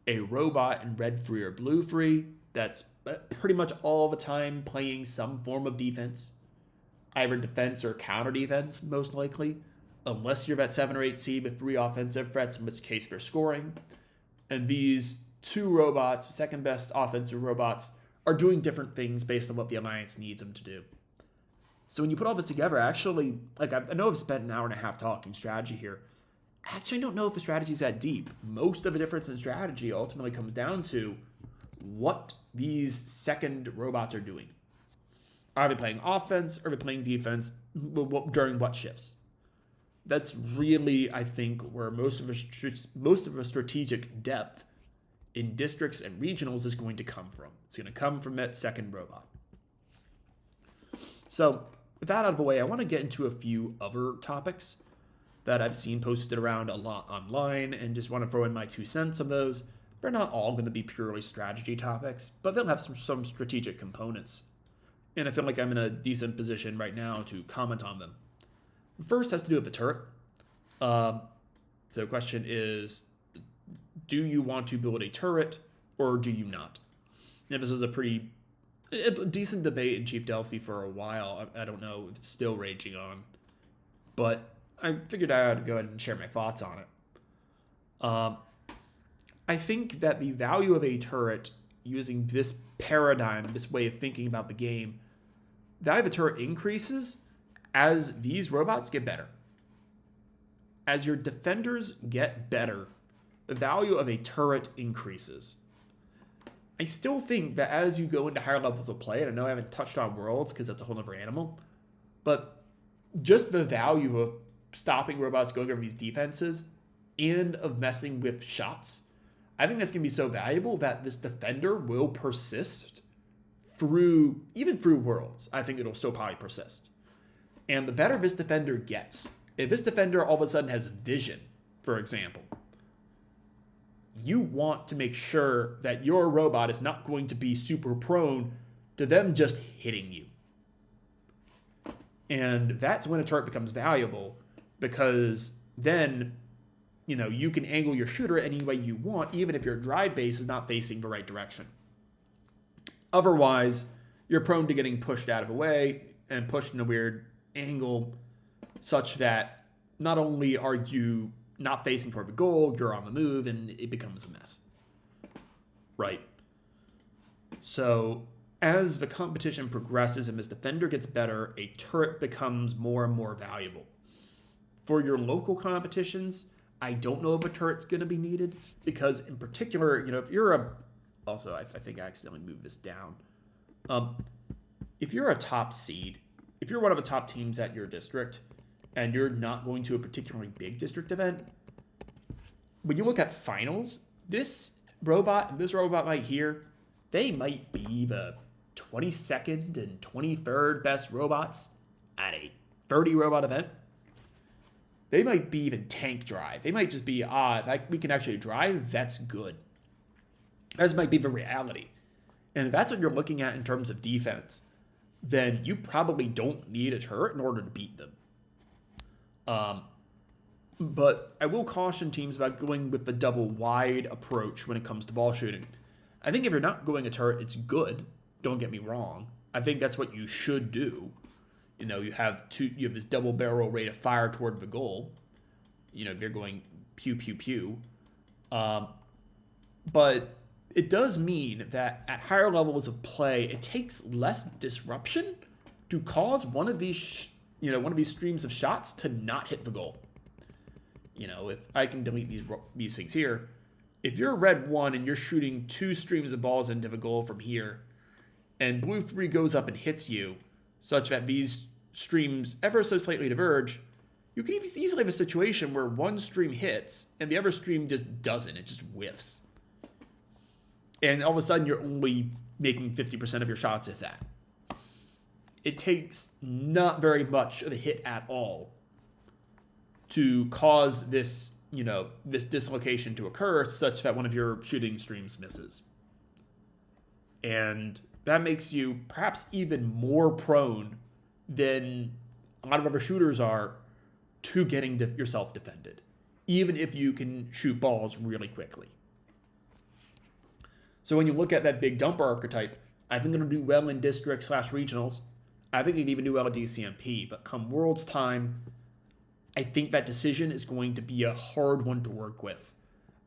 A robot in red 3 or blue 3 that's pretty much all the time playing some form of defense, either defense or counter defense, most likely, unless you're that 7 or 8 seed with 3 offensive threats, in which case they're scoring. And these 2 robots, second best offensive robots, are doing different things based on what the alliance needs them to do. So when you put all this together, actually, I know I've spent an hour and a half talking strategy here. I actually don't know if the strategy is that deep. Most of the difference in strategy ultimately comes down to what these second robots are doing. Are they playing offense or are they playing defense during what shifts? That's really, I think, where most of a strategic depth in districts and regionals is going to come from. It's going to come from that second robot. So with that out of the way, I want to get into a few other topics that I've seen posted around a lot online and just want to throw in my 2 cents of those. They're not all going to be purely strategy topics, but they'll have some strategic components. And I feel like I'm in a decent position right now to comment on them. The first has to do with the turret. So the question is, do you want to build a turret or do you not? And this is a decent debate in Chief Delphi for a while. I don't know if it's still raging on, but I figured I would go ahead and share my thoughts on it. I think that the value of a turret using this paradigm, this way of thinking about the game, the value of a turret increases as these robots get better. As your defenders get better, the value of a turret increases. I still think that as you go into higher levels of play, and I know I haven't touched on Worlds because that's a whole other animal, but just the value of stopping robots going over these defenses and of messing with shots, I think that's going to be so valuable that this defender will persist even through Worlds. I think it'll still probably persist. And the better this defender gets, if this defender all of a sudden has vision, for example, you want to make sure that your robot is not going to be super prone to them just hitting you. And that's when a turret becomes valuable, because then, you can angle your shooter any way you want, even if your drive base is not facing the right direction. Otherwise, you're prone to getting pushed out of the way and pushed in a weird angle such that not only are you not facing toward the goal, you're on the move, and it becomes a mess. Right? So as the competition progresses and this defender gets better, a turret becomes more and more valuable. For your local competitions, I don't know if a turret's going to be needed, because in particular, if you're also, I think I accidentally moved this down. If you're a top seed, if you're one of the top teams at your district, and you're not going to a particularly big district event, when you look at finals, this robot right here, they might be the 22nd and 23rd best robots at a 30 robot event. They might be even tank drive. They might just be, if we can actually drive, that's good. That might be the reality. And if that's what you're looking at in terms of defense, then you probably don't need a turret in order to beat them. But I will caution teams about going with the double wide approach when it comes to ball shooting. I think if you're not going a turret, it's good. Don't get me wrong. I think that's what you should do. You have this double barrel rate of fire toward the goal. They're going pew, pew, pew. But it does mean that at higher levels of play, it takes less disruption to cause one of these streams of shots to not hit the goal. If I can delete these things here, if you're red 1 and you're shooting 2 streams of balls into the goal from here, and blue 3 goes up and hits you, such that these streams ever so slightly diverge, you can easily have a situation where one stream hits and the other stream just doesn't. It just whiffs. And all of a sudden, you're only making 50% of your shots, if that. It takes not very much of a hit at all to cause this dislocation to occur such that one of your shooting streams misses. And that makes you perhaps even more prone than a lot of other shooters are to getting yourself defended, even if you can shoot balls really quickly. So when you look at that big dumper archetype, I think it'll do well in district/regionals. I think it'd even do well at DCMP, but come Worlds time, I think that decision is going to be a hard one to work with.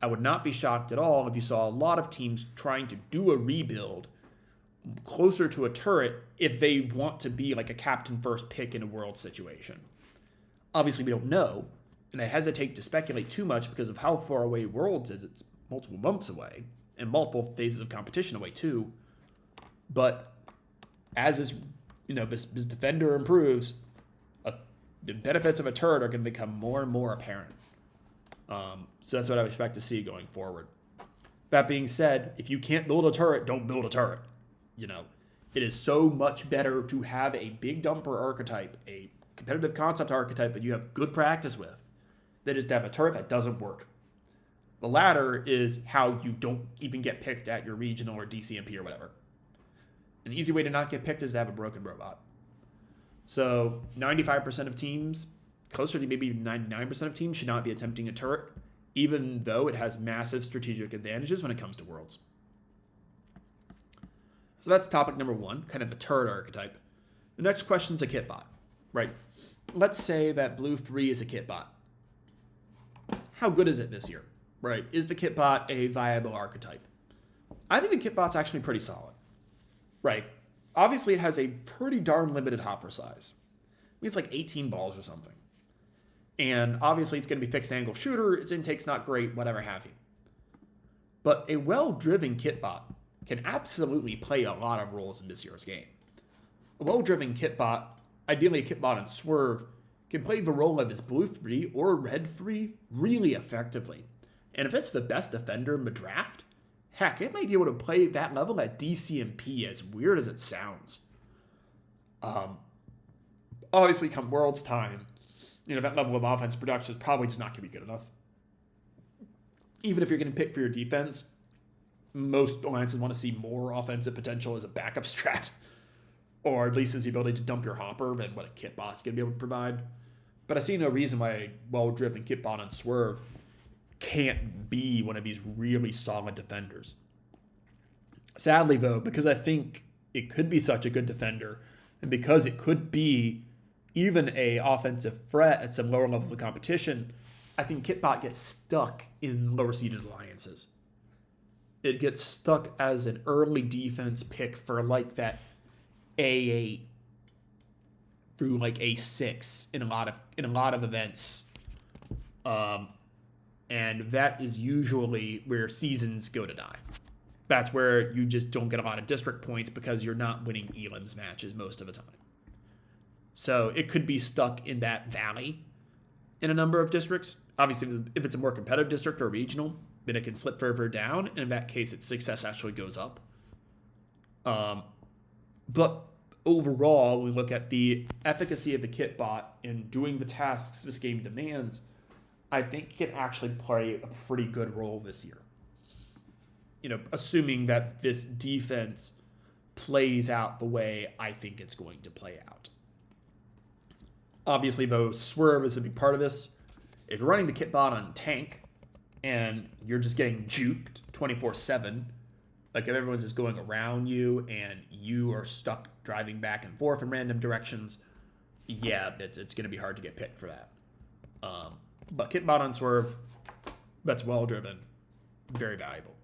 I would not be shocked at all if you saw a lot of teams trying to do a rebuild closer to a turret if they want to be like a captain first pick in a world situation. Obviously, we don't know, and I hesitate to speculate too much because of how far away Worlds is. It's multiple months away and multiple phases of competition away too. But as this defender improves, the benefits of a turret are going to become more and more apparent. So that's what I would expect to see going forward. That being said, if you can't build a turret, don't build a turret. You know, it is so much better to have a big dumper archetype, a competitive concept archetype that you have good practice with, than is to have a turret that doesn't work. The latter is how you don't even get picked at your regional or DCMP or whatever. An easy way to not get picked is to have a broken robot. So 95% of teams, closer to maybe 99% of teams, should not be attempting a turret, even though it has massive strategic advantages when it comes to Worlds. So that's topic number one, kind of the turret archetype. The next question is a kit bot, right? Let's say that Blue 3 is a kit bot. How good is it this year, right? Is the kit bot a viable archetype? I think the kit bot's actually pretty solid, right? Obviously, it has a pretty darn limited hopper size. I mean, it's like 18 balls or something. And obviously, it's going to be fixed angle shooter. Its intake's not great, whatever have you. But a well-driven kit bot can absolutely play a lot of roles in this year's game. A well-driven kit bot, ideally a kit bot in Swerve, can play the role of his Blue 3 or Red 3 really effectively. And if it's the best defender in the draft, heck, it might be able to play that level at DCMP, as weird as it sounds. Obviously, come Worlds time, that level of offense production is probably just not going to be good enough. Even if you're getting picked for your defense, most alliances want to see more offensive potential as a backup strat, or at least as the ability to dump your hopper than what a kit bot's going to be able to provide. But I see no reason why a well-driven kit bot on Swerve can't be one of these really solid defenders. Sadly, though, because I think it could be such a good defender, and because it could be even a offensive threat at some lower levels of competition, I think Kitbot gets stuck in lower-seeded alliances. It gets stuck as an early defense pick for like that A8 through like A6 in a lot of events. And that is usually where seasons go to die. That's where you just don't get a lot of district points because you're not winning elims matches most of the time. So it could be stuck in that valley in a number of districts. Obviously, if it's a more competitive district or regional, then it can slip further down, and in that case, its success actually goes up. But overall, when we look at the efficacy of the kit bot in doing the tasks this game demands, I think it can actually play a pretty good role this year. Assuming that this defense plays out the way I think it's going to play out. Obviously, though, Swerve is a big part of this. If you're running the kit bot on tank and you're just getting juked 24/7, like if everyone's just going around you and you are stuck driving back and forth in random directions, yeah, it's going to be hard to get picked for that. But kit bot on Swerve, that's well driven, very valuable.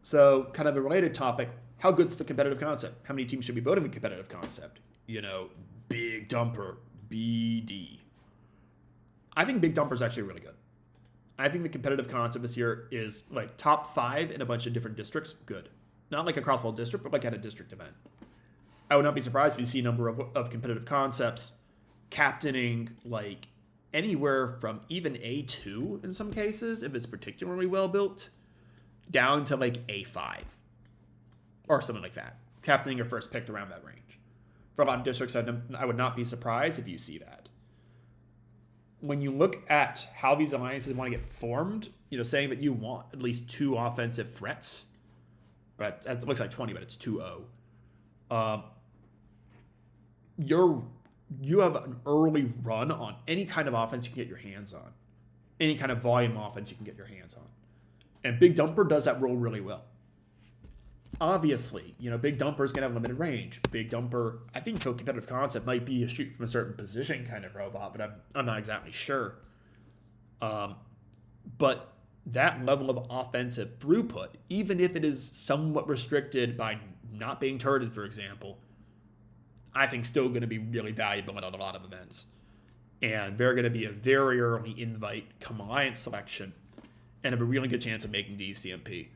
So, kind of a related topic, how good's the competitive concept? How many teams should be building the competitive concept? Big dumper, BD. I think big dumper is actually really good. I think the competitive concept this year is like top 5 in a bunch of different districts. Good. Not like across the whole district, but like at a district event. I would not be surprised if you see a number of competitive concepts captaining like anywhere from even A2 in some cases, if it's particularly well built, down to like A5 or something like that. Captaining your first pick around that range. For a lot of districts, I would not be surprised if you see that. When you look at how these alliances want to get formed, saying that you want at least 2 offensive threats, but it looks like 20, but it's 2-0. You have an early run on any kind of offense you can get your hands on. Any kind of volume offense you can get your hands on. And Big Dumper does that role really well. Obviously, Big Dumper is going to have limited range. Big Dumper, I think the competitive concept might be a shoot from a certain position kind of robot, but I'm not exactly sure. But that level of offensive throughput, even if it is somewhat restricted by not being turreted, for example, I think still going to be really valuable in a lot of events. And they're going to be a very early invite come alliance selection and have a really good chance of making DCMP.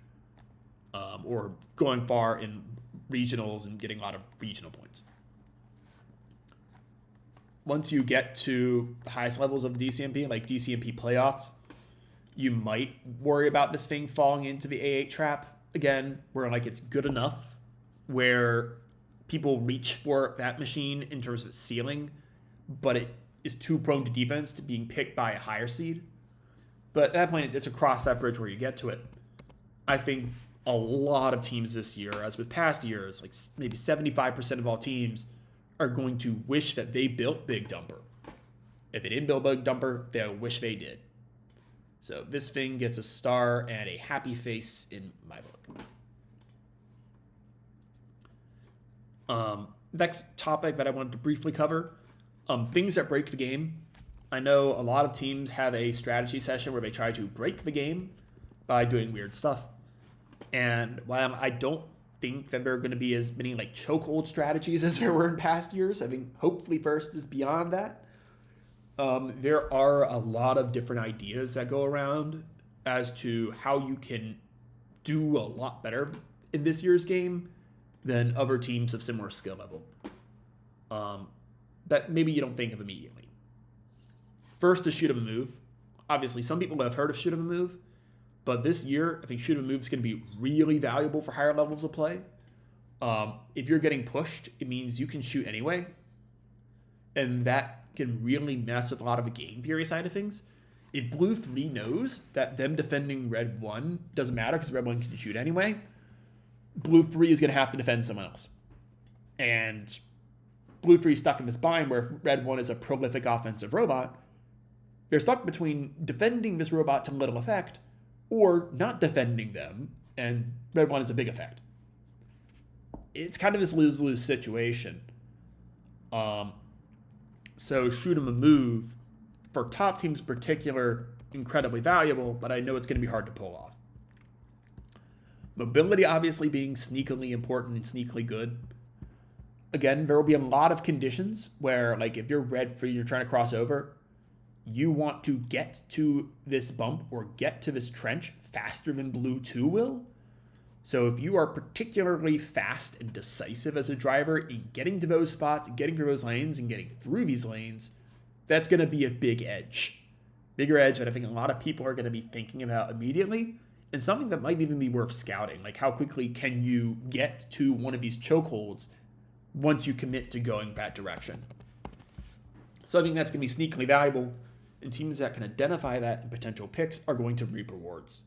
Or going far in regionals and getting a lot of regional points. once you get to the highest levels of DCMP, like DCMP playoffs, you might worry about this thing falling into the A8 trap again, where like it's good enough where people reach for that machine in terms of its ceiling, but it is too prone to defense to being picked by a higher seed. But at that point, it's across that bridge where you get to it. I think a lot of teams this year, as with past years, like maybe 75% of all teams, are going to wish that they built Big Dumper. If they didn't build Big Dumper, they'll wish they did. So this thing gets a star and a happy face in my book. Next topic that I wanted to briefly cover, things that break the game. I know a lot of teams have a strategy session where they try to break the game by doing weird stuff. And while I don't think that there are going to be as many like chokehold strategies as there were in past years, I think hopefully first is beyond that. There are a lot of different ideas that go around as to how you can do a lot better in this year's game than other teams of similar skill level. That maybe you don't think of immediately. First is shoot 'em and move. Obviously, some people have heard of shoot 'em and move, but this year, I think shoot 'em and move is going to be really valuable for higher levels of play. If you're getting pushed, it means you can shoot anyway, and that can really mess with a lot of the game theory side of things. If Blue 3 knows that them defending Red 1 doesn't matter because Red 1 can shoot anyway, Blue 3 is going to have to defend someone else. And Blue 3 is stuck in this bind where if Red 1 is a prolific offensive robot, they're stuck between defending this robot to little effect or not defending them, and Red 1 is a big effect. It's kind of this lose-lose situation. So shoot 'em and move, for top teams in particular, incredibly valuable, but I know it's going to be hard to pull off. Mobility obviously being sneakily important and sneakily good. Again, there will be a lot of conditions where, like, if you're red for you're trying to cross over, you want to get to this bump or get to this trench faster than Blue 2 will. So if you are particularly fast and decisive as a driver in getting to those spots, getting through those lanes, and getting through these lanes, that's going to be a big edge. Bigger edge that I think a lot of people are going to be thinking about immediately, and something that might even be worth scouting. Like, how quickly can you get to one of these chokeholds once you commit to going that direction? So I think that's going to be sneakily valuable, and teams that can identify that in potential picks are going to reap rewards.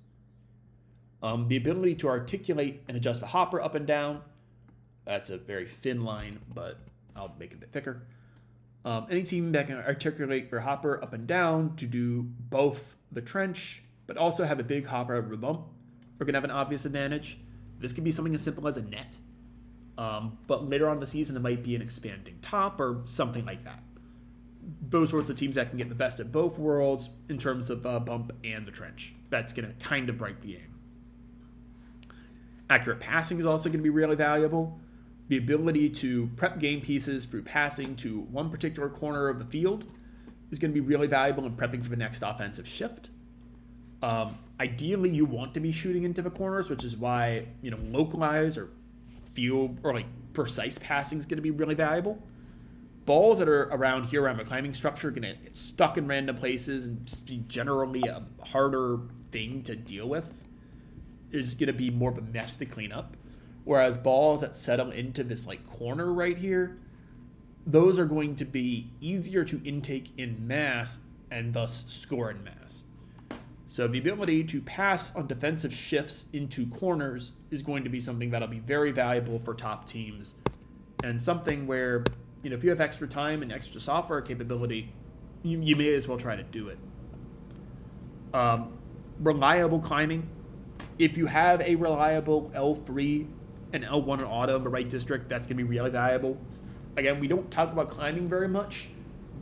The ability to articulate and adjust the hopper up and down, that's a very thin line, but I'll make it a bit thicker. Any team that can articulate their hopper up and down to do both the trench, but also have a big hopper over the bump, are going to have an obvious advantage. This could be something as simple as a net, but later on in the season, it might be an expanding top or something like that. Those sorts of teams that can get the best of both worlds in terms of bump and the trench. That's going to kind of break the game. Accurate passing is also going to be really valuable. The ability to prep game pieces through passing to one particular corner of the field is going to be really valuable in prepping for the next offensive shift. Ideally, you want to be shooting into the corners, which is why, localized or field or like precise passing is going to be really valuable. Balls that are around here around the climbing structure are going to get stuck in random places and just be generally a harder thing to deal with. It's going to be more of a mess to clean up. Whereas balls that settle into this like corner right here, those are going to be easier to intake in mass and thus score in mass. So the ability to pass on defensive shifts into corners is going to be something that'll be very valuable for top teams, and something where, if you have extra time and extra software capability, you may as well try to do it. Reliable climbing. If you have a reliable L3 and L1 and auto in the right district, that's going to be really valuable. Again, we don't talk about climbing very much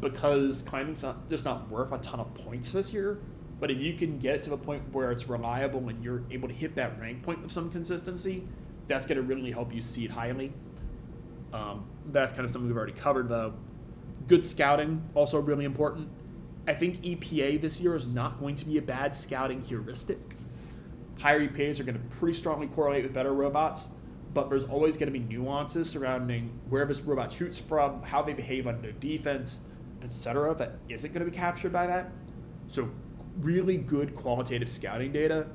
because climbing's just not worth a ton of points this year. But if you can get it to the point where it's reliable and you're able to hit that rank point with some consistency, that's going to really help you seed highly. That's kind of something we've already covered, though. Good scouting, also really important. I think EPA this year is not going to be a bad scouting heuristic. Higher EPAs are going to pretty strongly correlate with better robots, but there's always going to be nuances surrounding where this robot shoots from, how they behave under defense, etc., that isn't going to be captured by that. So really good qualitative scouting data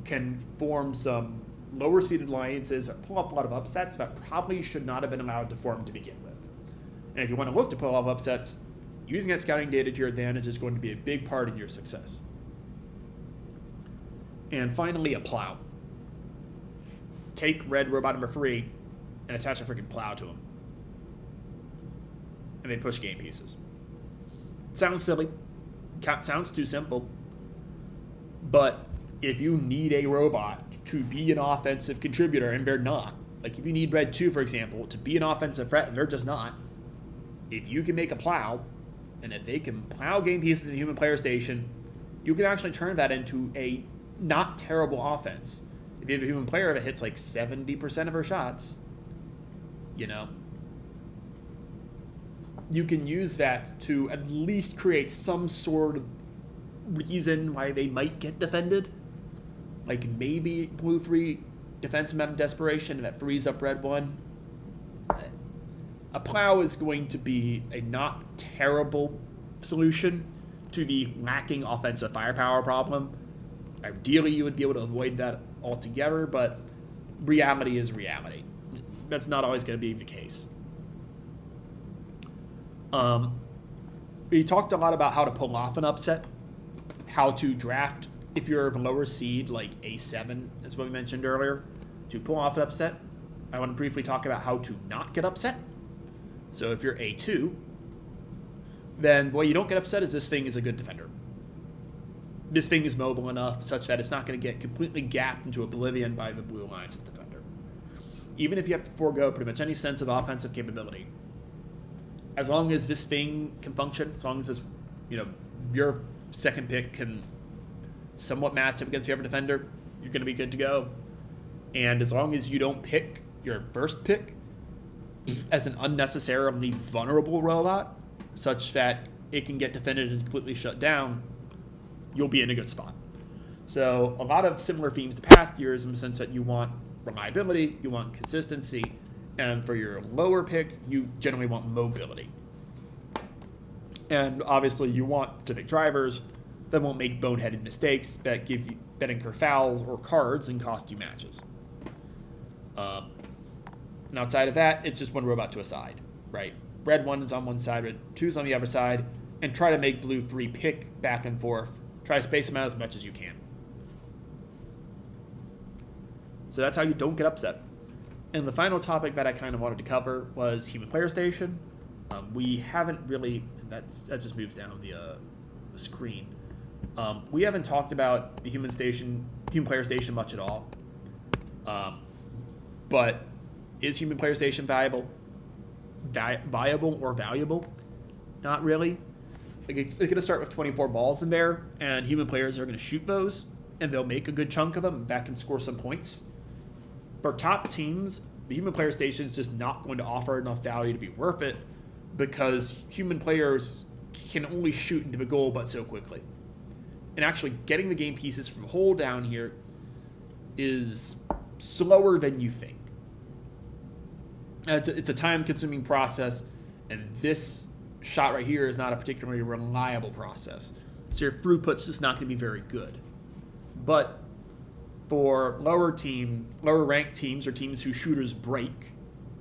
can form some lower seeded alliances, pull off a lot of upsets that probably should not have been allowed to form to begin with. And if you want to look to pull off upsets, using that scouting data to your advantage is going to be a big part in your success. And finally, a plow. Take red robot number 3 and attach a freaking plow to him. And they push game pieces. Sounds silly. Sounds too simple. But if you need a robot to be an offensive contributor and they're not, like if you need red 2, for example, to be an offensive threat and they're just not, if you can make a plow, and if they can plow game pieces in the human player station, you can actually turn that into a not terrible offense. If you have a human player that hits like 70% of her shots, you know, you can use that to at least create some sort of reason why they might get defended. Like maybe blue 3 defensive out of desperation and that frees up red 1. A plow is going to be a not terrible solution to the lacking offensive firepower problem. Ideally, you would be able to avoid that altogether, but reality is reality. That's not always going to be the case. We talked a lot about how to pull off an upset, how to draft if you're a lower seed, like A7 is what we mentioned earlier, to pull off an upset. I want to briefly talk about how to not get upset. So if you're A2, then what you don't get upset is this thing is a good defender. This thing is mobile enough such that it's not going to get completely gapped into oblivion by the blue alliance's defender. Even if you have to forego pretty much any sense of offensive capability, as long as this thing can function, as long as this, your second pick can somewhat match up against your other defender, you're going to be good to go. And as long as you don't pick your first pick as an unnecessarily vulnerable robot, such that it can get defended and completely shut down, you'll be in a good spot. So a lot of similar themes to past years in the sense that you want reliability, you want consistency, and for your lower pick, you generally want mobility. And obviously you want to pick drivers that won't make boneheaded mistakes that incur fouls or cards and cost you matches. And outside of that, it's just one robot to a side, right? Red 1 is on one side, red 2 is on the other side, and try to make blue 3 pick back and forth. Try to space them out as much as you can. So that's how you don't get upset. And the final topic that I kind of wanted to cover was human player station. We haven't really, that just moves down the screen. We haven't talked about the human player station much at all. But is human player station viable or valuable? Not really. Like it's going to start with 24 balls in there, and human players are going to shoot those, and they'll make a good chunk of them. That can score some points. For top teams, the human player station is just not going to offer enough value to be worth it, because human players can only shoot into the goal but so quickly. And actually getting the game pieces from hole down here is slower than you think. It's a time-consuming process, and this shot right here is not a particularly reliable process. So your throughput's just not going to be very good. But for lower ranked teams or teams whose shooters break,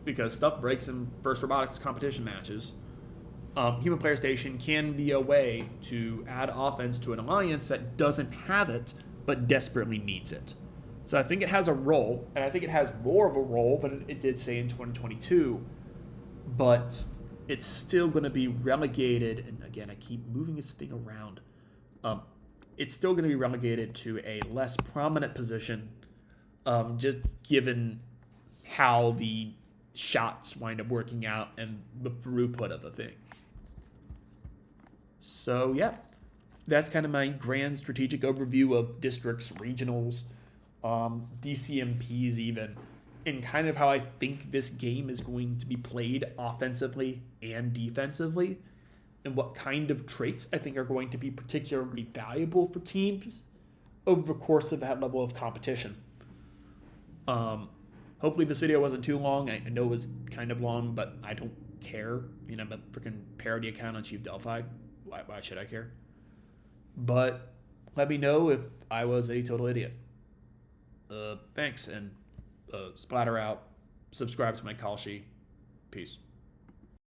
because stuff breaks in first robotics competition matches, human player station can be a way to add offense to an alliance that doesn't have it but desperately needs it. So I think it has a role, and I think it has more of a role than it did, say, in 2022, but it's still going to be relegated, and again, I keep moving this thing around. It's still going to be relegated to a less prominent position, just given how the shots wind up working out and the throughput of the thing. So, yeah, that's kind of my grand strategic overview of districts, regionals, DCMPs even, and kind of how I think this game is going to be played offensively and defensively, and what kind of traits I think are going to be particularly valuable for teams over the course of that level of competition. Hopefully this video wasn't too long. I know it was kind of long, but I don't care. I mean, I'm a freaking parody account on Chief Delphi. Why should I care? But let me know if I was a total idiot. Thanks, and Splatter out. Subscribe to my call sheet. Peace.